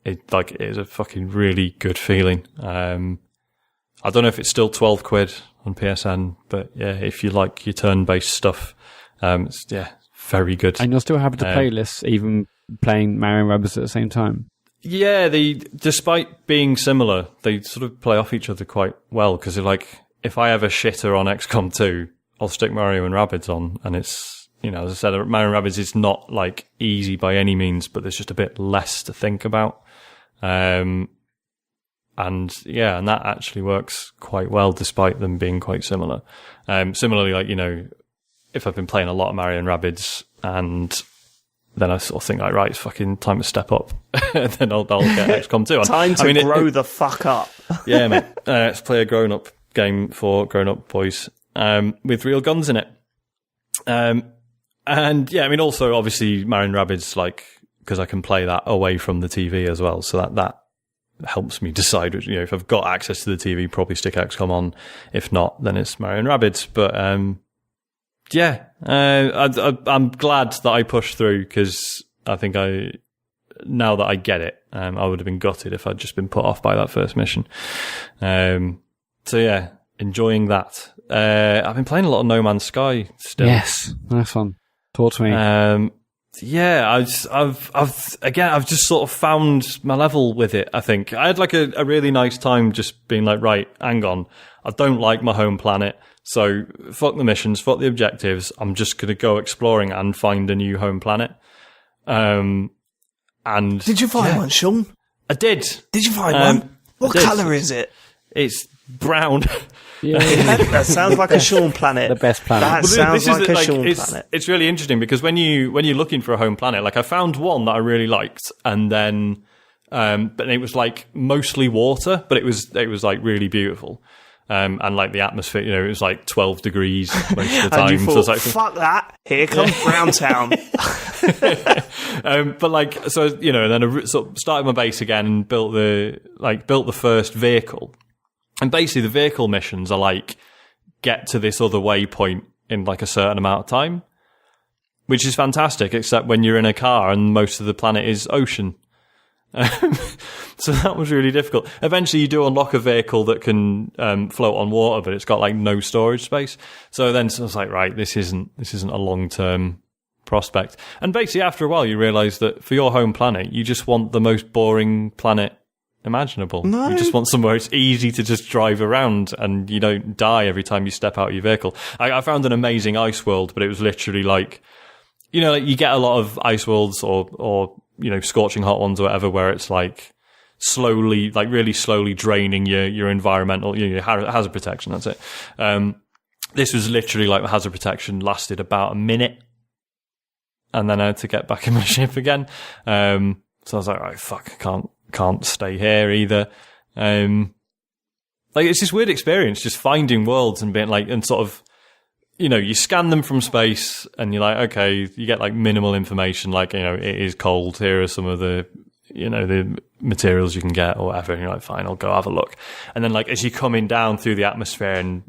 It is a fucking really good feeling. I don't know if it's still £12 on PSN, but yeah, if you like your turn-based stuff, it's very good. And you'll still have the playlists, even playing Mario & Rabbids at the same time. Yeah, despite being similar, they sort of play off each other quite well, because like, if I have a shitter on XCOM 2, I'll stick Mario & Rabbids on, and it's, as I said, Mario & Rabbids is not like easy by any means, but there's just a bit less to think about. And that actually works quite well, despite them being quite similar. Similarly, like, if I've been playing a lot of Mario & Rabbids, and then I sort of think, like, right, it's fucking time to step up. Then I'll get XCOM 2 on. Time to grow the fuck up. Yeah, mate. Let's play a grown-up game for grown-up boys with real guns in it. And, yeah, I mean, also, obviously, Mario & Rabbids, like, because I can play that away from the TV as well, so that helps me decide, if I've got access to the TV, probably stick XCOM on. If not, then it's Mario & Rabbids. But, I'm glad that I pushed through, because I think now that I get it, I would have been gutted if I'd just been put off by that first mission. So yeah, enjoying that. I've been playing a lot of No Man's Sky still. Yes, nice one. Talk to me. I've just sort of found my level with it, I think. I had like a really nice time just being like, right, hang on, I don't like my home planet, so fuck the missions, fuck the objectives, I'm just going to go exploring and find a new home planet. And did you find one, Sean? I did. Did you find one? What colour is it? It's brown. Yeah. That sounds like a Sean planet. The best planet. That sounds like a Sean planet. It's really interesting, because when you're looking for a home planet, like I found one that I really liked, and then but it was like mostly water, but it was like really beautiful. And like the atmosphere, it was like 12 degrees most of the time. And you thought, so it's like, fuck that, here comes Brown Town. But like, so, and then I sort of started my base again and built the first vehicle. And basically the vehicle missions are like, get to this other waypoint in like a certain amount of time, which is fantastic, except when you're in a car and most of the planet is ocean. So that was really difficult. Eventually you do unlock a vehicle that can float on water, but it's got like no storage space. So I was like, right, this isn't a long-term prospect. And basically after a while you realise that for your home planet, you just want the most boring planet imaginable. No. You just want somewhere it's easy to just drive around and you don't die every time you step out of your vehicle. I found an amazing ice world, but it was literally like, like you get a lot of ice worlds or scorching hot ones or whatever, where it's like slowly, like really slowly draining your environmental, your hazard protection. That's it. This was literally like the hazard protection lasted about a minute, and then I had to get back in my ship again. So I was like, right, fuck, I can't stay here either. Like it's this weird experience, just finding worlds and being like, and sort of, you scan them from space and you're like, okay, you get like minimal information, like, it is cold. Here are some of the, the materials you can get or whatever. And you're like, fine, I'll go have a look. And then like, as you're coming down through the atmosphere and,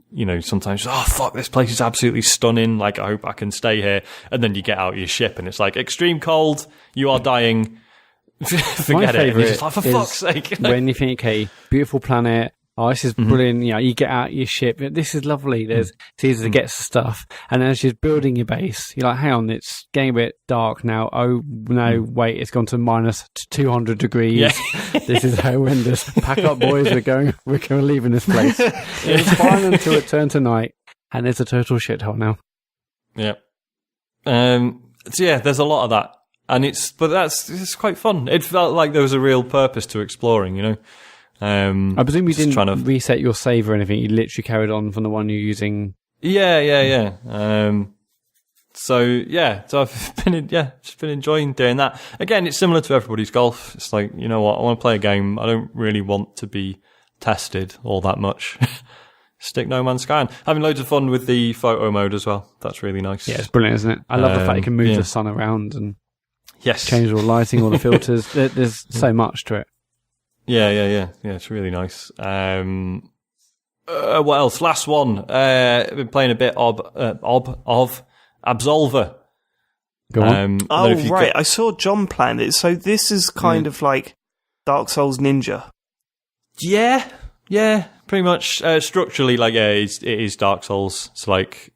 sometimes, oh fuck, this place is absolutely stunning. Like, I hope I can stay here. And then you get out of your ship and it's like extreme cold. You are dying. Forget it. And you're just like, for fuck's sake. When you think, okay, beautiful planet, oh, this is brilliant. You get out your ship. This is lovely. It's easy to get stuff. And then as you're building your base, you're like, hang on, it's getting a bit dark now. Oh, no, wait, it's gone to minus 200 degrees. Yeah. This is horrendous. Pack up, boys. We're leaving this place. It was fine until it turned to night. And it's a total shithole now. Yeah. So yeah, there's a lot of that. And it's quite fun. It felt like there was a real purpose to exploring, I presume you didn't reset your save or anything. You literally carried on from the one you're using. Yeah. So I've just been enjoying doing that. Again, it's similar to Everybody's Golf. It's like, you know what, I want to play a game. I don't really want to be tested all that much. Stick No Man's Sky on. Having loads of fun with the photo mode as well. That's really nice. Yeah, it's brilliant, isn't it? I love the fact you can move the sun around and change all the lighting, all the filters. There's so much to it. Yeah. It's really nice. What else? Last one. I've been playing a bit of Absolver. Go on. Right. I saw John playing it. So this is kind of like Dark Souls Ninja. Yeah, pretty much. Structurally, it is Dark Souls. It's like,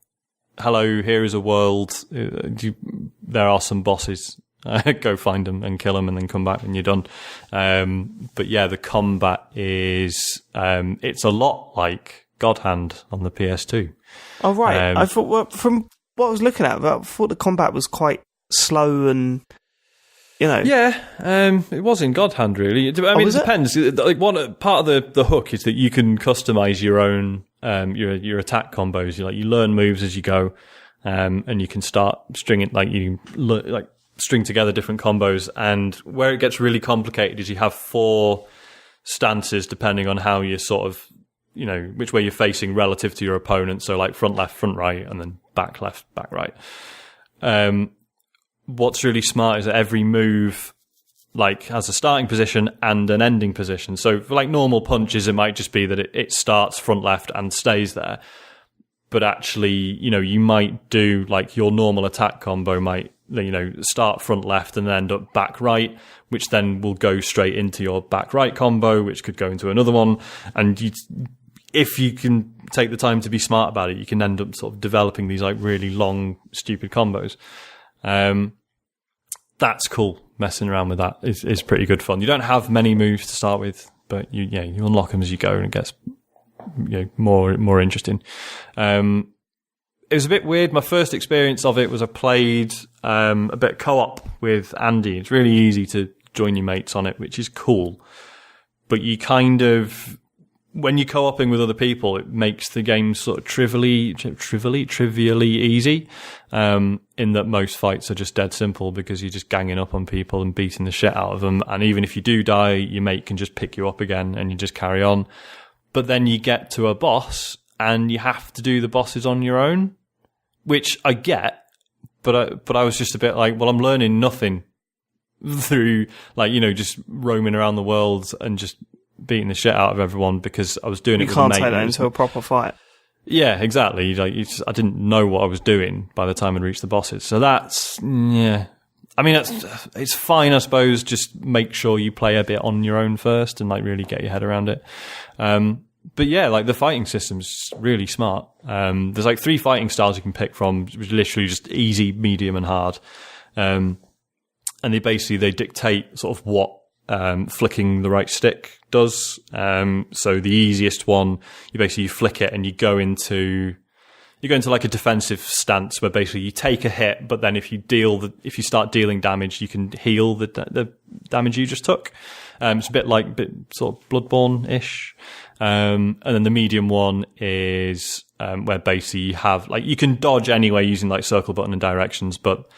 hello, here is a world. There are some bosses. Go find them and kill them, and then come back when you're done. But yeah, the combat is it's a lot like God Hand on the PS2. Oh right, I thought from what I was looking at, I thought the combat was quite slow and. Yeah, it was in God Hand, really. I mean, it depends. Like one part of the hook is that you can customize your own your attack combos. You learn moves as you go, and you can start stringing string together different combos. And where it gets really complicated is you have 4 stances depending on how you're sort of which way you're facing relative to your opponent. So like front left, front right, and then back left, back right. What's really smart is that every move has a starting position and an ending position. So for normal punches, it might just be that it starts front left and stays there. But actually, you might do your normal attack combo might, start front left and then end up back right, which then will go straight into your back right combo, which could go into another one. And if you can take the time to be smart about it, you can end up sort of developing these really long, stupid combos. That's cool. Messing around with that is pretty good fun. You don't have many moves to start with, but you unlock them as you go, and it gets more interesting. It was a bit weird. My first experience of it was I played a bit co-op with Andy. It's really easy to join your mates on it, which is cool. But you when you're co-oping with other people, it makes the game sort of trivially easy. In that most fights are just dead simple because you're just ganging up on people and beating the shit out of them. And even if you do die, your mate can just pick you up again and you just carry on. But then you get to a boss and you have to do the bosses on your own, which I get. But I was just a bit like, well, I'm learning nothing through just roaming around the world and just beating the shit out of everyone because I was doing it with a mate. You can't take that into a proper fight. Yeah, exactly. I didn't know what I was doing by the time I'd reached the bosses. So that's, yeah. I mean, it's fine, I suppose. Just make sure you play a bit on your own first and really get your head around it. But yeah, the fighting system's really smart. There's 3 fighting styles you can pick from, which are literally just easy, medium, and hard. And they dictate sort of what flicking the right stick does. So the easiest one, you flick it and you go into a defensive stance where basically you take a hit, but then if you start dealing damage, you can heal the damage you just took. It's a bit sort of Bloodborne-ish. And then the medium one is where basically you have you can dodge anyway using circle button and directions, but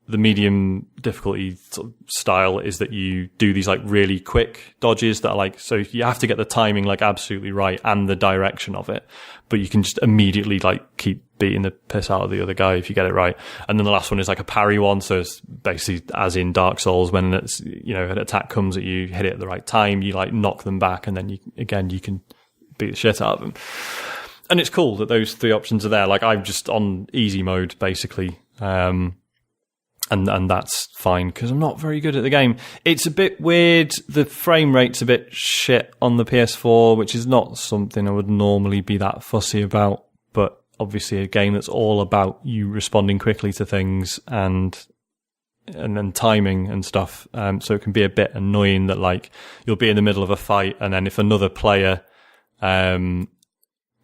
the medium difficulty sort of style is that you do these really quick dodges that are so you have to get the timing absolutely right and the direction of it, but you can just immediately keep beating the piss out of the other guy if you get it right. And then the last one is a parry one, so it's basically as in Dark Souls, when it's an attack comes at you, hit it at the right time, you knock them back, and then you can beat the shit out of them. And it's cool that those 3 options are there. I'm just on easy mode basically. And that's fine because I'm not very good at the game. It's a bit weird. The frame rate's a bit shit on the PS4, which is not something I would normally be that fussy about. But obviously a game that's all about you responding quickly to things and then timing and stuff. So it can be a bit annoying that you'll be in the middle of a fight and then if another player,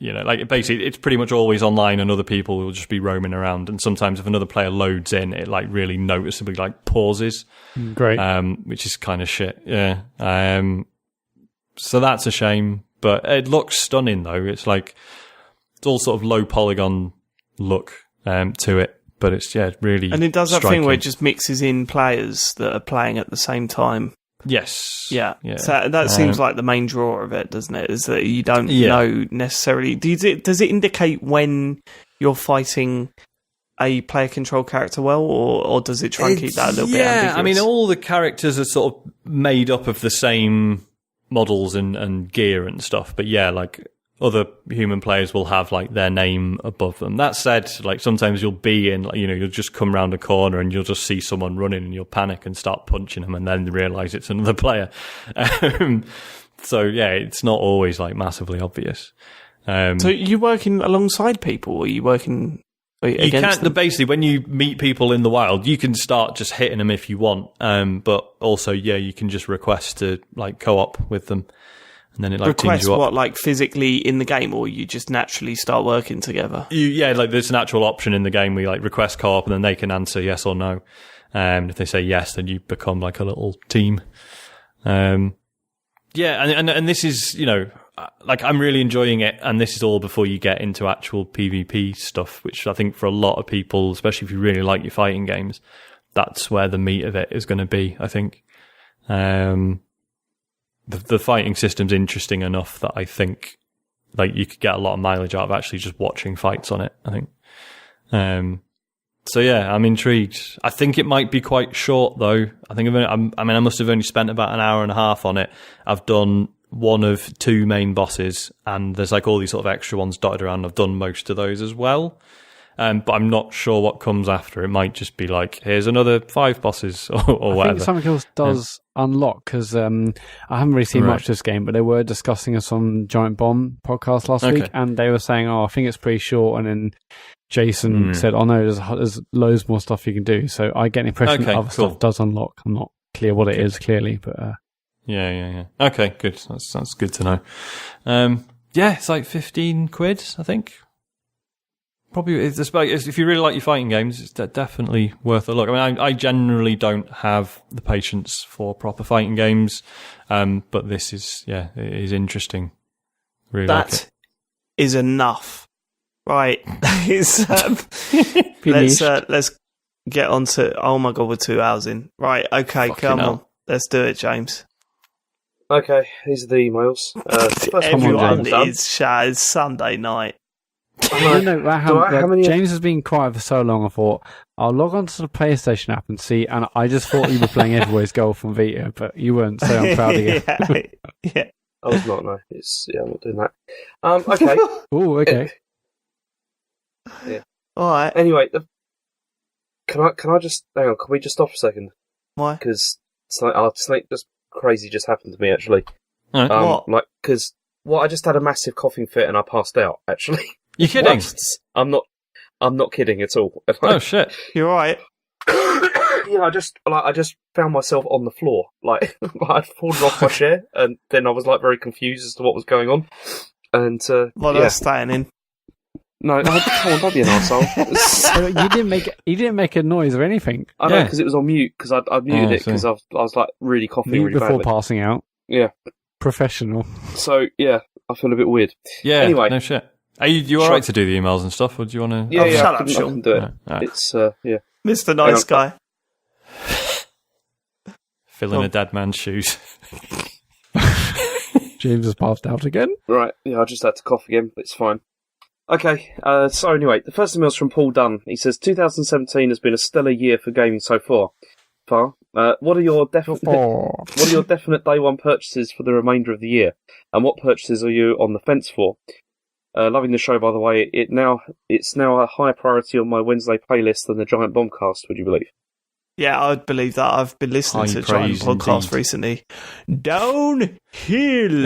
basically it's pretty much always online and other people will just be roaming around. And sometimes if another player loads in, it really noticeably pauses. Great. Which is kind of shit. Yeah. So that's a shame, but it looks stunning though. It's like, it's all sort of low polygon look to it, but it's really. And it does that striking thing where it just mixes in players that are playing at the same time. Yes. Yeah. So that seems like the main draw of it, doesn't it? Is that you don't know necessarily. Does it indicate when you're fighting a player control character well, or does it try and keep that a little bit ambiguous? I mean, all the characters are sort of made up of the same models and gear and stuff, but like other human players will have like their name above them. That said, like sometimes you'll be in, you'll just come around a corner and you'll just see someone running and you'll panic and start punching them and then realise it's another player. So it's not always like massively obvious. So are you working alongside people, or are you working against you can't them? basically, when you meet people in the wild, you can start just hitting them if you want. But also, you can just request to like co-op with them. And then it like teams you up. What, like physically in the game, or you just naturally start working together? Like there's an actual option in the game where you like request co-op and then they can answer yes or no. If they say yes, then you become like a little team. And this is, like I'm really enjoying it, and this is all before you get into actual PvP stuff, which I think for a lot of people, especially if you really like your fighting games, that's where the meat of it is going to be, I think. The fighting system's interesting enough that I think like you could get a lot of mileage out of actually just watching fights on it, I think. So I'm intrigued. I think it might be quite short though. I must have only spent about an hour and a half on it. I've done one of 2 main bosses, and there's like all these sort of extra ones dotted around. I've done most of those as well. But I'm not sure what comes after. It might just be like, here's another 5 bosses or whatever. I think something else does unlock, because I haven't really seen much of this game, but they were discussing us on Giant Bomb podcast last week, and they were saying, I think it's pretty short, and then Jason said, no, there's loads more stuff you can do. So I get the impression that other stuff does unlock. I'm not clear what it is, clearly, but... Yeah. Okay, good. That's good to know. It's like 15 quid, I think. Probably, if you really like your fighting games, it's definitely worth a look. I mean, I generally don't have the patience for proper fighting games, but this is, it is interesting. Really like it. Is enough, right? Let's get on to. Oh my god, we're 2 hours in. Right, okay, come on, let's do it, James. Okay, these are the emails. Everyone is Sunday night. James has been quiet for so long. I thought I'll log on to the PlayStation app and see. And I just thought you were playing Everywhere's Golf on Vita, but you weren't. So I'm proud of you. Yeah. I was not. No, I'm not doing that. Okay. Oh, okay. Yeah. All right. Anyway, can I just hang on? Can we just stop for a second? Why? Because something just crazy just happened to me actually. What? Like because I just had a massive coughing fit and I passed out. Actually. You kidding? I'm not kidding at all. Oh shit! You're right. I just found myself on the floor, like I'd fallen off my chair, and then I was like very confused as to what was going on. And that's staying in. No, come on, don't be an arsehole. You didn't make a noise or anything. I know, because it was on mute, because I muted it because I was like really coughing mute really before badly. Passing out. Yeah, professional. So I feel a bit weird. Yeah. Anyway, no shit. Are you all right to do the emails and stuff, or do you want to? Yeah, shut I up, Sean. can do it. Right. It's Mr. Nice Guy. Filling a dead man's shoes. James has passed out again. Right. Yeah, I just had to cough again, but it's fine. Okay. So anyway, the first email's from Paul Dunn. He says 2017 has been a stellar year for gaming so far. What are your definite day one purchases for the remainder of the year, and what purchases are you on the fence for? Loving the show, by the way. It's now a higher priority on my Wednesday playlist than the Giant Bombcast. Would you believe? Yeah, I'd believe that. I've been listening to the Giant Podcast recently. Downhill.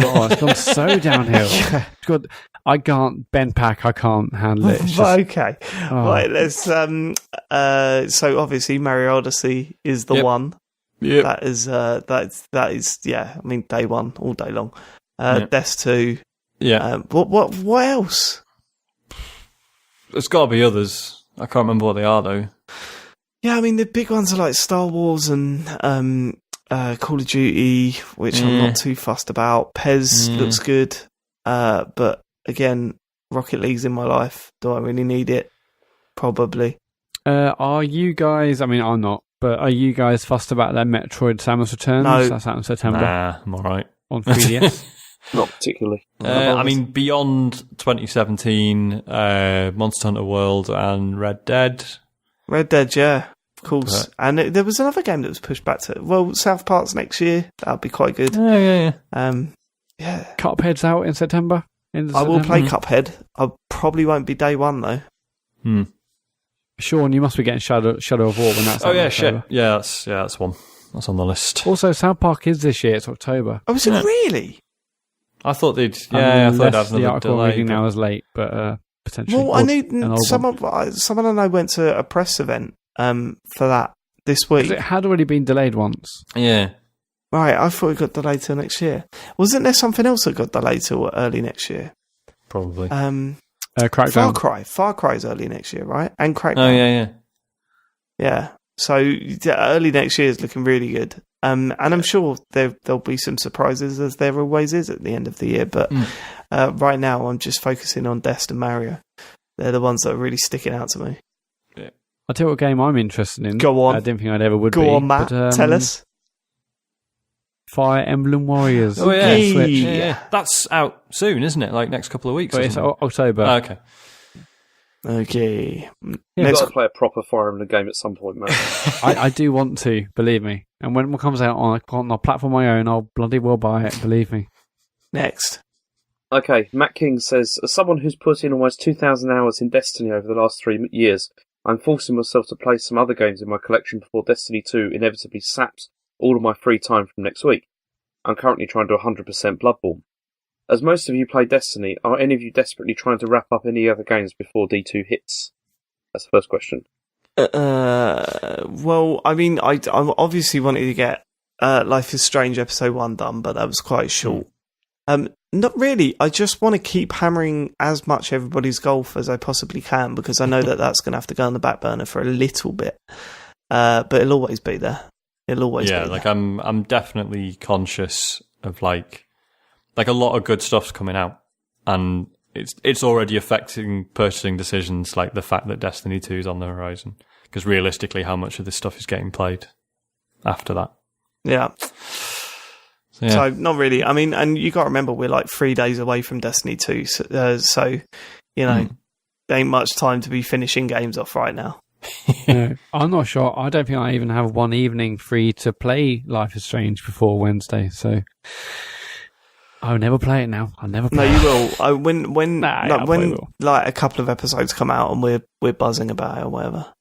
Oh, it's gone so downhill. God, I can't bend pack. I can't handle it. Okay, right. Let's. So obviously, Mario Odyssey is the one. Yeah, that is. Yeah, I mean, day one, all day long. Death 2. Yeah. What else? There's got to be others. I can't remember what they are though. Yeah, I mean the big ones are like Star Wars and Call of Duty, which I'm not too fussed about. PES looks good, but again, Rocket League's in my life. Do I really need it? Probably. Are you guys? I mean, I'm not. But are you guys fussed about that Metroid Samus Returns? No. That's out in September. Nah, I'm alright. On 3DS? Not particularly. I mean, beyond 2017, Monster Hunter World and Red Dead. Red Dead, yeah, of course. And there was another game that was pushed back to, South Park's next year. That'll be quite good. Yeah. Yeah. Cuphead's out in September. I will play Cuphead. I probably won't be day one, though. Sean, you must be getting Shadow of War when that's out. Oh, yeah, shit. Yeah, that's one. That's on the list. Also, South Park is this year. It's October. Oh, is it really? I thought they'd... Yeah, I thought they'd have the another article delay. reading now is late, but potentially. Well, I knew someone I know went to a press event for that this week. It had already been delayed once. Yeah. Right, I thought it got delayed till next year. Wasn't there something else that got delayed till early next year? Probably. Crackdown. Far Cry's early next year, right? And Crackdown. Oh, yeah. Yeah. So early next year is looking really good. And I'm sure there'll be some surprises, as there always is at the end of the year. But right now, I'm just focusing on Dest and Mario. They're the ones that are really sticking out to me. Yeah. I'll tell you what game I'm interested in. Go on. I didn't think I'd ever would be. Go on, Matt. But, tell us. Fire Emblem Warriors. Oh, yeah. On Switch. Yeah. That's out soon, isn't it? Like next couple of weeks. But it's October. Oh, okay. Okay. You've got to play a proper Fire Emblem game at some point, man. I do want to, believe me. And when it comes out on a platform of my own, I'll bloody well buy it, believe me. Next. Okay, Matt King says, as someone who's put in almost 2,000 hours in Destiny over the last 3 years, I'm forcing myself to play some other games in my collection before Destiny 2 inevitably saps all of my free time from next week. I'm currently trying to do 100% Bloodborne. As most of you play Destiny, are any of you desperately trying to wrap up any other games before D2 hits? That's the first question. Well, I mean, I obviously wanted to get Life is Strange Episode 1 done, but that was quite short. Not really. I just want to keep hammering as much Everybody's Golf as I possibly can, because I know that that's going to have to go on the back burner for a little bit. But it'll always be there. It'll always be there. Yeah, like I'm definitely conscious of like a lot of good stuff's coming out, and it's already affecting purchasing decisions, like the fact that Destiny 2 is on the horizon, because realistically how much of this stuff is getting played after that. Yeah. So not really. I mean, and you got to remember we're like 3 days away from Destiny 2, so you know, there ain't much time to be finishing games off right now. No, I'm not sure. I don't think I even have one evening free to play Life is Strange before Wednesday, so I'll never play it now. I'll never play it. No, you will. When will. Like a couple of episodes come out and we're buzzing about it or whatever.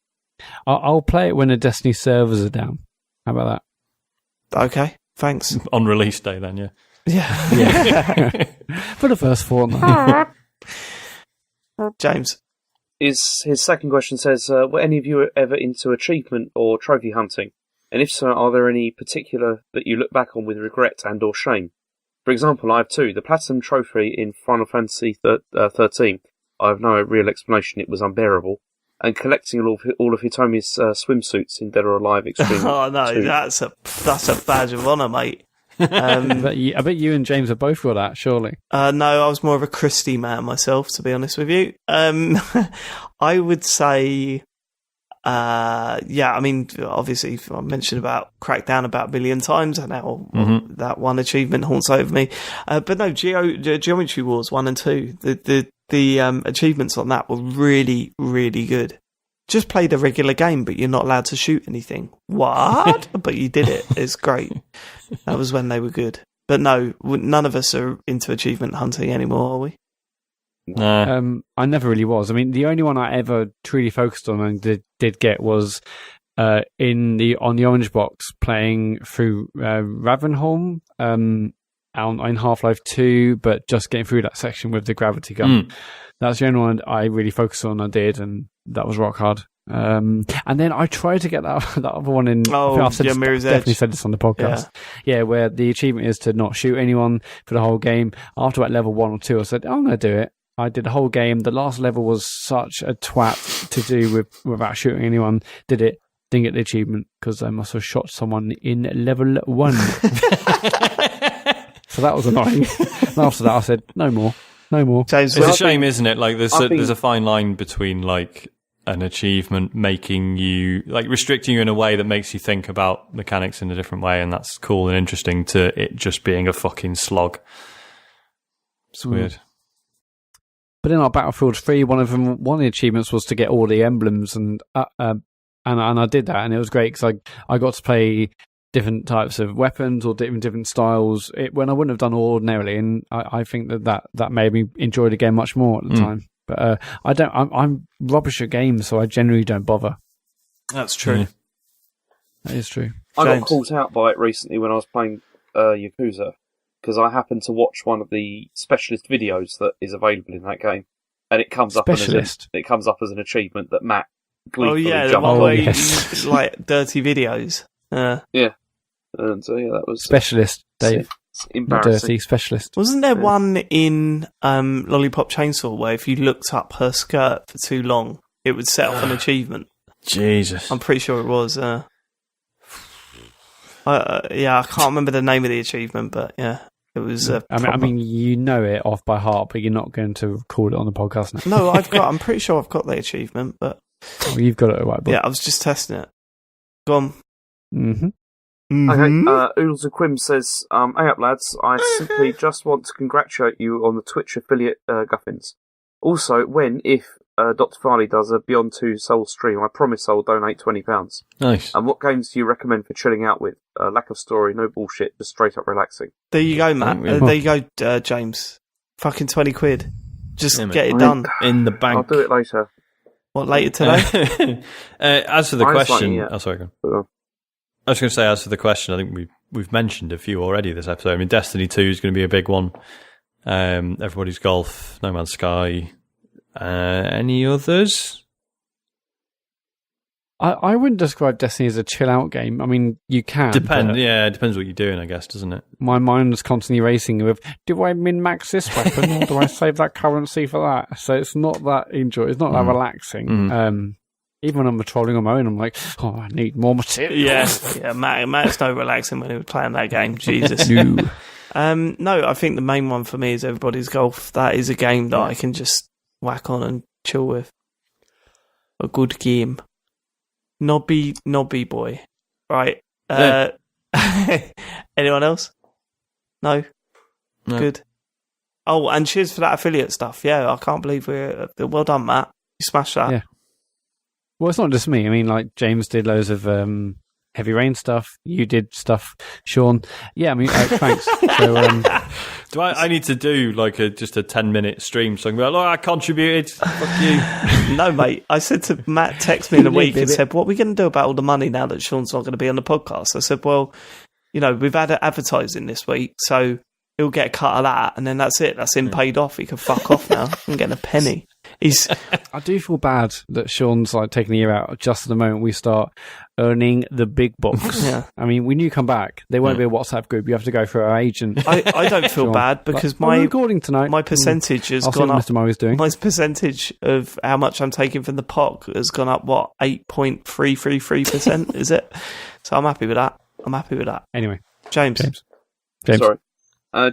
I'll play it when the Destiny servers are down. How about that? Okay, thanks. On release day then, yeah. Yeah. For the first fortnight. James. His second question says, were any of you ever into achievement or trophy hunting? And if so, are there any particular that you look back on with regret and or shame? For example, I have two. The Platinum Trophy in Final Fantasy 13. I have no real explanation. It was unbearable. And collecting all of Hitomi's swimsuits in Dead or Alive Extreme. Oh no, 2. That's a badge of honour, mate. I bet you and James have both got that, surely. No, I was more of a Christie man myself, to be honest with you. I would say, I mean, obviously, I mentioned about Crackdown about 1 million times, and now that one achievement haunts over me. But no, Geometry Wars 1 and 2, the achievements on that were really, really good. Just play the regular game, but you're not allowed to shoot anything. What? But you did it. It's great. That was when they were good. But no, none of us are into achievement hunting anymore, are we? No. I never really was. I mean, the only one I ever truly focused on and did get was on the Orange Box playing through Ravenholm in Half-Life 2, but just getting through that section with the gravity gun. That's the only one I really focused on. I did, and that was rock hard. And then I tried to get that other one in. Mirror's Edge. Definitely said this on the podcast. Yeah, where the achievement is to not shoot anyone for the whole game. After about level 1 or 2, I said, I'm going to do it. I did the whole game. The last level was such a twat to do without shooting anyone. Did it. Didn't get the achievement because I must have shot someone in level 1. So that was annoying. And after that, I said, no more. James, it's a shame, isn't it? Like, there's a fine line between, like, an achievement making you, like, restricting you in a way that makes you think about mechanics in a different way, and that's cool and interesting, to it just being a fucking slog. It's weird. But in our Battlefield 3, one of the achievements was to get all the emblems, and I did that, and it was great because I got to play different types of weapons or different styles when I wouldn't have done ordinarily, and I think that made me enjoy the game much more at the time. But I'm rubbish at games, so I generally don't bother. That's true. That is true. I got caught out by it recently when I was playing Yakuza, because I happened to watch one of the specialist videos that is available in that game, and it comes up as an achievement that Matt gleefully jumped on. Yes. Like dirty videos. Yeah. And so that was specialist, Dave. Embarrassing. Dirty specialist. Wasn't there one in Lollipop Chainsaw where if you looked up her skirt for too long, it would set off an achievement? Jesus. I'm pretty sure it was. I can't remember the name of the achievement, but yeah, it was. I mean, you know it off by heart, but you're not going to call it on the podcast now. No, I'm pretty sure I've got the achievement, but you've got it at whiteboard. Yeah, I was just testing it. Go on. Mm-hmm. Okay, Oodles and Quim says, hey up lads, I simply just want to congratulate you on the Twitch affiliate guffins. Also, if Dr. Farley does a Beyond 2 Soul stream, I promise I'll donate £20. Nice. And what games do you recommend for chilling out with? Lack of story, no bullshit, just straight up relaxing. There you go, Matt. There you go, James. Fucking £20. Just get it done. In the bank. I'll do it later. What, later today? As for the question... Go on. I was going to say, as for the question, I think we've mentioned a few already this episode. I mean, Destiny 2 is going to be a big one. Everybody's Golf, No Man's Sky. Any others? I wouldn't describe Destiny as a chill-out game. I mean, you can. It depends what you're doing, I guess, doesn't it? My mind is constantly racing with, do I min-max this weapon or do I save that currency for that? So it's not that it's not that relaxing. Even when I'm patrolling on my own, I'm like, oh, I need more material. Yeah, Matt's no relaxing when he was playing that game. Jesus. No, I think the main one for me is Everybody's Golf. That is a game that I can just whack on and chill with. A good game. Nobby boy. Right. Anyone else? No? Good. Oh, and cheers for that affiliate stuff. Yeah, I can't believe we're... Well done, Matt. You smashed that. Yeah. Well, it's not just me. I mean, like, James did loads of Heavy Rain stuff. You did stuff, Sean. Yeah, I mean, thanks. So, do I need to do, like, just a 10-minute stream so I can be like, look, I contributed. Fuck you. No, mate. I said to Matt, text me in a week and said, what are we going to do about all the money now that Sean's not going to be on the podcast? I said, well, we've had advertising this week, so he'll get a cut of that, and then that's it. That's him paid off. He can fuck off now. I'm getting a penny. I do feel bad that Sean's like taking a year out just at the moment we start earning the big bucks. Yeah. I mean, when you come back, there won't be a WhatsApp group. You have to go through our agent. I don't feel Sean, bad because we're recording tonight. My percentage has I'll gone up. Mr. Murray's doing. My percentage of how much I'm taking from the POC has gone up, 8.333%, is it? So I'm happy with that. Anyway. James. Sorry.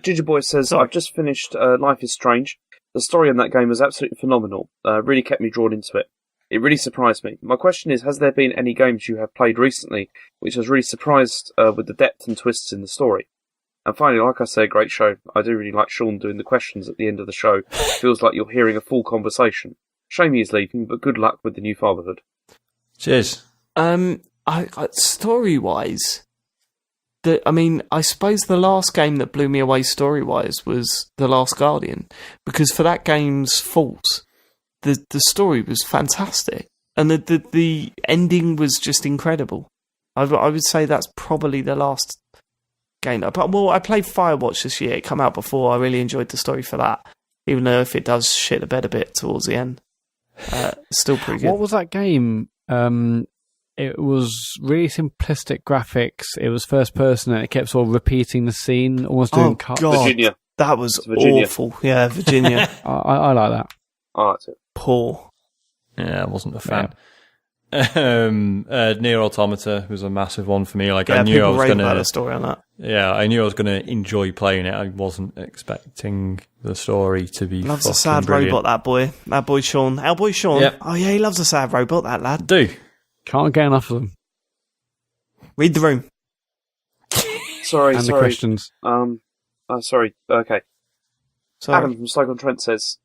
Ginger Boy says, I've just finished Life is Strange. The story in that game was absolutely phenomenal. Really kept me drawn into it. It really surprised me. My question is, has there been any games you have played recently which has really surprised with the depth and twists in the story? And finally, like I said, great show. I do really like Sean doing the questions at the end of the show. It feels like you're hearing a full conversation. Shame he is leaving, but good luck with the new fatherhood. Cheers. Story-wise... I suppose the last game that blew me away story-wise was The Last Guardian, because for that game's fault, the story was fantastic, and the ending was just incredible. I would say that's probably the last game. I played Firewatch this year. It came out before. I really enjoyed the story for that, even though if it does shit the bed a bit towards the end. Still pretty good. What was that game? It was really simplistic graphics. It was first person, and it kept sort of repeating the scene, almost doing cuts. God, Virginia. That was awful. Yeah, Virginia. I like that. I liked it. Poor. Yeah, I wasn't a fan. Nier Automata was a massive one for me. Like, Yeah, I knew I people was rave going about the to. story on that. Yeah, I knew I was going to enjoy playing it. I wasn't expecting the story to be. Loves fucking a sad brilliant. robot, that boy. That boy Sean. Our boy Sean. Yep. Oh yeah, he loves a sad robot, that lad. Do. Can't get enough of them. Read the room. Sorry. The questions. Sorry. Okay. Sorry. Adam from Slogan-Trent says,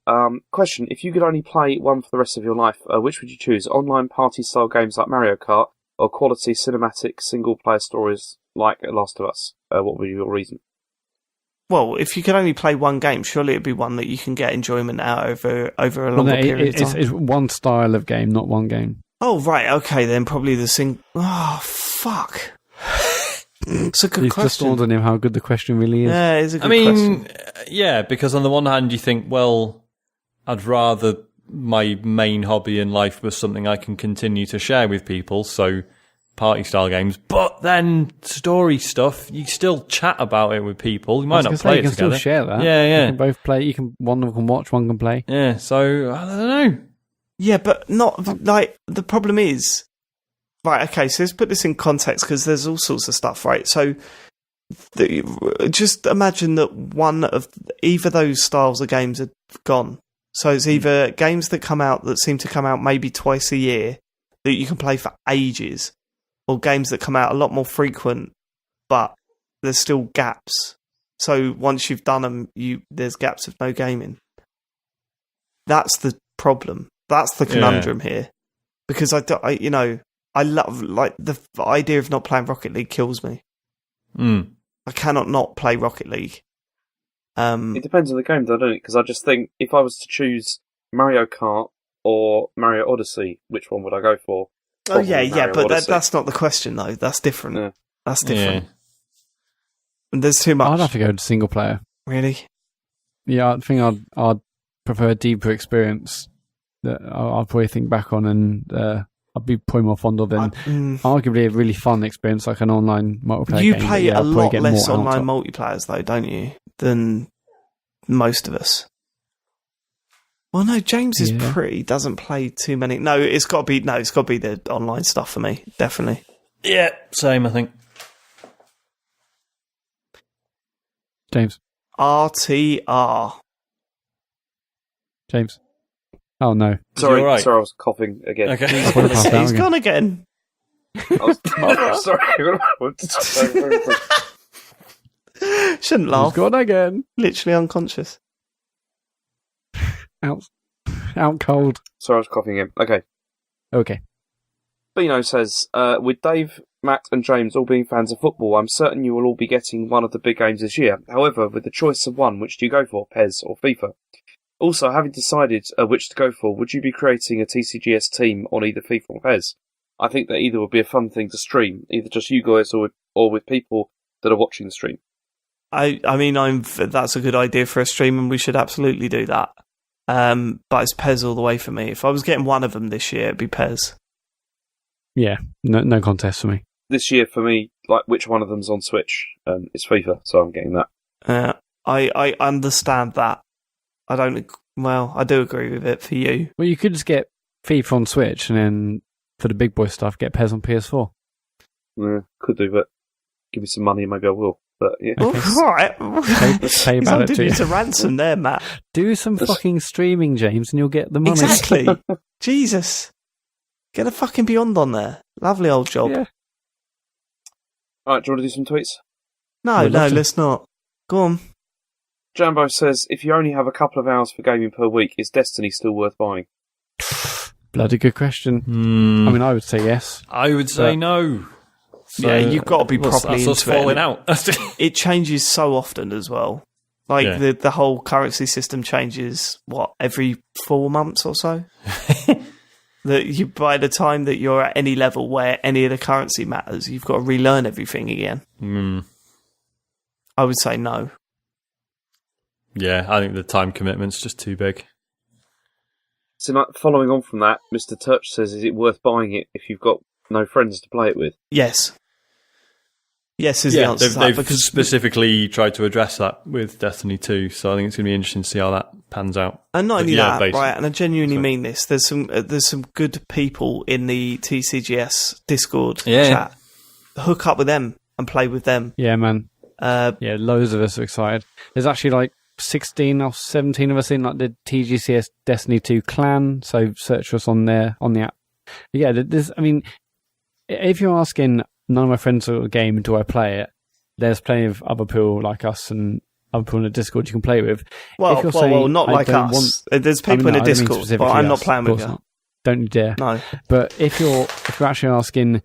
question, if you could only play one for the rest of your life, which would you choose? Online party-style games like Mario Kart or quality cinematic single-player stories like Last of Us? What would be your reason? Well, if you could only play one game, surely it'd be one that you can get enjoyment out over a longer period of time. It's one style of game, not one game. Oh, right, okay, then probably the Oh, fuck. It's a good It's question. just dawned on him how good the question really is. Yeah, it's a good question. Yeah, because on the one hand, you think, well, I'd rather my main hobby in life was something I can continue to share with people, so party-style games. But then story stuff, you still chat about it with people. You might not play it together. You can still share that. Yeah. You can both play. One can watch, one can play. Yeah, so, I don't know. Yeah, but not, like, the problem is... Right, okay, so let's put this in context, because there's all sorts of stuff, right? So, just imagine that one of either those styles of games are gone. So it's either games that seem to come out maybe twice a year, that you can play for ages, or games that come out a lot more frequent, but there's still gaps. So once you've done them, there's gaps of no gaming. That's the problem. That's the conundrum here. Because I love, like, the idea of not playing Rocket League kills me. I cannot not play Rocket League. It depends on the game, though, doesn't it? Because I just think, if I was to choose Mario Kart or Mario Odyssey, which one would I go for? Probably Mario but Odyssey. that's not the question, though. That's different. Yeah. That's different. And there's too much. I'd have to go to single player. Really? Yeah, I think I'd prefer a deeper experience that I'll probably think back on, and I'd be probably more fond of than arguably a really fun experience like an online multiplayer You game. play a lot less more online multiplayers, though, don't you? Than most of us. Well, no, James doesn't play too many. No, it's got to be the online stuff for me, definitely. Yeah, same, I think. James. RTR. James. Oh, no. Sorry, all right? I was coughing again. Okay. He's gone again. Sorry. Shouldn't laugh. He's gone again. Literally unconscious. Out cold. Sorry, I was coughing again. Okay. Bino says, with Dave, Matt and James all being fans of football, I'm certain you will all be getting one of the big games this year. However, with the choice of one, which do you go for, PES or FIFA? Also, having decided which to go for, would you be creating a TCGS team on either FIFA or PES? I think that either would be a fun thing to stream, either just you guys or with people that are watching the stream. I mean, that's a good idea for a stream, and we should absolutely do that. But it's PES all the way for me. If I was getting one of them this year, it'd be PES. Yeah, no contest for me. This year, for me, like, which one of them's on Switch? It's FIFA, so I'm getting that. I understand that. I do agree with it for you. Well, you could just get FIFA on Switch, and then for the big boy stuff, get PES on PS4. Yeah, could do, but give me some money and maybe I will. But yeah. Okay. All right. Pay He's about it holding too. you to ransom there, Matt. Do some fucking streaming, James, and you'll get the money. Exactly. Jesus. Get a fucking Beyond on there. Lovely old job. Yeah. Alright, do you want to do some tweets? No, let's not. Go on. Jambo says, if you only have a couple of hours for gaming per week, is Destiny still worth buying? Bloody good question. I mean, I would say yes. I would say no. So yeah, you've got to be properly that's us into falling it. out. It changes so often as well. Like, the whole currency system changes, every 4 months or so? That by the time that you're at any level where any of the currency matters, you've got to relearn everything again. I would say no. Yeah, I think the time commitment's just too big. So, following on from that, Mr. Turch says, is it worth buying it if you've got no friends to play it with? Yes. Yes is the answer to that. They've because specifically tried to address that with Destiny 2, so I think it's going to be interesting to see how that pans out. And not only that, basically. right, and I genuinely mean this, there's some good people in the TCGS Discord chat. Hook up with them and play with them. Yeah, man. Loads of us are excited. There's actually like 16 or 17 of us in like the TGCS Destiny 2 clan, so search for us on there, on the app. But yeah, if you're asking none of my friends are a game, do I play it? There's plenty of other people like us and other people in the Discord you can play with. Well, not like us. There's people in the Discord, but I'm not playing with you. Not. Don't you dare. No. But if you're actually asking,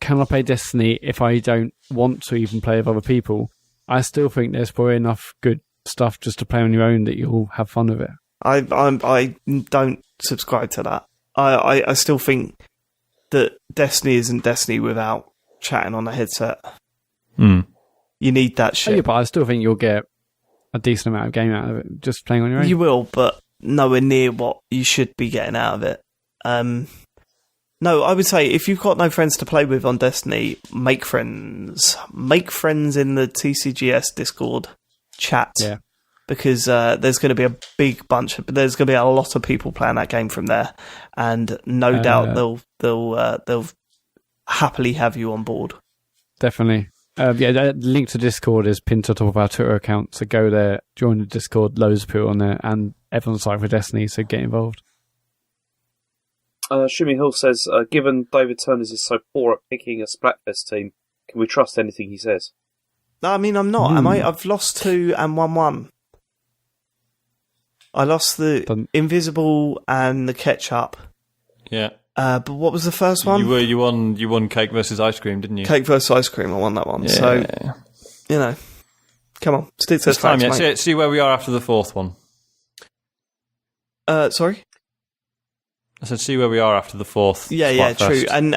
can I play Destiny if I don't want to even play with other people? I still think there's probably enough good stuff just to play on your own that you'll have fun with it. I don't subscribe to that. I still think that Destiny isn't Destiny without chatting on a headset. You need that shit. Yeah, but I still think you'll get a decent amount of game out of it just playing on your own. You will, but nowhere near what you should be getting out of it. No, I would say if you've got no friends to play with on Destiny, make friends. Make friends in the TCGS Discord chat. Yeah. Because there's going to be a big bunch there's going to be a lot of people playing that game from there, and no doubt they'll happily have you on board. Definitely. The link to Discord is pinned to the top of our Twitter account, so go there, join the Discord, loads of people on there, and everyone's excited for Destiny, so get involved. Shimmy Hill says, given David Turners is so poor at picking a Splatfest team, can we trust anything he says? No, I mean, I'm not, am I? I've lost 2 and won 1. I lost the Invisible and the Ketchup. Yeah. But what was the first one? You won Cake versus Ice Cream, didn't you? Cake versus Ice Cream, I won that one. Yeah. So, come on, stick to this time, see where we are after the 4th one. Sorry? I said, see where we are after the 4th. Yeah, true. And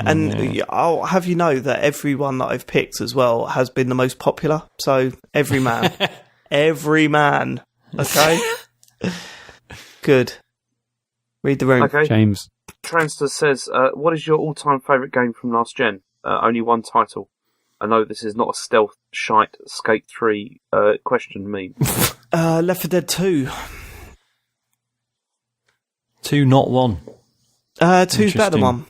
I'll have you know that every one that I've picked as well has been the most popular. So, every man. Okay? Good. Read the room. Okay. James. Transter says, what is your all-time favourite game from last gen? Only one title. I know this is not a stealth shite Skate 3 question meme. Left 4 Dead 2. 2, not 1. 2's better than 1.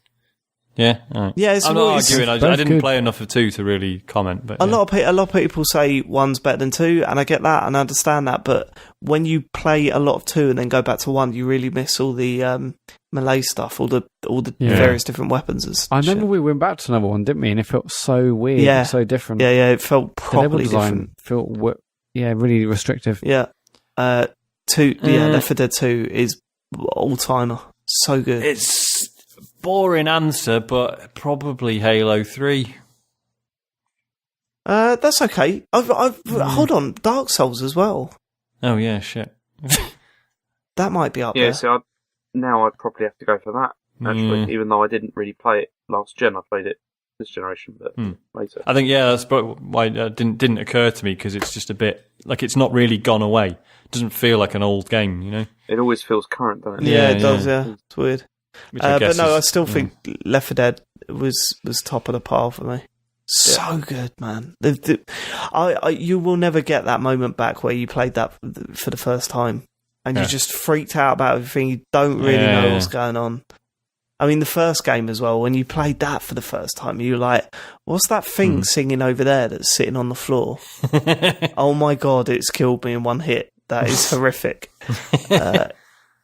Yeah, right. Yeah, it's I'm not arguing. I didn't good. play enough of 2 to really comment. But a lot of people say 1's better than 2, and I get that and I understand that. But when you play a lot of 2 and then go back to 1, you really miss all the melee stuff, all the various different weapons. And I remember we went back to another one, didn't we? And it felt so weird, and so different. Yeah, it felt The level properly design different. felt really restrictive. Yeah, 2. Left 4 Dead 2 is all timer. So good. It's boring answer, but probably Halo 3. That's okay. Hold on, Dark Souls as well. Oh yeah, shit. That might be up there. Yeah, so now I'd probably have to go for that, actually, even though I didn't really play it last gen. I played it this generation, but later. I think, that's why it didn't occur to me, because it's just a bit, like, it's not really gone away. It doesn't feel like an old game, you know? It always feels current, doesn't it? Yeah, it does, yeah. It's weird. But no, I still think Left 4 Dead was top of the pile for me. So good, man. You will never get that moment back where you played that for the first time and you just freaked out about everything. You don't really know what's going on. I mean, the first game as well, when you played that for the first time, you were like, what's that thing singing over there that's sitting on the floor? Oh my God, it's killed me in one hit. That is horrific.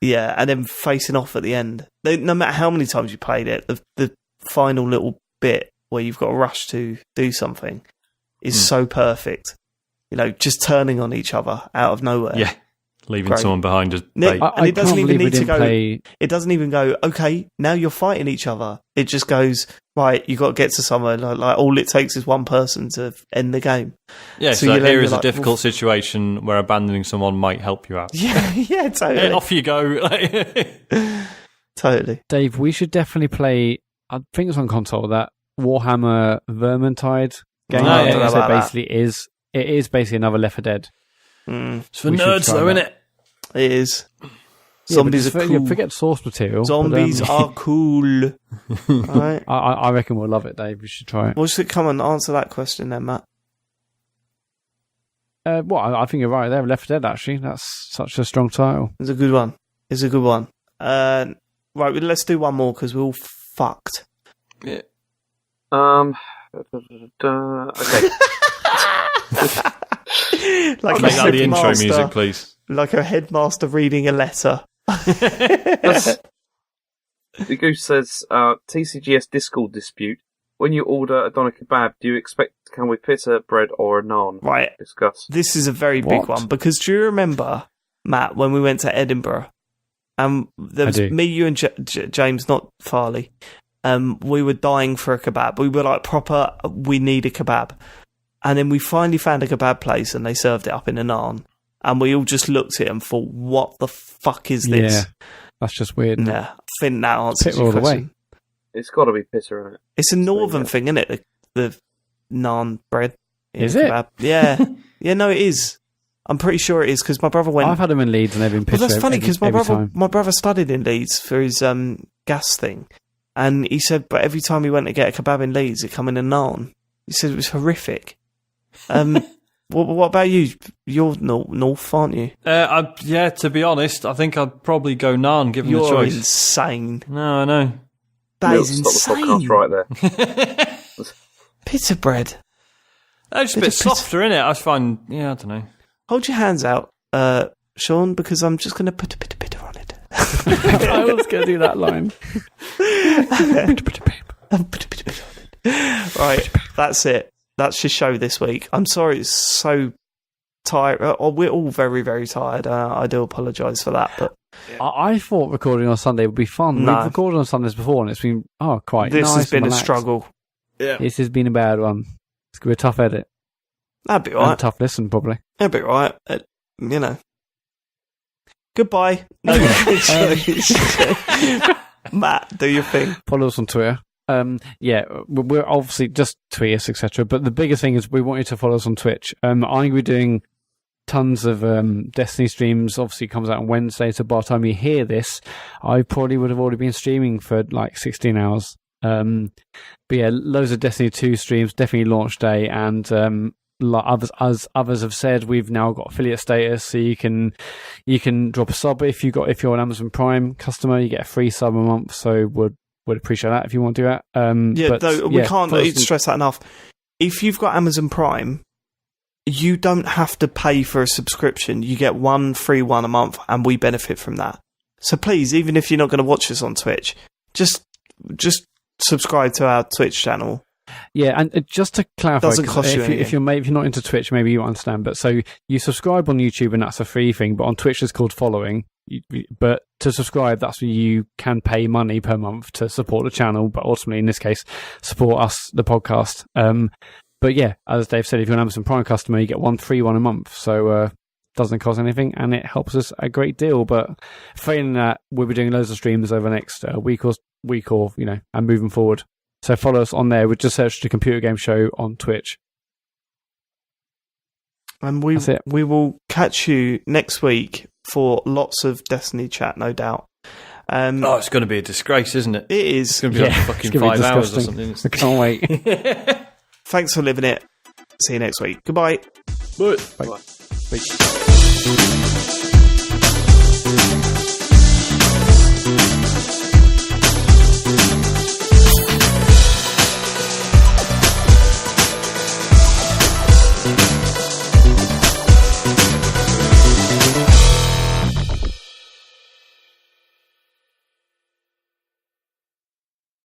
Yeah, and then facing off at the end. No matter how many times you played it, the final little bit where you've got to rush to do something is so perfect. You know, just turning on each other out of nowhere. Yeah, leaving someone behind us. And it doesn't even need to go. It doesn't even go, okay, now you're fighting each other. It just goes, right, you got to get to somewhere. Like all it takes is one person to end the game. Yeah, so here is a difficult situation where abandoning someone might help you out. Yeah, totally. Off you go. Totally. Dave, we should definitely play, I think it's on console, that Warhammer Vermintide game. So basically it is basically another Left 4 Dead. It's for nerds though, isn't it? It is. Zombies are cool. Forget source material. Zombies are cool. Right? I reckon we'll love it, Dave. We should try it. Well, come on, answer that question then, Matt. I think you're right there. Left 4 Dead, actually. That's such a strong title. It's a good one. Right, let's do one more because we're all fucked. Yeah. Okay. Like make that the intro music, please. Like a headmaster reading a letter. The Goose says, TCGS Discord dispute. When you order a doner kebab, do you expect it to come with pita bread or a naan? Right. Discuss. This is a very big one because do you remember, Matt, when we went to Edinburgh? There was me, you, and James, not Farley. We were dying for a kebab. We were like proper. We need a kebab, and then we finally found a kebab place, and they served it up in a naan, and we all just looked at it and thought, "What the fuck is this?" Yeah, that's just weird. Yeah, I think that answers your question. It's got to be pita in it. It's a northern thing, isn't it? The naan bread. Is kebab. It? Yeah, yeah. No, it is. I'm pretty sure it is because my brother went. I've had them in Leeds and they've been pita. Well, that's funny because my time. brother studied in Leeds for his gas thing, and he said, but every time he went to get a kebab in Leeds, it come in a naan. He said it was horrific. What about you? You're north, aren't you? Yeah, to be honest, I think I'd probably go naan given the choice. You're insane. No, I know. That is insane. The podcast right there. Pita bread. It's a bit softer, innit? I find, I don't know. Hold your hands out, Sean, because I'm just going to put a bit of pita on it. I was going to do that line. Right, that's it. That's your show this week. I'm sorry it's so tired. We're all very, very tired. I do apologise for that. But I thought recording on Sunday would be fun. No. We've recorded on Sundays before, and it's been quite this nice. This has been and a struggle. Yeah, this has been a bad one. It's going to be a tough edit. That'd be all right. And a tough listen, probably. That'd be all right. Goodbye. No, Matt, do your thing. Follow us on Twitter. We're obviously just tweet us, etc. But the biggest thing is we want you to follow us on Twitch. I'm going to be doing tons of Destiny streams. Obviously, it comes out on Wednesday, so by the time you hear this, I probably would have already been streaming for like 16 hours. But yeah, loads of Destiny 2 streams, definitely launch day, and as others have said, we've now got affiliate status, so you can drop a sub if you're an Amazon Prime customer, you get a free sub a month. So would appreciate that if you want to do that. We can't stress that enough. If you've got Amazon Prime, you don't have to pay for a subscription. You get one free one a month, and we benefit from that. So please, even if you're not going to watch us on Twitch, just subscribe to our Twitch channel. Yeah, and just to clarify, doesn't cost you if you're not into Twitch, maybe you understand. But so you subscribe on YouTube, and that's a free thing. But on Twitch, it's called following. But to subscribe, that's where you can pay money per month to support the channel. But ultimately, in this case, support us, the podcast. But yeah, as Dave said, if you're an Amazon Prime customer, you get one free one a month. So doesn't cost anything, and it helps us a great deal. But failing that, we'll be doing loads of streams over the next week or and moving forward. So follow us on there. We just search the Computer Game Show on Twitch. And we will catch you next week for lots of Destiny chat, no doubt. It's going to be a disgrace, isn't it? It is. It's going to be like fucking 5 hours or something. I can't wait. Thanks for living it. See you next week. Goodbye. Bye. Bye. Bye.